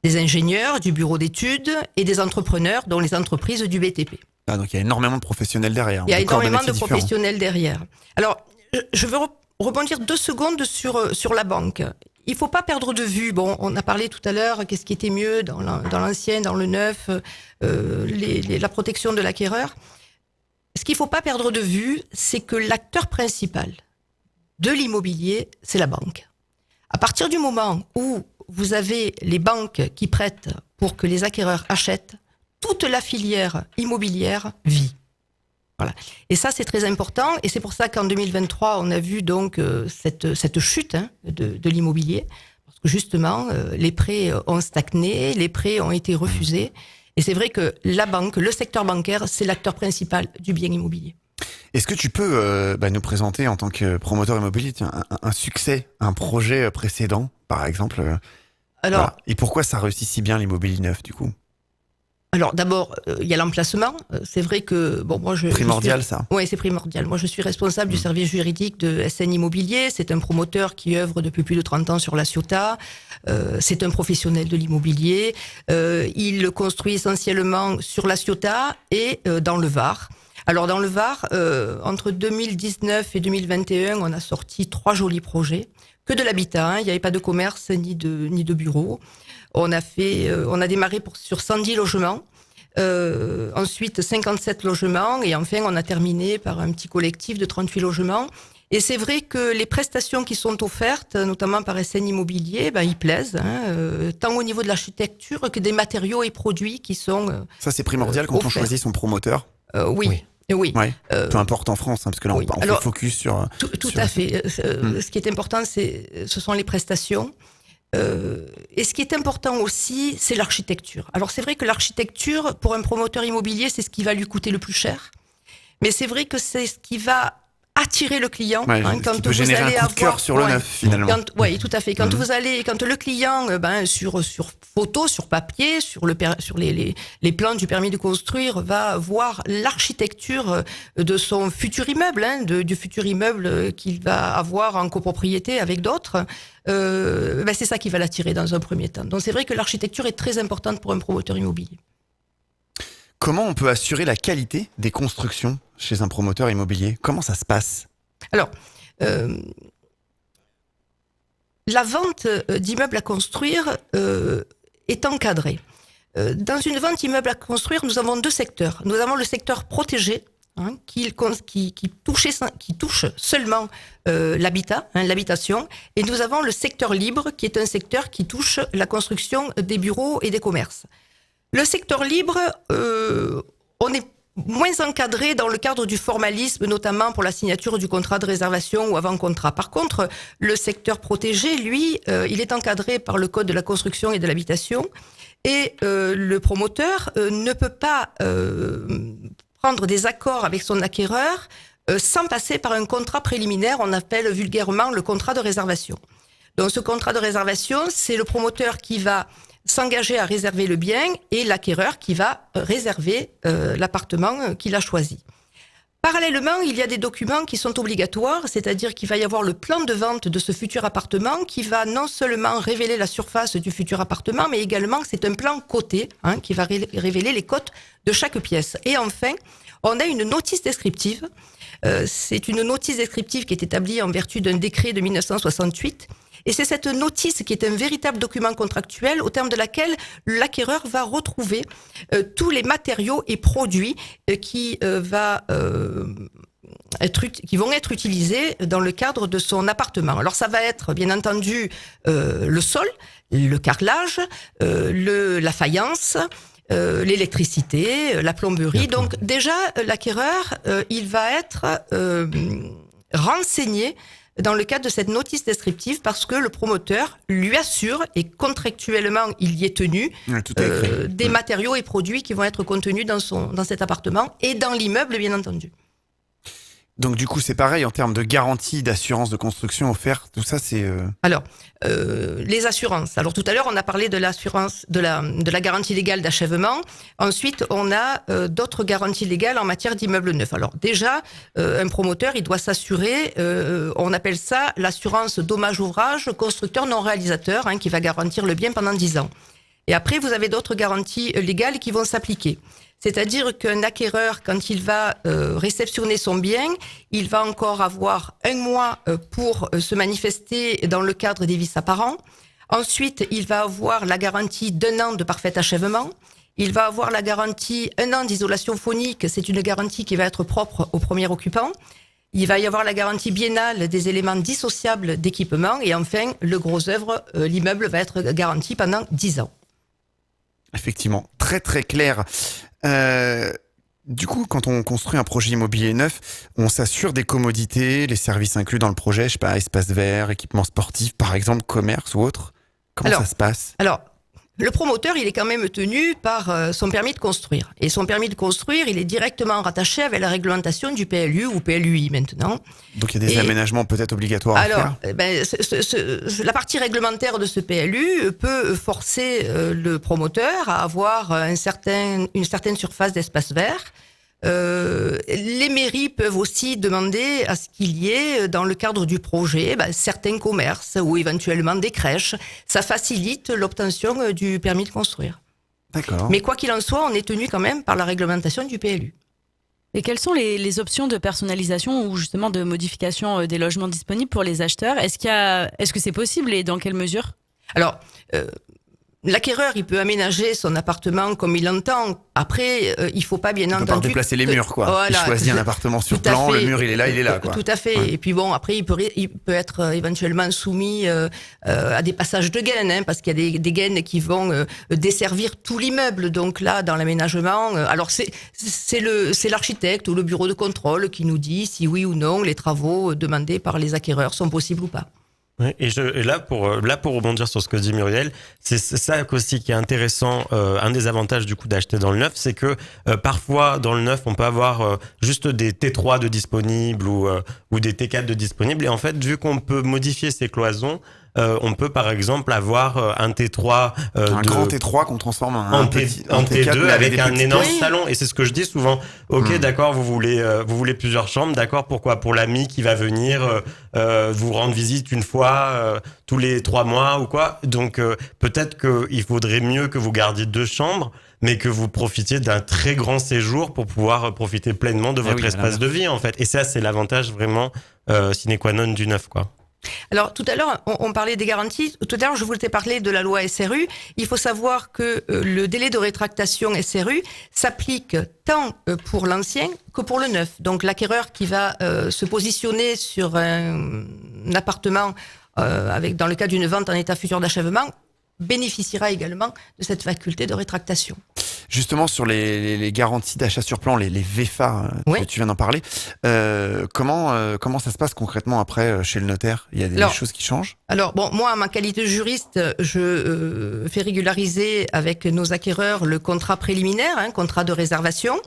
des ingénieurs, du bureau d'études et des entrepreneurs, dont les entreprises du BTP. Ah, donc il y a énormément de professionnels derrière. Il y a énormément de professionnels derrière. Alors, je veux rebondir 2 secondes sur la banque. Il faut pas perdre de vue. Bon, on a parlé tout à l'heure, qu'est-ce qui était mieux dans l'ancien, dans le neuf, la protection de l'acquéreur. Ce qu'il faut pas perdre de vue, c'est que l'acteur principal de l'immobilier, c'est la banque. À partir du moment où vous avez les banques qui prêtent pour que les acquéreurs achètent, toute la filière immobilière vit. Voilà. Et ça, c'est très important. Et c'est pour ça qu'en 2023, on a vu donc cette chute de l'immobilier. Parce que justement, les prêts ont stagné, les prêts ont été refusés. Et c'est vrai que la banque, le secteur bancaire, c'est l'acteur principal du bien immobilier. Est-ce que tu peux nous présenter en tant que promoteur immobilier un succès, un projet précédent, par exemple Alors, voilà. Et pourquoi ça réussit si bien l'immobilier neuf, du coup ? Alors d'abord, il y a l'emplacement. C'est vrai que moi primordial ça. Oui, c'est primordial. Moi, je suis responsable du service juridique de SN Immobilier. C'est un promoteur qui œuvre depuis plus de 30 ans sur la Ciotat. C'est un professionnel de l'immobilier. Il construit essentiellement sur la Ciotat et dans le Var. Alors dans le Var, entre 2019 et 2021, on a sorti 3 jolis projets. Que de l'habitat, il n'y avait pas de commerce ni de bureaux. On a démarré sur 110 logements. Ensuite, 57 logements. Et enfin, on a terminé par un petit collectif de 38 logements. Et c'est vrai que les prestations qui sont offertes, notamment par SN Immobilier, ils plaisent, tant au niveau de l'architecture que des matériaux et produits qui sont Ça, c'est primordial quand on offerts. choisit son promoteur. Oui. Oui. Ouais. Peu importe en France, parce que là, oui. on Alors, fait focus sur... Tout sur- à fait. Ce qui est important, ce sont les prestations. Et ce qui est important aussi, c'est l'architecture. Alors, c'est vrai que l'architecture, pour un promoteur immobilier, c'est ce qui va lui coûter le plus cher. Mais c'est vrai que c'est ce qui va attirer le client. Ouais, ce qui peut générer un coup de cœur sur le neuf, finalement. Oui, tout à fait. Quand le client, sur photo, sur papier, sur les plans du permis de construire, va voir l'architecture de son futur immeuble, du futur immeuble qu'il va avoir en copropriété avec d'autres, c'est ça qui va l'attirer dans un premier temps. Donc c'est vrai que l'architecture est très importante pour un promoteur immobilier. Comment on peut assurer la qualité des constructions chez un promoteur immobilier? Comment ça se passe? Alors, la vente d'immeubles à construire est encadrée. Dans une vente d'immeubles à construire, nous avons deux secteurs. Nous avons le secteur protégé, qui touche seulement l'habitat, l'habitation, et nous avons le secteur libre, qui est un secteur qui touche la construction des bureaux et des commerces. Le secteur libre, on est moins encadré dans le cadre du formalisme, notamment pour la signature du contrat de réservation ou avant-contrat. Par contre, le secteur protégé, lui, il est encadré par le Code de la construction et de l'habitation, et le promoteur ne peut pas prendre des accords avec son acquéreur sans passer par un contrat préliminaire, on appelle vulgairement le contrat de réservation. Donc ce contrat de réservation, c'est le promoteur qui va s'engager à réserver le bien et l'acquéreur qui va réserver l'appartement qu'il a choisi. Parallèlement, il y a des documents qui sont obligatoires, c'est-à-dire qu'il va y avoir le plan de vente de ce futur appartement qui va non seulement révéler la surface du futur appartement, mais également c'est un plan coté qui va révéler les cotes de chaque pièce. Et enfin, on a une notice descriptive. C'est une notice descriptive qui est établie en vertu d'un décret de 1968. Et c'est cette notice qui est un véritable document contractuel au terme de laquelle l'acquéreur va retrouver tous les matériaux et produits qui vont être utilisés dans le cadre de son appartement. Alors ça va être bien entendu le sol, le carrelage, la faïence, l'électricité, la plomberie. Donc déjà l'acquéreur il va être renseigné dans le cadre de cette notice descriptive parce que le promoteur lui assure, et contractuellement il y est tenu, des matériaux et produits qui vont être contenus dans cet appartement et dans l'immeuble bien entendu. Donc du coup c'est pareil en termes de garantie, d'assurance de construction offerte, tout ça c'est... Alors, les assurances. Alors tout à l'heure on a parlé de l'assurance, de la garantie légale d'achèvement. Ensuite on a d'autres garanties légales en matière d'immeuble neuf. Alors déjà, un promoteur il doit s'assurer, on appelle ça l'assurance dommage-ouvrage constructeur non réalisateur, qui va garantir le bien pendant 10 ans. Et après vous avez d'autres garanties légales qui vont s'appliquer. C'est-à-dire qu'un acquéreur, quand il va réceptionner son bien, il va encore avoir 1 mois pour se manifester dans le cadre des vices apparents. Ensuite, il va avoir la garantie d'1 an de parfait achèvement. Il va avoir la garantie 1 an d'isolation phonique. C'est une garantie qui va être propre au premier occupant. Il va y avoir la garantie biennale des éléments dissociables d'équipement. Et enfin, le gros œuvre, l'immeuble va être garanti pendant 10 ans. Effectivement, très très clair. Du coup, quand on construit un projet immobilier neuf, on s'assure des commodités, les services inclus dans le projet, je sais pas, espace vert, équipement sportif, par exemple, commerce ou autre. Comment ça se passe? Alors, le promoteur, il est quand même tenu par son permis de construire. Et son permis de construire, il est directement rattaché avec la réglementation du PLU ou PLUI maintenant. Donc il y a des aménagements peut-être obligatoires à faire. La partie réglementaire de ce PLU peut forcer le promoteur à avoir une certaine surface d'espace vert. Les mairies peuvent aussi demander à ce qu'il y ait dans le cadre du projet certains commerces ou éventuellement des crèches. Ça facilite l'obtention du permis de construire. D'accord. Mais quoi qu'il en soit, on est tenu quand même par la réglementation du PLU. Et quelles sont les options de personnalisation ou justement de modification des logements disponibles pour les acheteurs? Est-ce que c'est possible et dans quelle mesure? Alors, l'acquéreur, il peut aménager son appartement comme il l'entend. Après, il faut pas bien On peut entendu pas déplacer les murs, quoi. Voilà, il choisit un appartement sur tout à plan, fait. le mur il est là, quoi. Tout à fait. Ouais. Et puis bon, après, il peut être éventuellement soumis à des passages de gaines, hein, parce qu'il y a des gaines qui vont desservir tout l'immeuble. Donc là, dans l'aménagement, alors c'est l'architecte ou le bureau de contrôle qui nous dit si oui ou non les travaux demandés par les acquéreurs sont possibles ou pas. Ouais, et là pour rebondir sur ce que dit Muriel, c'est ça aussi qui est intéressant. Un des avantages du coup d'acheter dans le neuf, c'est que parfois dans le neuf on peut avoir juste des T3 de disponibles ou des T4 de disponibles, et en fait vu qu'on peut modifier ces cloisons, on peut par exemple avoir un T3 un grand T3 qu'on transforme en T2 avec un énorme Oui. salon. Et c'est ce que je dis souvent. Ok, d'accord, vous voulez plusieurs chambres, d'accord, pourquoi? Pour l'ami qui va venir vous rendre visite une fois tous les 3 mois ou quoi. Donc peut-être qu'il faudrait mieux que vous gardiez 2 chambres, mais que vous profitiez d'un très grand séjour pour pouvoir profiter pleinement de votre espace de vie, en fait. Et ça, c'est l'avantage vraiment sine qua non du neuf, quoi. Alors tout à l'heure, on parlait des garanties. Tout à l'heure, je voulais parler de la loi SRU. Il faut savoir que le délai de rétractation SRU s'applique tant pour l'ancien que pour le neuf. Donc l'acquéreur qui va se positionner sur un appartement dans le cas d'une vente en état futur d'achèvement bénéficiera également de cette faculté de rétractation. Justement, sur les garanties d'achat sur plan, les VFA, Oui. que tu viens d'en parler, comment ça se passe concrètement après chez le notaire? Il y a des choses qui changent? Alors, bon, moi, en ma qualité de juriste, je fais régulariser avec nos acquéreurs le contrat préliminaire, contrat de réservation.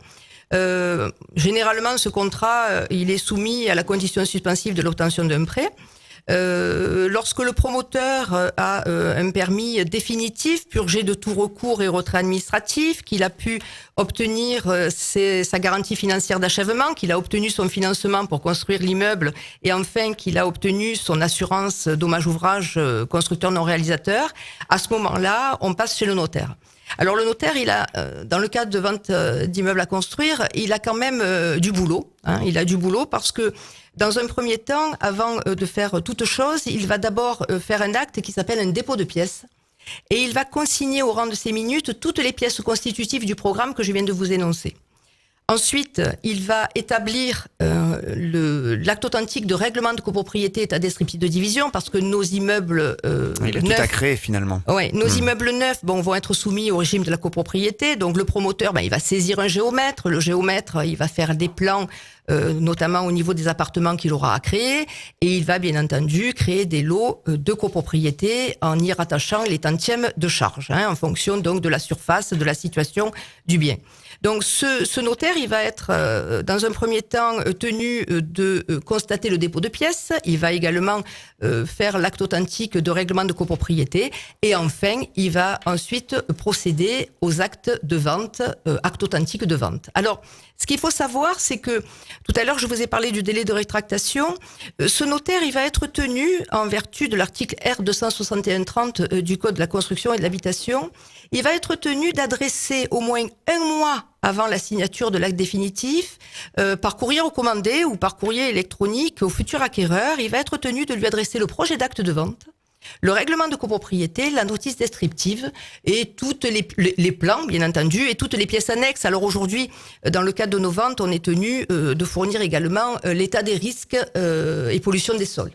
Généralement, ce contrat, il est soumis à la condition suspensive de l'obtention d'un prêt. Lorsque le promoteur a un permis définitif, purgé de tout recours et retrait administratif, qu'il a pu obtenir sa garantie financière d'achèvement, qu'il a obtenu son financement pour construire l'immeuble et enfin qu'il a obtenu son assurance dommage-ouvrage constructeur non réalisateur, à ce moment-là, on passe chez le notaire. Alors le notaire, il a, dans le cadre de vente d'immeubles à construire, il a quand même du boulot. Il a du boulot parce que dans un premier temps, avant de faire toute chose, il va d'abord faire un acte qui s'appelle un dépôt de pièces. Et il va consigner au rang de ces minutes toutes les pièces constitutives du programme que je viens de vous énoncer. Ensuite, il va établir l'acte authentique de règlement de copropriété état descriptif de division parce que nos immeubles Il a tout à créer finalement. Ouais, nos immeubles neufs vont être soumis au régime de la copropriété. Donc le promoteur, il va saisir un géomètre. Le géomètre, il va faire des plans, notamment au niveau des appartements qu'il aura à créer. Et il va bien entendu créer des lots de copropriété en y rattachant les tantièmes de charge, en fonction donc de la surface, de la situation du bien. Donc ce notaire, il va être dans un premier temps tenu de constater le dépôt de pièces. Il va également faire l'acte authentique de règlement de copropriété. Et enfin, il va ensuite procéder aux actes de vente, acte authentique de vente. Alors, ce qu'il faut savoir, c'est que tout à l'heure, je vous ai parlé du délai de rétractation. Ce notaire, il va être tenu, en vertu de l'article R261-30 du Code de la construction et de l'habitation, il va être tenu d'adresser au moins 1 mois avant la signature de l'acte définitif, par courrier recommandé ou par courrier électronique au futur acquéreur, il va être tenu de lui adresser le projet d'acte de vente, le règlement de copropriété, la notice descriptive et toutes les plans, bien entendu, et toutes les pièces annexes. Alors aujourd'hui, dans le cadre de nos ventes, on est tenu de fournir également l'état des risques et pollution des sols.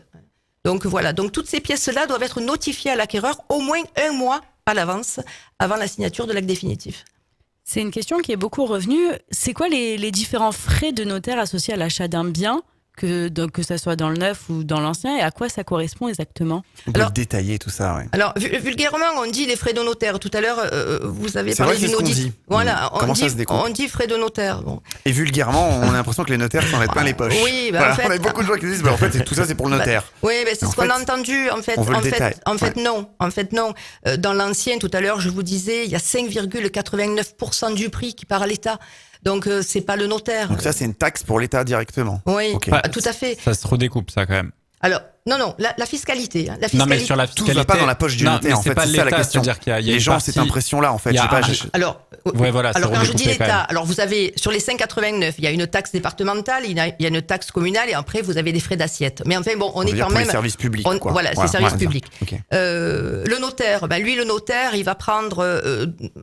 Donc voilà, donc toutes ces pièces-là doivent être notifiées à l'acquéreur au moins 1 mois à l'avance, avant la signature de l'acte définitif. C'est une question qui est beaucoup revenue. C'est quoi les différents frais de notaire associés à l'achat d'un bien, que ça soit dans le neuf ou dans l'ancien, et à quoi ça correspond exactement? On peut détailler tout ça, ouais. Alors, vulgairement, on dit les frais de notaire. Tout à l'heure, vous avez C'est parlé vrai, c'est d'une ce qu'on audit. dit. Voilà, Comment ça se découpe? on dit frais de notaire. Bon. Et vulgairement, on a l'impression que les notaires s'en mettent plein les poches. Oui, Voilà, en fait, on a beaucoup de gens qui disent, en fait, tout ça c'est pour le notaire. Oui, c'est En ce qu'on fait, a entendu. En fait, on veut le détail. En fait, Ouais. non. En fait, non. Dans l'ancien, tout à l'heure, je vous disais, il y a 5,89% du prix qui part à l'État. Donc, c'est pas le notaire. Donc ça, c'est une taxe pour l'État directement. Oui, Ok. tout à fait. Ça se redécoupe, ça, quand même. Alors, non, la fiscalité. La Non, mais fiscalité. sur la Tout fiscalité. va pas dans la poche du Non, notaire, mais en c'est fait, pas c'est ça la l'État, question. c'est-à-dire qu'il y a Les une gens ont partie- cette impression-là, en fait. il y a Je sais pas, un- Alors, Ouais, voilà, c'est alors quand je dis redécoupé quand l'État, même. alors vous avez sur les 5,89, il y a une taxe départementale, il y a une taxe communale et après vous avez des frais d'assiette. Mais enfin bon, on est veut dire quand pour même les services publics, quoi. Voilà, c'est Ouais, service ouais, public. Ok. Le notaire, le notaire, il va prendre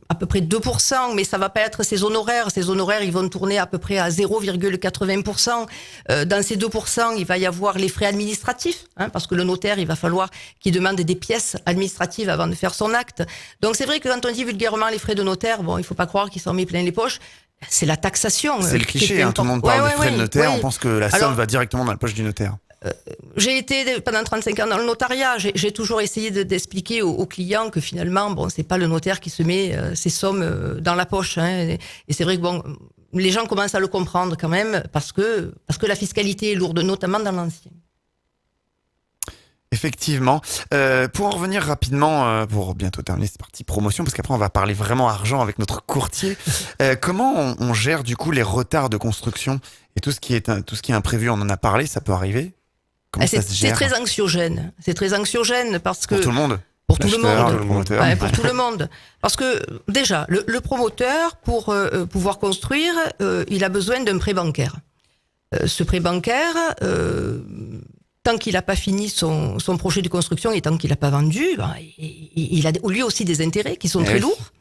à peu près 2%, mais ça va pas être ses honoraires. Ses honoraires, ils vont tourner à peu près à 0,80%. Dans ces 2%, il va y avoir les frais administratifs, parce que le notaire, il va falloir qu'il demande des pièces administratives avant de faire son acte. Donc c'est vrai que quand on dit vulgairement les frais de notaire, bon, il faut pas croire qu'il s'en met plein les poches. C'est la taxation. C'est le qui est cliché, tout le monde importante. parle des frais de notaire, oui. on pense que la somme Alors, va directement dans la poche du notaire. J'ai été pendant 35 ans dans le notariat. J'ai toujours essayé d'expliquer aux clients que finalement, bon, c'est pas le notaire qui se met ces sommes dans la poche. Et c'est vrai que bon, les gens commencent à le comprendre quand même parce que la fiscalité est lourde, notamment dans l'ancien. Effectivement. Pour en revenir rapidement, pour bientôt terminer cette partie promotion, parce qu'après on va parler vraiment argent avec notre courtier. Comment on gère du coup les retards de construction et tout ce qui est imprévu? On en a parlé, ça peut arriver. Comment ça se C'est gère très anxiogène. C'est très anxiogène parce que pour tout le monde? Pour tout le L'acheteur, monde. le promoteur. Ouais, pour tout le monde. Parce que déjà, le promoteur, pour pouvoir construire, il a besoin d'un prêt bancaire. Ce prêt bancaire, tant qu'il n'a pas fini son projet de construction et tant qu'il n'a pas vendu, il a lui aussi des intérêts qui sont très lourds.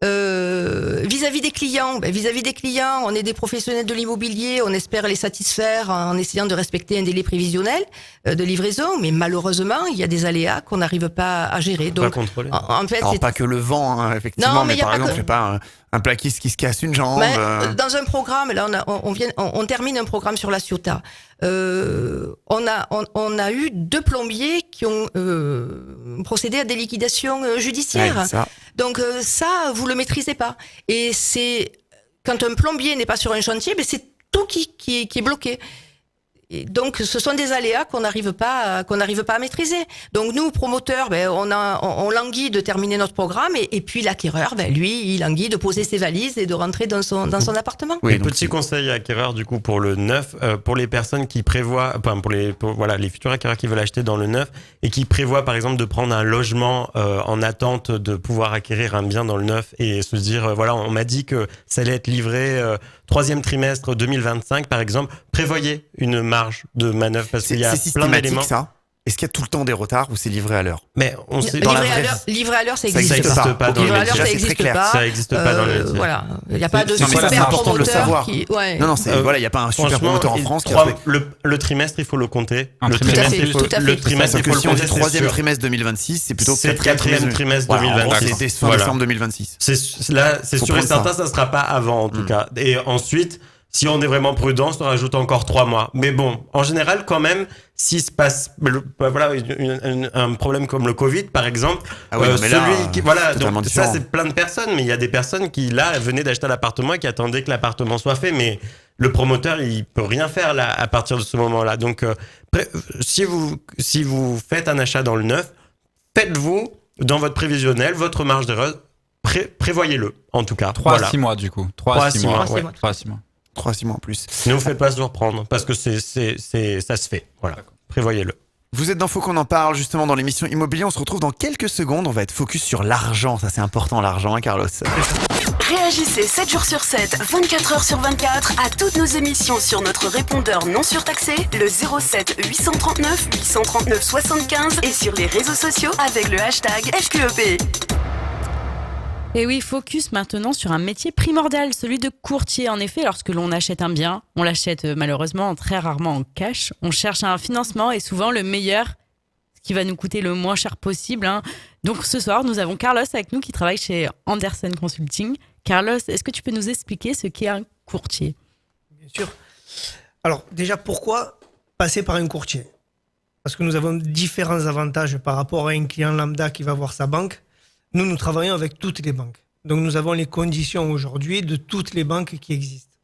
Vis-à-vis des clients, on est des professionnels de l'immobilier, on espère les satisfaire en essayant de respecter un délai prévisionnel de livraison, mais malheureusement, il y a des aléas qu'on n'arrive pas à gérer. Donc, pas contrôler. en fait, Alors c'est pas que le vent, effectivement, Non, mais mais y a par pas exemple, que- je sais pas, un plaquiste qui se casse une jambe. Dans un programme, là, on termine un programme sur la Ciotat. On a eu 2 plombiers qui ont procédé à des liquidations judiciaires. Ouais, ça. Donc ça, vous le maîtrisez pas. Et c'est quand un plombier n'est pas sur un chantier, c'est tout qui est bloqué. Et donc, ce sont des aléas qu'on n'arrive pas à maîtriser. Donc, nous, promoteurs, on languit de terminer notre programme, et puis l'acquéreur, lui, il languit de poser ses valises et de rentrer dans son appartement. Oui, Et donc petit conseil acquéreur du coup pour le neuf, pour les personnes qui prévoient, pour les futurs acquéreurs qui veulent acheter dans le neuf et qui prévoient par exemple de prendre un logement en attente de pouvoir acquérir un bien dans le neuf et se dire voilà, on m'a dit que ça allait être livré 3e trimestre 2025 par exemple, prévoyez une marge de manœuvre parce qu'il y a c'est plein d'éléments. systématique ça? Est-ce qu'il y a tout le temps des retards ou c'est livré à l'heure? Mais on sait dans la Livré vraie à l'heure, ça Ça existe existe pas. pas. dans Livré le à l'heure, métier. ça C'est existe très clair. pas. Ça existe pas dans le métier. Voilà, il n'y a pas de Non, mais ça, c'est super important de le promoteur savoir. qui. Ouais. Non, c'est voilà, il y a pas un super Franchement, promoteur en France qui trois- respecte. le trimestre, il faut le compter. Un Le trimestre, trimestre, il faut tout à fait. le trimestre, Sauf il que faut le si on dit compter. c'est 3e sûr. trimestre 2026, c'est plutôt C'est 4e trimestre Voilà, en gros, 2026. c'est fin Voilà. décembre 2026. C'est là, c'est Faut sûr et prendre certain, ça. ça sera pas avant en tout cas. Et ensuite, si on est vraiment prudent, on rajoute encore 3 mois. Mais bon, en général, quand même, s'il se passe, un problème comme le Covid, par exemple, Ah oui, non, mais là, voilà, totalement donc ça différent. c'est plein de personnes, mais il y a des personnes qui là venaient d'acheter l'appartement et qui attendaient que l'appartement soit fait, mais le promoteur il peut rien faire là à partir de ce moment-là. Donc, si vous faites un achat dans le neuf, faites-vous dans votre prévisionnel votre marge d'erreur. Prévoyez-le, en tout cas. 3 à Voilà. 6 mois du coup. 3 3 à à 6 6 mois. mois, ouais. 3 à 6 mois. 3-6 mois en plus. Ne vous faites pas surprendre, parce que ça se fait. Voilà. Prévoyez-le. Vous êtes dans Faut qu'on en parle, justement dans l'émission Immobilier. On se retrouve dans quelques secondes. On va être focus sur l'argent. Ça, c'est important, l'argent, hein, Carlos? Réagissez 7 jours sur 7, 24 heures sur 24 à toutes nos émissions sur notre répondeur non surtaxé, le 07 839 839 75 et sur les réseaux sociaux avec le hashtag FQEP. Et oui, focus maintenant sur un métier primordial, celui de courtier. En effet, lorsque l'on achète un bien, on l'achète malheureusement très rarement en cash. On cherche un financement et souvent le meilleur, ce qui va nous coûter le moins cher possible. Donc ce soir, nous avons Carlos avec nous qui travaille chez Andersen Consulting. Carlos, est-ce que tu peux nous expliquer ce qu'est un courtier? Bien sûr. Alors, déjà, pourquoi passer par un courtier? Parce que nous avons différents avantages par rapport à un client lambda qui va voir sa banque. Nous travaillons avec toutes les banques. Donc, nous avons les conditions aujourd'hui de toutes les banques qui existent.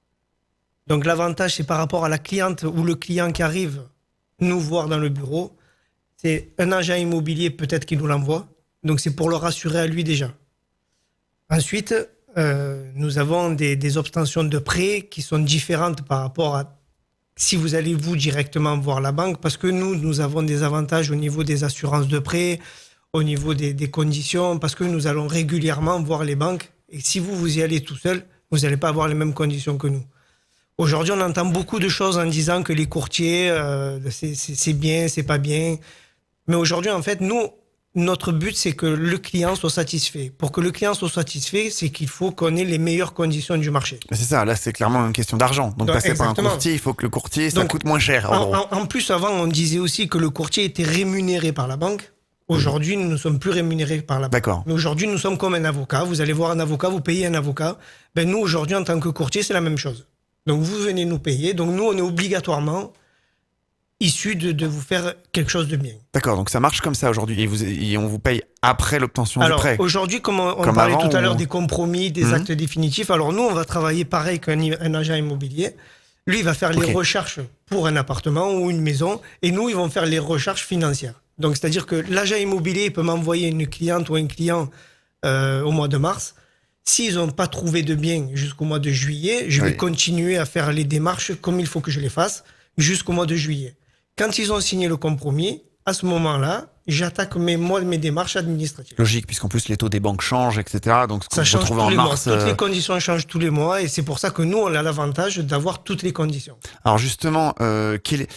Donc, l'avantage, c'est par rapport à la cliente ou le client qui arrive nous voir dans le bureau. C'est un agent immobilier peut-être qui nous l'envoie. Donc, c'est pour le rassurer à lui déjà. Ensuite, nous avons des obtentions de prêts qui sont différentes par rapport à si vous allez vous directement voir la banque, parce que nous avons des avantages au niveau des assurances de prêt, au niveau des conditions, parce que nous allons régulièrement voir les banques. Et si vous y allez tout seul, vous n'allez pas avoir les mêmes conditions que nous. Aujourd'hui, on entend beaucoup de choses en disant que les courtiers, c'est bien, c'est pas bien. Mais aujourd'hui, en fait, nous, notre but, c'est que le client soit satisfait. Pour que le client soit satisfait, c'est qu'il faut qu'on ait les meilleures conditions du marché. C'est ça, là c'est clairement une question d'argent. Donc passer par un courtier, il faut que le courtier, ça coûte moins cher. En plus, avant, on disait aussi que le courtier était rémunéré par la banque. Aujourd'hui, nous ne sommes plus rémunérés par la banque. D'accord. Mais aujourd'hui, nous sommes comme un avocat. Vous allez voir un avocat, vous payez un avocat. Ben, nous, aujourd'hui, en tant que courtier, c'est la même chose. Donc, vous venez nous payer. Donc, nous, on est obligatoirement issus de vous faire quelque chose de bien. D'accord, donc ça marche comme ça aujourd'hui. Et on vous paye après l'obtention du prêt. Alors, aujourd'hui, comme on Comme parlait avant, tout à l'heure des compromis, des actes définitifs, alors nous, on va travailler pareil qu'un agent immobilier. Lui, il va faire les recherches pour un appartement ou une maison. Et nous, ils vont faire les recherches financières. Donc, c'est-à-dire que l'agent immobilier peut m'envoyer une cliente ou un client au mois de mars. S'ils n'ont pas trouvé de bien jusqu'au mois de juillet, je vais continuer à faire les démarches comme il faut que je les fasse jusqu'au mois de juillet. Quand ils ont signé le compromis, à ce moment-là, j'attaque mes démarches administratives. Logique, puisqu'en plus les taux des banques changent, etc. Donc ce qu'on Ça change retrouve tous en les mars. mois. Toutes les conditions changent tous les mois et c'est pour ça que nous, on a l'avantage d'avoir toutes les conditions. Alors justement, quelle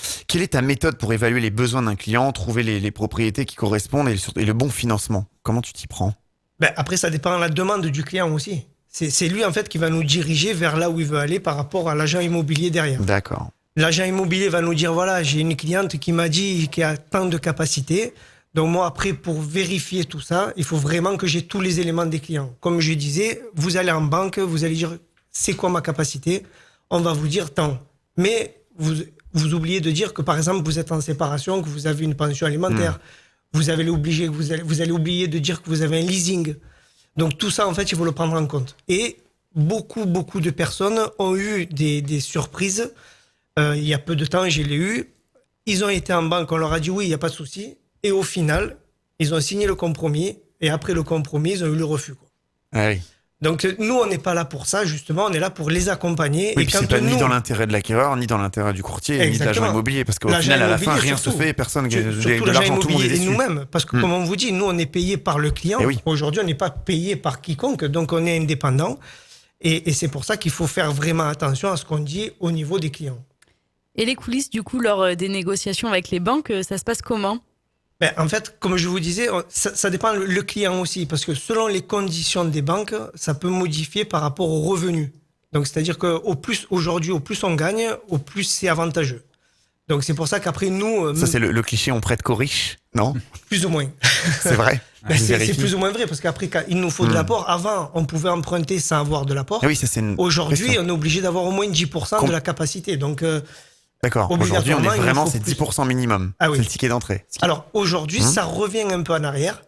est ta méthode pour évaluer les besoins d'un client, trouver les propriétés qui correspondent et le bon financement? Comment tu t'y prends? Ben, après, ça dépend de la demande du client aussi. C'est lui, en fait, qui va nous diriger vers là où il veut aller par rapport à l'agent immobilier derrière. D'accord. L'agent immobilier va nous dire, voilà, j'ai une cliente qui m'a dit qu'elle a tant de capacité. Donc moi, après, pour vérifier tout ça, il faut vraiment que j'ai tous les éléments des clients. Comme je disais, vous allez en banque, vous allez dire, c'est quoi ma capacité? On va vous dire tant. Mais vous oubliez de dire que, par exemple, vous êtes en séparation, que vous avez une pension alimentaire. Vous allez oublier de dire que vous avez un leasing. Donc tout ça, en fait, il faut le prendre en compte. Et beaucoup de personnes ont eu des surprises. Il y a peu de temps, je l'ai eu. Ils ont été en banque, on leur a dit oui, il n'y a pas de souci. Et au final, ils ont signé le compromis. Et après le compromis, ils ont eu le refus, quoi. Ah oui. Donc nous, on n'est pas là pour ça, justement. On est là pour les accompagner. Oui, et puis quand c'est pas ni nous... dans l'intérêt de l'acquéreur, ni dans l'intérêt du courtier, ni de l'agent Exactement. immobilier. Parce qu'au L'agent final, à la fin, immobilier, rien surtout. se fait, personne gagne Surtout de l'agent l'argent, tout le monde est immobilier et déçu. nous-mêmes. Parce que, comme on vous dit, nous, on est payé par le client. Eh oui. Aujourd'hui, on n'est pas payé par quiconque. Donc, on est indépendant. Et c'est pour ça qu'il faut faire vraiment attention à ce qu'on dit au niveau des clients. Et les coulisses, du coup, lors des négociations avec les banques, ça se passe comment? Ben, en fait, comme je vous disais, ça dépend le client aussi. Parce que selon les conditions des banques, ça peut modifier par rapport aux revenus. Donc, c'est-à-dire qu'au plus, aujourd'hui, au plus on gagne, au plus c'est avantageux. Donc, c'est pour ça qu'après, nous... Ça, c'est le cliché on prête qu'aux riches, non? Plus ou moins. C'est vrai. Ben, Je c'est vérifie. plus ou moins vrai, parce qu'après, quand il nous faut de l'apport. Avant, on pouvait emprunter sans avoir de l'apport. Ah oui, ça c'est une Aujourd'hui, question. on est obligé d'avoir au moins 10% de la capacité. Donc, D'accord. Aujourd'hui, on est obligatoirement, il vraiment, nous c'est faut 10% minimum. Ah oui. C'est le ticket d'entrée. alors aujourd'hui, ça revient un peu en arrière.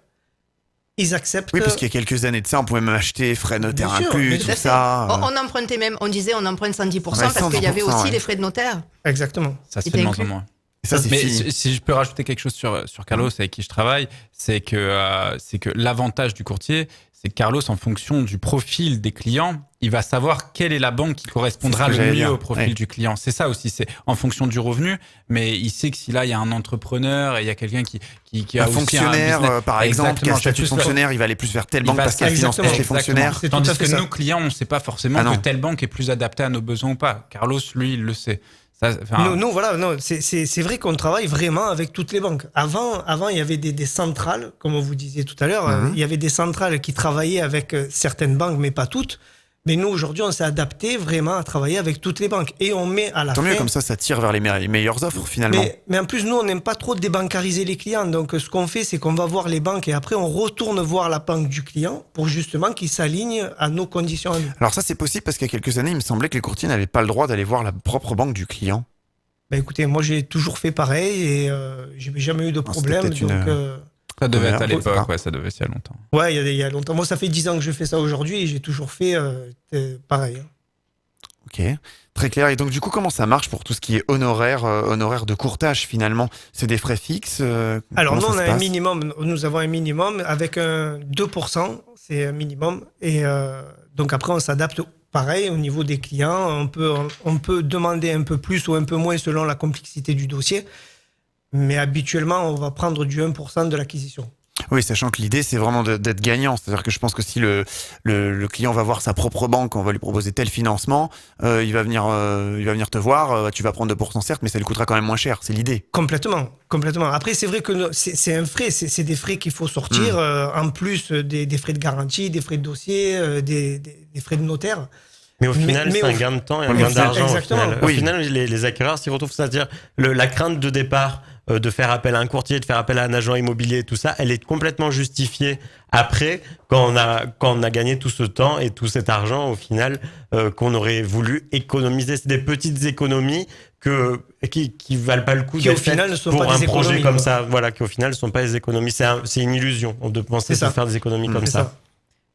Ils acceptent. Oui, parce qu'il y a quelques années de ça, on pouvait même acheter frais notaires Bien sûr, inclus, mais tout Tout à fait. ça. On empruntait même, on disait on emprunte 110% Ouais, parce qu'il y avait 110%, aussi ouais. les frais de notaire. Exactement. Ça se Il fait de moins t'inclut. en moins. Et ça, c'est Mais fini. si je peux rajouter quelque chose sur Carlos avec qui je travaille, c'est que l'avantage du courtier, c'est que Carlos, en fonction du profil des clients, il va savoir quelle est la banque qui correspondra C'est ce que le j'allais mieux dire. au profil Ouais. du client. C'est ça aussi, c'est en fonction du revenu, mais il sait que si là, il y a un entrepreneur et il y a quelqu'un qui a Un aussi fonctionnaire, un business, par exemple, qui a un Exactement, statut de c'est plus fonctionnaire, il va aller plus vers telle il banque va parce qu'elle finance plus les exactement, fonctionnaires. C'est tout Tandis à fait que ça. nous, clients, on ne sait pas forcément Ah non. que telle banque est plus adaptée à nos besoins ou pas. Carlos, lui, il le sait. Ça, enfin, Nous, voilà, non, c'est vrai qu'on travaille vraiment avec toutes les banques. Avant, il y avait des centrales, comme vous disiez tout à l'heure, il y avait des centrales qui travaillaient avec certaines banques, mais pas toutes. Mais nous, aujourd'hui, on s'est adapté vraiment à travailler avec toutes les banques. Et on met à la Tant fin... mieux, comme ça tire vers les meilleures offres finalement. Mais en plus, nous, on n'aime pas trop débancariser les clients. Donc, ce qu'on fait, c'est qu'on va voir les banques et après, on retourne voir la banque du client pour justement qu'il s'aligne à nos conditions à nous. Alors ça, c'est possible parce qu'il y a quelques années, il me semblait que les courtiers n'avaient pas le droit d'aller voir la propre banque du client. Ben, écoutez, moi, j'ai toujours fait pareil et j'ai jamais eu de problème. peut-être Donc, une- ça devait être à Ouais, l'époque, ouais, ça devait être il y a longtemps. ouais, il y a longtemps. Moi, ça fait 10 ans que je fais ça aujourd'hui et j'ai toujours fait pareil. Ok, très clair. Et donc du coup, comment ça marche pour tout ce qui est honoraire de courtage finalement? C'est des frais fixes Alors, comment nous, ça on se a un passe minimum. Nous avons un minimum avec un 2%, c'est un minimum. Et donc, après, on s'adapte pareil, au niveau des clients, on peut demander un peu plus ou un peu moins selon la complexité du dossier. Mais habituellement, on va prendre du 1% de l'acquisition. Oui, sachant que l'idée, c'est vraiment d'être gagnant. C'est-à-dire que je pense que si le client va voir sa propre banque, on va lui proposer tel financement, il va venir te voir, tu vas prendre 2% certes, mais ça lui coûtera quand même moins cher. C'est l'idée. Complètement. Après, c'est vrai que c'est un frais, c'est des frais qu'il faut sortir, en plus des frais de garantie, des frais de dossier, des frais de notaire. Mais au final, c'est un gain de temps et un gain d'argent. Exactement. Au final, les acquéreurs s'y retrouvent, c'est-à-dire la crainte de départ de faire appel à un courtier, de faire appel à un agent immobilier, tout ça, elle est complètement justifiée après, quand on a gagné tout ce temps et tout cet argent, au final, qu'on aurait voulu économiser. C'est des petites économies qui valent pas le coup qui, au final, ne sont pour pas un des projet économies, comme quoi. ça. Voilà, qui au final ne sont pas des économies. C'est une illusion de penser C'est ça. de faire des économies comme C'est ça.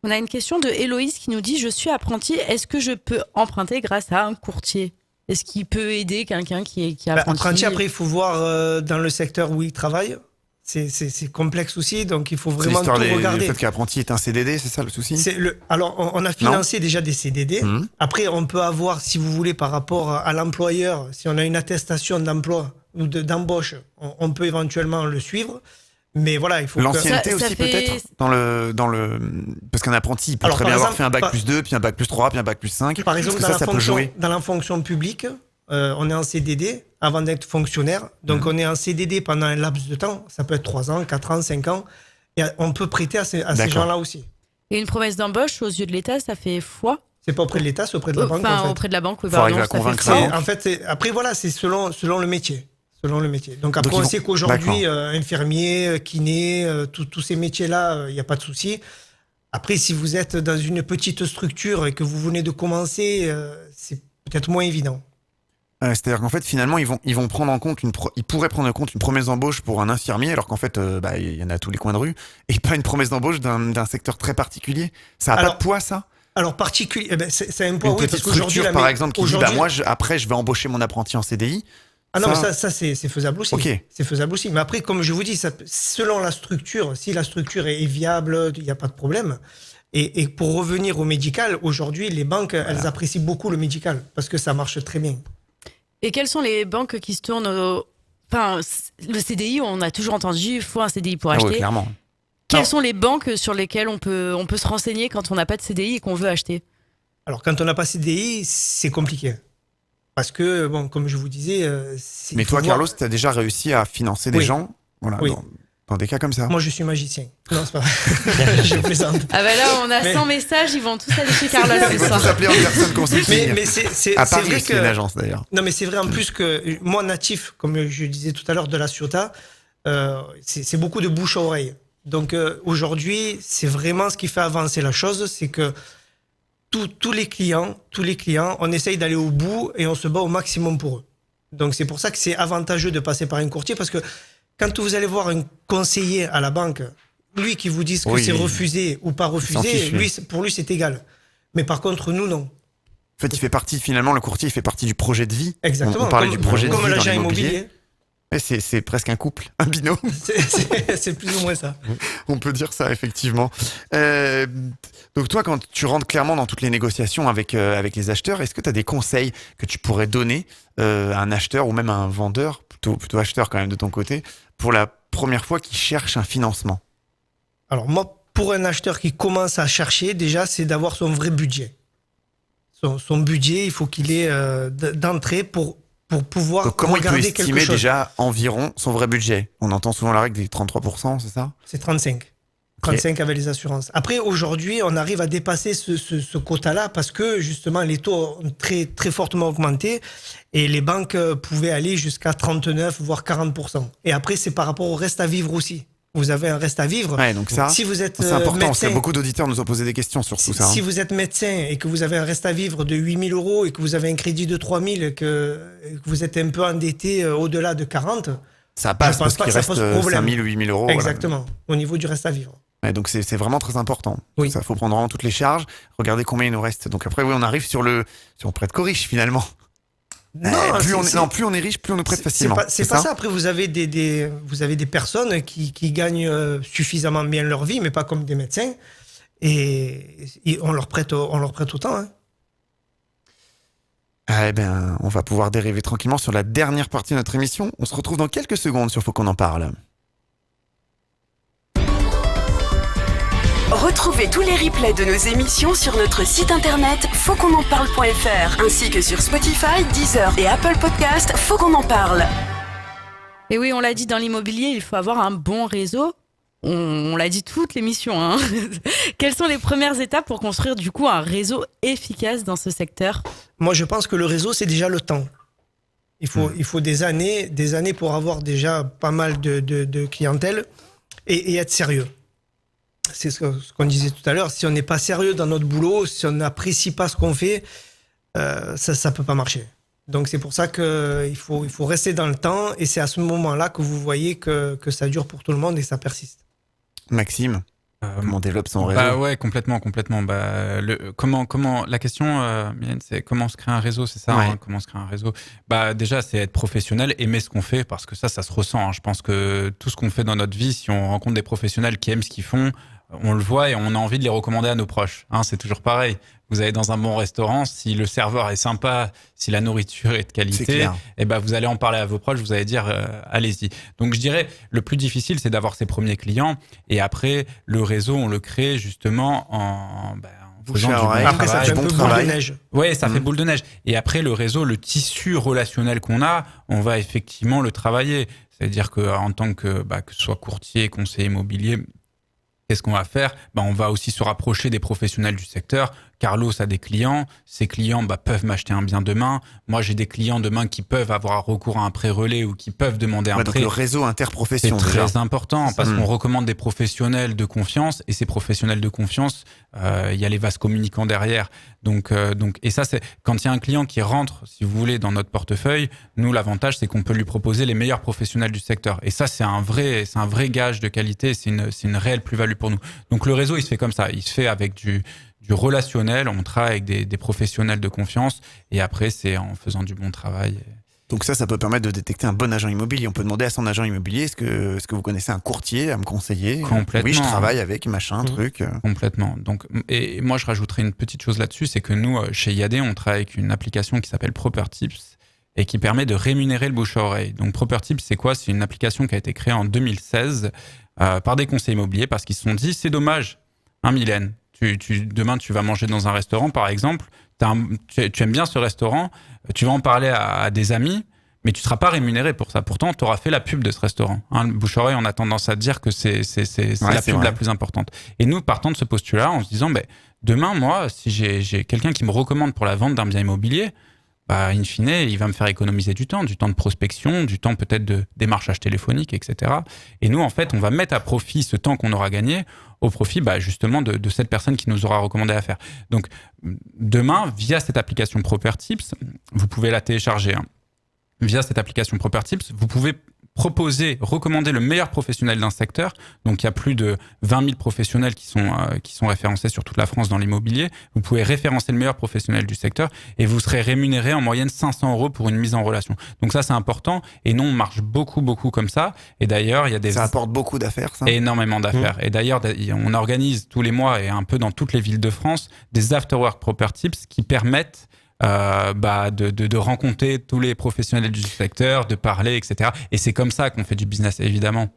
On a une question de Héloïse qui nous dit « Je suis apprenti, est-ce que je peux emprunter grâce à un courtier ?» Est-ce qu'il peut aider quelqu'un qui est apprenti? Apprenti, après, il faut voir dans le secteur où il travaille. C'est complexe aussi, donc il faut vraiment tout regarder. Le fait qu'apprenti est un CDD, c'est ça le souci? Alors, on a financé déjà des CDD. Après, on peut avoir, si vous voulez, par rapport à l'employeur, si on a une attestation d'emploi ou d'embauche, on peut éventuellement le suivre. Mais voilà, il faut l'ancienneté Ça aussi fait... peut-être parce qu'un apprenti il peut Alors, très par bien avoir exemple, fait un bac plus 2, puis un bac plus 3, puis un bac plus 5. Par exemple, parce que ça peut jouer. dans la fonction publique, on est en CDD avant d'être fonctionnaire. Donc, on est en CDD pendant un laps de temps. Ça peut être 3 ans, 4 ans, 5 ans. Et on peut prêter à ces gens-là aussi. Et une promesse d'embauche, aux yeux de l'État, ça fait foi? C'est pas auprès de l'État, c'est auprès de la banque. En fait. Auprès de la banque, oui, Faut arriver pardon. à Ça fait convaincre foi. la En fait, après, voilà, c'est selon le métier. Selon le métier. Donc après, on sait qu'aujourd'hui, infirmier, kiné, tous ces métiers-là, il n'y a pas de souci. Après, si vous êtes dans une petite structure et que vous venez de commencer, c'est peut-être moins évident. C'est-à-dire qu'en fait, finalement, ils vont prendre en compte ils pourraient prendre en compte une promesse d'embauche pour un infirmier, alors qu'en fait, il y en a à tous les coins de rue, et pas une promesse d'embauche d'un secteur très particulier. Ça n'a pas de poids, ça? Alors, particulier, c'est un poids, Une oui, petite parce qu'aujourd'hui, structure, par exemple, qui dit, moi, après, je vais embaucher mon apprenti en CDI. Ah non, mais ça c'est faisable aussi. Okay. C'est faisable aussi. Mais après, comme je vous dis, selon la structure, si la structure est viable, il n'y a pas de problème. Et pour revenir au médical, aujourd'hui, les banques, elles apprécient beaucoup le médical parce que ça marche très bien. Et quelles sont les banques qui se tournent Enfin, le CDI, on a toujours entendu, il faut un CDI pour acheter. Oui, clairement. Quelles sont les banques sur lesquelles on peut se renseigner quand on n'a pas de CDI et qu'on veut acheter? Alors, quand on n'a pas CDI, c'est compliqué. Parce que, bon, comme je vous disais... Mais toi, Carlos, tu as déjà réussi à financer des gens dans des cas comme ça? Moi, je suis magicien. Non, c'est pas vrai. Je plaisante. Ah bah là, on a 100 messages, ils vont tous aller chez Carlos Ils ce vont soir. tous appeler en personne consulting. Mais c'est à Paris, vrai c'est une agence d'ailleurs. Non, mais c'est vrai en plus que moi, natif, comme je disais tout à l'heure, de la Ciotat, c'est beaucoup de bouche à oreille. Donc aujourd'hui, c'est vraiment ce qui fait avancer la chose, c'est que tous les clients, on essaye d'aller au bout et on se bat au maximum pour eux. Donc c'est pour ça que c'est avantageux de passer par un courtier, parce que quand vous allez voir un conseiller à la banque, lui qui vous dise que c'est refusé ou pas refusé, pour lui c'est égal. Mais par contre, nous, non. En fait, il fait partie, finalement, le courtier, il fait partie du projet de vie. Exactement. On parlait du projet de vie comme dans l'agent l'immobilier. immobilier. C'est presque un couple, un binôme. C'est plus ou moins ça. On peut dire ça, effectivement. Donc toi, quand tu rentres clairement dans toutes les négociations avec les acheteurs, est-ce que tu as des conseils que tu pourrais donner à un acheteur ou même à un vendeur, plutôt acheteur quand même de ton côté, pour la première fois qui cherche un financement? Alors moi, pour un acheteur qui commence à chercher, déjà, c'est d'avoir son vrai budget. Son budget, il faut qu'il ait d'entrée pour pouvoir donc, comment regarder il peut estimer quelque chose. Déjà environ son vrai budget? On entend souvent la règle des 33%, c'est ça? C'est 35. 35 avec les assurances. Après, aujourd'hui, on arrive à dépasser ce quota-là parce que, justement, les taux ont très, très fortement augmenté et les banques pouvaient aller jusqu'à 39, voire 40%. Et après, c'est par rapport au reste à vivre aussi. Vous avez un reste à vivre. Ouais, donc ça, si vous êtes c'est important, médecin, parce que beaucoup d'auditeurs nous ont posé des questions sur tout ça. Si vous êtes médecin et que vous avez un reste à vivre de 8 000 euros et que vous avez un crédit de 3 000 et que vous êtes un peu endetté au-delà de 40, ça passe parce qu'il reste 5 000 ou 8 000 euros. Exactement, voilà. au niveau du reste à vivre. Ouais, donc c'est vraiment très important. Oui. Ça, faut prendre vraiment toutes les charges, regarder combien il nous reste. Donc après, oui, on arrive sur le prêt de riche finalement. Plus on est riche, plus on nous prête facilement. C'est pas ça. Après, vous avez des personnes qui gagnent suffisamment bien leur vie, mais pas comme des médecins. Et on leur prête autant. Hein. Ah, eh ben, on va pouvoir dériver tranquillement sur la dernière partie de notre émission. On se retrouve dans quelques secondes sur Faut qu'on en parle. Retrouvez tous les replays de nos émissions sur notre site internet fautquonenparle.fr ainsi que sur Spotify, Deezer et Apple Podcast. Faut qu'on en parle. Et oui, on l'a dit, dans l'immobilier, il faut avoir un bon réseau. On l'a dit toute l'émission. Hein. Quelles sont les premières étapes pour construire du coup un réseau efficace dans ce secteur ? Moi, je pense que le réseau, c'est déjà le temps. Il faut des années pour avoir déjà pas mal de clientèle et être sérieux. C'est ce qu'on disait tout à l'heure. Si on n'est pas sérieux dans notre boulot, si on n'apprécie pas ce qu'on fait, ça peut pas marcher. Donc c'est pour ça qu'il faut rester dans le temps et c'est à ce moment-là que vous voyez que ça dure pour tout le monde et ça persiste. Maxime, comment on développe son réseau? Bah ouais, complètement. Bah, la question, Mylène, c'est comment se créer un réseau, c'est ça, Ouais. hein, comment se créer un réseau. Bah déjà, c'est être professionnel, aimer ce qu'on fait, parce que ça se ressent. Hein. Je pense que tout ce qu'on fait dans notre vie, si on rencontre des professionnels qui aiment ce qu'ils font, on le voit et on a envie de les recommander à nos proches. Hein, c'est toujours pareil. Vous allez dans un bon restaurant, si le serveur est sympa, si la nourriture est de C'est qualité, clair. eh ben vous allez en parler à vos proches, vous allez dire allez-y. Donc je dirais le plus difficile, c'est d'avoir ses premiers clients et après le réseau, on le crée justement en Bouche faisant à du bon oreille. Après, ça travail. fait un bon peu boule travail. de neige. Ouais, ça fait Mhm. boule de neige. Et après, le réseau, le tissu relationnel qu'on a, on va effectivement le travailler. C'est-à-dire qu'en tant que ce soit courtier, conseiller immobilier, qu'est-ce qu'on va faire ? On va aussi se rapprocher des professionnels du secteur. Carlos a des clients. Ces clients peuvent m'acheter un bien demain. Moi, j'ai des clients demain qui peuvent avoir recours à un prêt relais ou qui peuvent demander un Ouais, donc prêt. le réseau C'est interprofession très déjà. important parce Mm. qu'on recommande des professionnels de confiance et ces professionnels de confiance, il y a les vases communicants derrière. Donc, et ça, c'est quand il y a un client qui rentre, si vous voulez, dans notre portefeuille, nous, l'avantage, c'est qu'on peut lui proposer les meilleurs professionnels du secteur. Et ça, c'est un vrai gage de qualité, c'est une réelle plus-value pour nous. Donc, le réseau, il se fait comme ça. Il se fait avec du relationnel, on travaille avec des professionnels de confiance et après, c'est en faisant du bon travail. Donc ça peut permettre de détecter un bon agent immobilier. On peut demander à son agent immobilier, est-ce que vous connaissez un courtier à me conseiller? Complètement. Oui, je travaille avec machin, truc. Complètement. Donc, et moi, je rajouterais une petite chose là-dessus, c'est que nous, chez IAD, on travaille avec une application qui s'appelle ProperTips et qui permet de rémunérer le bouche à oreille. Donc, ProperTips, c'est quoi ? C'est une application qui a été créée en 2016 par des conseillers immobiliers parce qu'ils se sont dit, c'est dommage, hein, Mylène, demain, tu vas manger dans un restaurant, par exemple, tu aimes bien ce restaurant, tu vas en parler à des amis, mais tu ne seras pas rémunéré pour ça. Pourtant, tu auras fait la pub de ce restaurant. Hein, le bouche-oreille, on a tendance à dire que c'est la c'est pub vrai. la plus importante. Et nous, partant de ce postulat, en se disant, demain, moi, si j'ai quelqu'un qui me recommande pour la vente d'un bien immobilier, in fine, il va me faire économiser du temps de prospection, du temps peut-être de démarchage téléphonique, etc. Et nous, en fait, on va mettre à profit ce temps qu'on aura gagné au profit justement de cette personne qui nous aura recommandé à faire. Donc, demain, via cette application ProperTips, vous pouvez la télécharger. Hein. Via cette application ProperTips, vous pouvez recommander le meilleur professionnel d'un secteur. Donc, il y a plus de 20 000 professionnels qui sont référencés sur toute la France dans l'immobilier. Vous pouvez référencer le meilleur professionnel du secteur et vous serez rémunéré en moyenne 500 € pour une mise en relation. Donc ça, c'est important. Et nous, on marche beaucoup comme ça. Et d'ailleurs, il y a Ça apporte beaucoup d'affaires, ça. énormément d'affaires. Et d'ailleurs, on organise tous les mois et un peu dans toutes les villes de France des after-work ProperTips qui permettent de rencontrer tous les professionnels du secteur, de parler, etc. Et c'est comme ça qu'on fait du business, évidemment.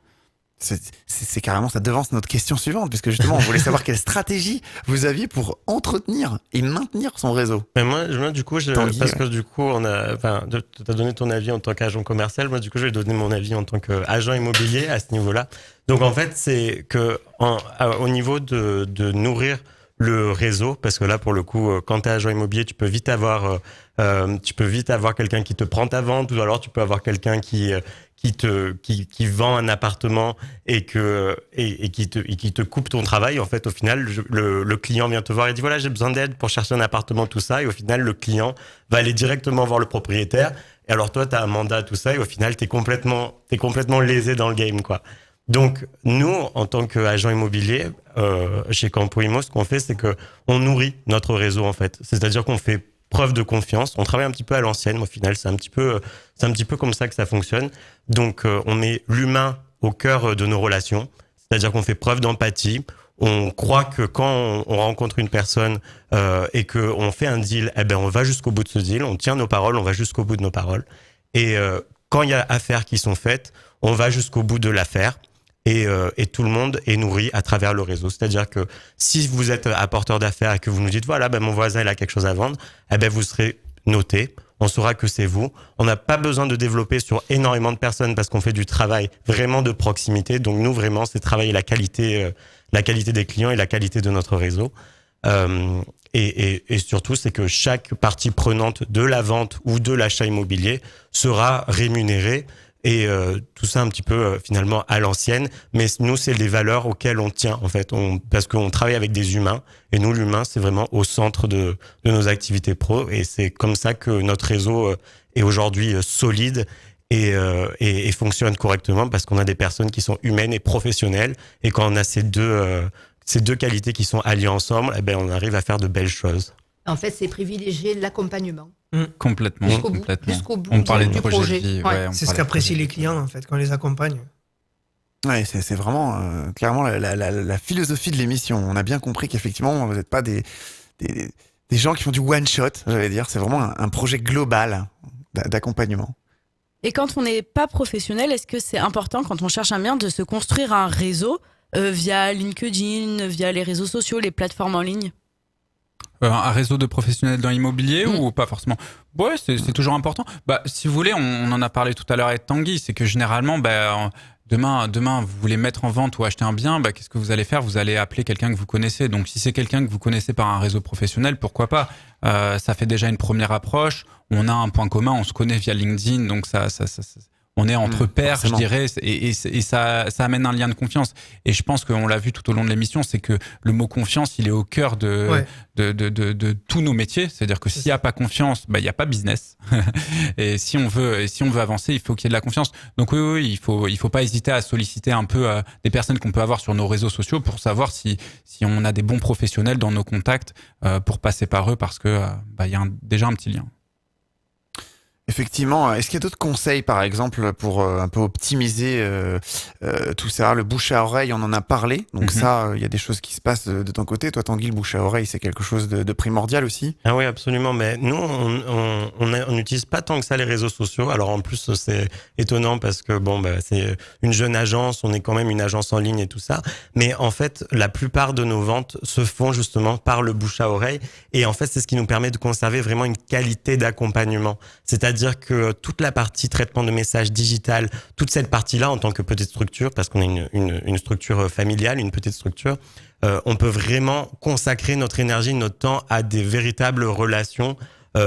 C'est carrément, ça devance notre question suivante, puisque justement, on voulait savoir quelle stratégie vous aviez pour entretenir et maintenir son réseau. Mais moi du coup, Tanguy, parce que du coup, t'as donné ton avis en tant qu'agent commercial. Moi, du coup, je vais donner mon avis en tant qu'agent immobilier à ce niveau-là. Donc, en fait, c'est que au niveau de nourrir le réseau, parce que là, pour le coup, quand t'es agent immobilier, tu peux vite avoir quelqu'un qui te prend ta vente, ou alors tu peux avoir quelqu'un qui vend un appartement et qui te coupe ton travail. En fait, au final, le client vient te voir et dit voilà, j'ai besoin d'aide pour chercher un appartement, tout ça. Et au final, le client va aller directement voir le propriétaire. Et alors toi, t'as un mandat, tout ça. Et au final, t'es complètement lésé dans le game, quoi. Donc, nous, en tant qu'agent immobilier, chez Campo Immo, ce qu'on fait, c'est que on nourrit notre réseau, en fait. C'est-à-dire qu'on fait preuve de confiance. On travaille un petit peu à l'ancienne, au final. C'est un petit peu comme ça que ça fonctionne. Donc, on met l'humain au cœur de nos relations. C'est-à-dire qu'on fait preuve d'empathie. on croit que quand on rencontre une personne et qu'on fait un deal, eh ben on va jusqu'au bout de ce deal, on tient nos paroles, on va jusqu'au bout de nos paroles. Et quand il y a affaires qui sont faites, on va jusqu'au bout de l'affaire. Et tout le monde est nourri à travers le réseau. C'est-à-dire que si vous êtes apporteur d'affaires et que vous nous dites, voilà, mon voisin il a quelque chose à vendre, eh ben vous serez noté. On saura que c'est vous. On n'a pas besoin de développer sur énormément de personnes parce qu'on fait du travail vraiment de proximité. Donc nous, vraiment, c'est travailler la qualité des clients et la qualité de notre réseau. Et surtout, c'est que chaque partie prenante de la vente ou de l'achat immobilier sera rémunérée. Et tout ça un petit peu finalement à l'ancienne. Mais nous, c'est les valeurs auxquelles on tient, en fait. Parce qu'on travaille avec des humains. Et nous, l'humain, c'est vraiment au centre de nos activités pro. Et c'est comme ça que notre réseau est aujourd'hui solide et fonctionne correctement. Parce qu'on a des personnes qui sont humaines et professionnelles. Et quand on a ces deux qualités qui sont alliées ensemble, eh ben, on arrive à faire de belles choses. En fait, c'est privilégier l'accompagnement. Complètement. Jusqu'au bout On parlait du du projet de vie. Ouais. C'est ce qu'apprécient les clients, en fait, quand on les accompagne. Ouais, c'est vraiment clairement la philosophie de l'émission. On a bien compris qu'effectivement, vous n'êtes pas des gens qui font du one-shot, j'allais dire. C'est vraiment un projet global d'accompagnement. Et quand on n'est pas professionnel, est-ce que c'est important, quand on cherche un bien, de se construire un réseau via LinkedIn, via les réseaux sociaux, les plateformes en ligne ? Un réseau de professionnels dans l'immobilier ou pas forcément? Ouais, c'est toujours important. Bah, si vous voulez, on en a parlé tout à l'heure avec Tanguy, c'est que généralement, demain, vous voulez mettre en vente ou acheter un bien, qu'est-ce que vous allez faire? Vous allez appeler quelqu'un que vous connaissez. Donc, si c'est quelqu'un que vous connaissez par un réseau professionnel, pourquoi pas? Ça fait déjà une première approche. On a un point commun, on se connaît via LinkedIn, donc ça on est entre pairs, je dirais, et ça amène un lien de confiance. Et je pense qu'on l'a vu tout au long de l'émission, c'est que le mot confiance, il est au cœur de tous nos métiers. C'est-à-dire que s'il n'y a pas confiance, il n'y a pas business. Et si on veut avancer, il faut qu'il y ait de la confiance. Donc oui, il faut pas hésiter à solliciter un peu des personnes qu'on peut avoir sur nos réseaux sociaux pour savoir si on a des bons professionnels dans nos contacts pour passer par eux, parce que y a déjà un petit lien. Effectivement, est-ce qu'il y a d'autres conseils, par exemple, pour un peu optimiser tout ça? Le bouche à oreille, on en a parlé. Donc ça, il y a des choses qui se passent de ton côté. Toi, Tanguy, le bouche à oreille, c'est quelque chose de primordial aussi? Ah oui, absolument. Mais nous, on n'utilise pas tant que ça les réseaux sociaux. Alors en plus, c'est étonnant parce que c'est une jeune agence, on est quand même une agence en ligne et tout ça. Mais en fait, la plupart de nos ventes se font justement par le bouche à oreille. Et en fait, c'est ce qui nous permet de conserver vraiment une qualité d'accompagnement. C'est-à-dire que toute la partie traitement de messages digital, toute cette partie-là en tant que petite structure, parce qu'on est une structure familiale, une petite structure, on peut vraiment consacrer notre énergie, notre temps à des véritables relations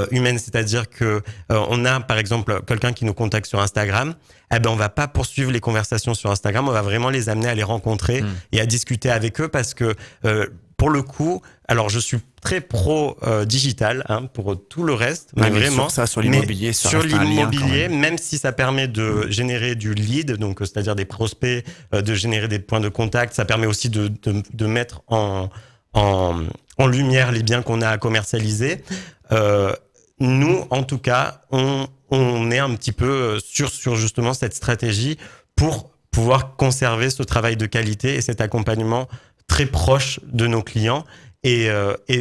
humaines. C'est-à-dire que on a par exemple quelqu'un qui nous contacte sur Instagram, on va pas poursuivre les conversations sur Instagram, on va vraiment les amener à les rencontrer et à discuter avec eux, parce que pour le coup, alors je suis très pro digital pour tout le reste, mais vraiment sur ça, sur l'immobilier, sur l'immobilier, même si ça permet de générer du lead, donc c'est-à-dire des prospects, de générer des points de contact, ça permet aussi de mettre en lumière les biens qu'on a à commercialiser. Nous, en tout cas, on est un petit peu sur justement cette stratégie pour pouvoir conserver ce travail de qualité et cet accompagnement très proche de nos clients, et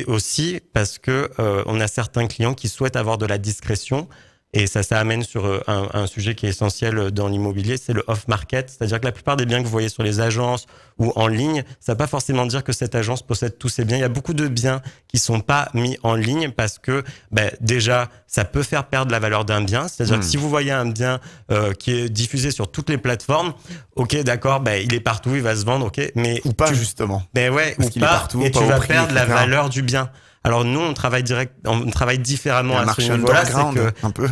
aussi parce que on a certains clients qui souhaitent avoir de la discrétion, et ça amène sur un sujet qui est essentiel dans l'immobilier, c'est le off-market. C'est-à-dire que la plupart des biens que vous voyez sur les agences ou en ligne, ça ne veut pas forcément dire que cette agence possède tous ces biens. Il y a beaucoup de biens qui sont pas mis en ligne parce que déjà, ça peut faire perdre la valeur d'un bien. C'est-à-dire que si vous voyez un bien qui est diffusé sur toutes les plateformes, ok, d'accord, il est partout, il va se vendre, ok, mais ou pas justement. Ouais, parce ou qu'il pas, est partout, et pas tu vas prix, perdre la etc. valeur du bien. Alors nous, on travaille différemment à ce niveau-là. C'est que un peu.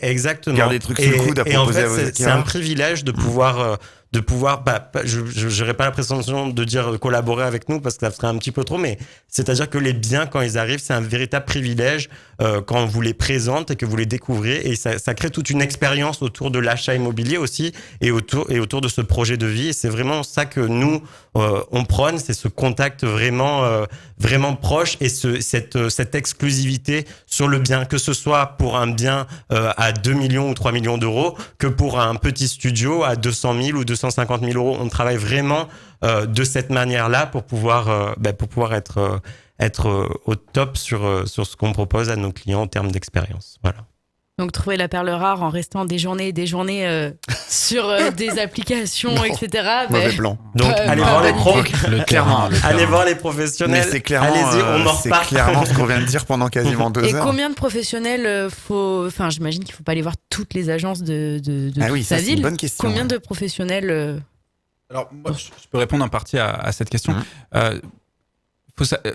Exactement. Garder des trucs sous le coude à proposer à vos c'est acquéreurs. un privilège de pouvoir je n'aurais pas la prétention de dire collaborer avec nous parce que ça serait un petit peu trop, mais c'est-à-dire que les biens, quand ils arrivent, c'est un véritable privilège quand on vous les présente et que vous les découvrez, et ça crée toute une expérience autour de l'achat immobilier aussi, et autour de ce projet de vie. Et c'est vraiment ça que nous on prône, c'est ce contact vraiment proche, et cette exclusivité sur le bien, que ce soit pour un bien à 2 millions ou 3 millions d'euros, que pour un petit studio à 200 000 ou 250 250 000 euros. On travaille vraiment de cette manière-là pour pouvoir être au top sur ce qu'on propose à nos clients en termes d'expérience. Voilà. Donc trouver la perle rare en restant des journées et des journées sur des applications, Non. etc. Mauvais blanc. Donc allez pas voir les bonne pros, Clairement. allez voir les professionnels. Mais c'est clairement, allez-y, on en c'est reparle. clairement ce qu'on vient de dire pendant quasiment 2 Et heures. combien de professionnels faut... Enfin, j'imagine qu'il ne faut pas aller voir toutes les agences de Ah toute oui, sa ça c'est ville. une bonne question. Combien de professionnels Alors, moi, je peux répondre en partie à cette question. Mhm.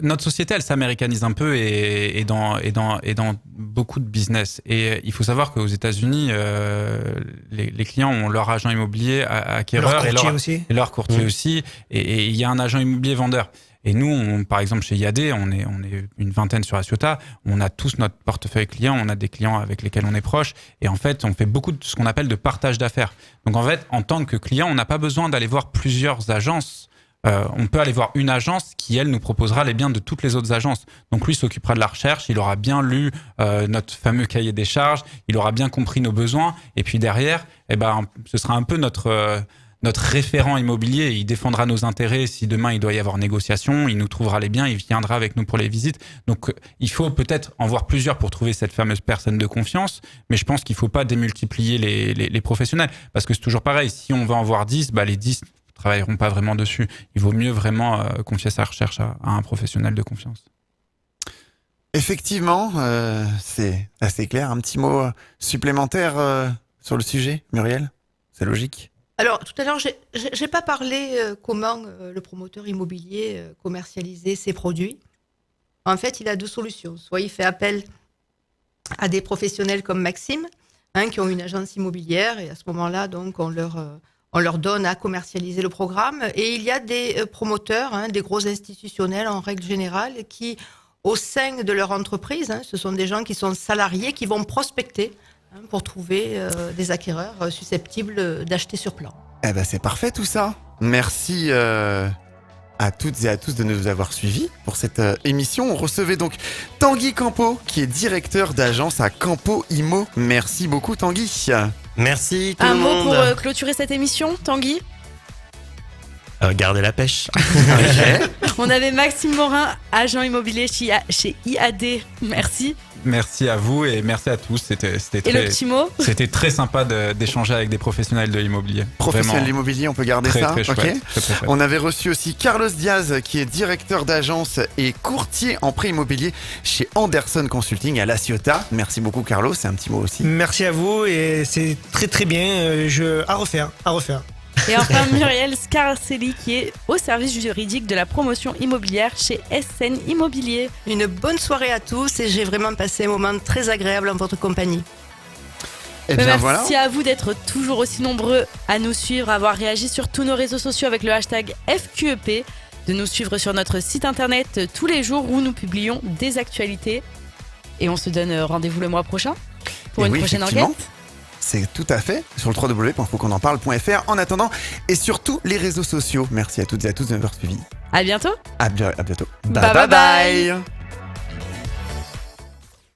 Notre société, elle s'américanise un peu et dans beaucoup de business. Et il faut savoir qu'aux États-Unis, les clients ont leur agent immobilier acquéreur et leur courtier aussi. Et il y a un agent immobilier vendeur. Et nous, par exemple, chez IAD, on est une vingtaine sur Aciota. On a tous notre portefeuille client. On a des clients avec lesquels on est proche. Et en fait, on fait beaucoup de ce qu'on appelle de partage d'affaires. Donc en fait, en tant que client, on n'a pas besoin d'aller voir plusieurs agences. On peut aller voir une agence qui, elle, nous proposera les biens de toutes les autres agences. Donc lui s'occupera de la recherche, il aura bien lu notre fameux cahier des charges, il aura bien compris nos besoins, et puis derrière, ce sera un peu notre référent immobilier, il défendra nos intérêts si demain il doit y avoir négociation, il nous trouvera les biens, il viendra avec nous pour les visites. Donc il faut peut-être en voir plusieurs pour trouver cette fameuse personne de confiance, mais je pense qu'il ne faut pas démultiplier les professionnels, parce que c'est toujours pareil, si on va en voir 10, les 10 travailleront pas vraiment dessus. Il vaut mieux vraiment confier sa recherche à un professionnel de confiance. Effectivement, c'est assez clair. Un petit mot supplémentaire sur le sujet, Muriel? C'est logique? Alors, tout à l'heure, j'ai pas parlé comment le promoteur immobilier commercialisait ses produits. En fait, il a 2 solutions. Soit il fait appel à des professionnels comme Maxime, qui ont une agence immobilière, et à ce moment-là, donc, on leur donne à commercialiser le programme. Et il y a des promoteurs, des gros institutionnels en règle générale, qui, au sein de leur entreprise, ce sont des gens qui sont salariés, qui vont prospecter pour trouver des acquéreurs susceptibles d'acheter sur plan. Eh ben c'est parfait tout ça. Merci à toutes et à tous de nous avoir suivis pour cette émission. On recevait donc Tanguy Campo, qui est directeur d'agence à Campo Immo. Merci beaucoup Tanguy. Merci tout Un le mot monde. pour clôturer cette émission, Tanguy? Gardez la pêche. On avait Maxime Morin, agent immobilier chez IAD. Merci. Merci à vous et merci à tous. C'était Et le petit mot? C'était très sympa d'échanger avec des professionnels de l'immobilier. Professionnel de l'immobilier, on peut garder Très, ça. très chouette, Ok. très, très chouette. On avait reçu aussi Carlos Diaz, qui est directeur d'agence et courtier en prêt immobilier chez Anderson Consulting à La Ciotat. Merci beaucoup Carlos, c'est un petit mot aussi. Merci à vous et c'est très très bien. À refaire. Et enfin Muriel Scarcelli, qui est au service juridique de la promotion immobilière chez SN Immobilier. Une bonne soirée à tous et j'ai vraiment passé un moment très agréable en votre compagnie. Et bien Merci voilà. à vous d'être toujours aussi nombreux à nous suivre, à avoir réagi sur tous nos réseaux sociaux avec le hashtag FQEP, de nous suivre sur notre site internet tous les jours où nous publions des actualités. Et on se donne rendez-vous le mois prochain pour Et une oui, prochaine effectivement. enquête. C'est tout à fait sur le www.fautquonenparle.fr. En attendant, et sur tous les réseaux sociaux. Merci à toutes et à tous de m'avoir suivis. À bientôt. À bientôt. Bye bye bye.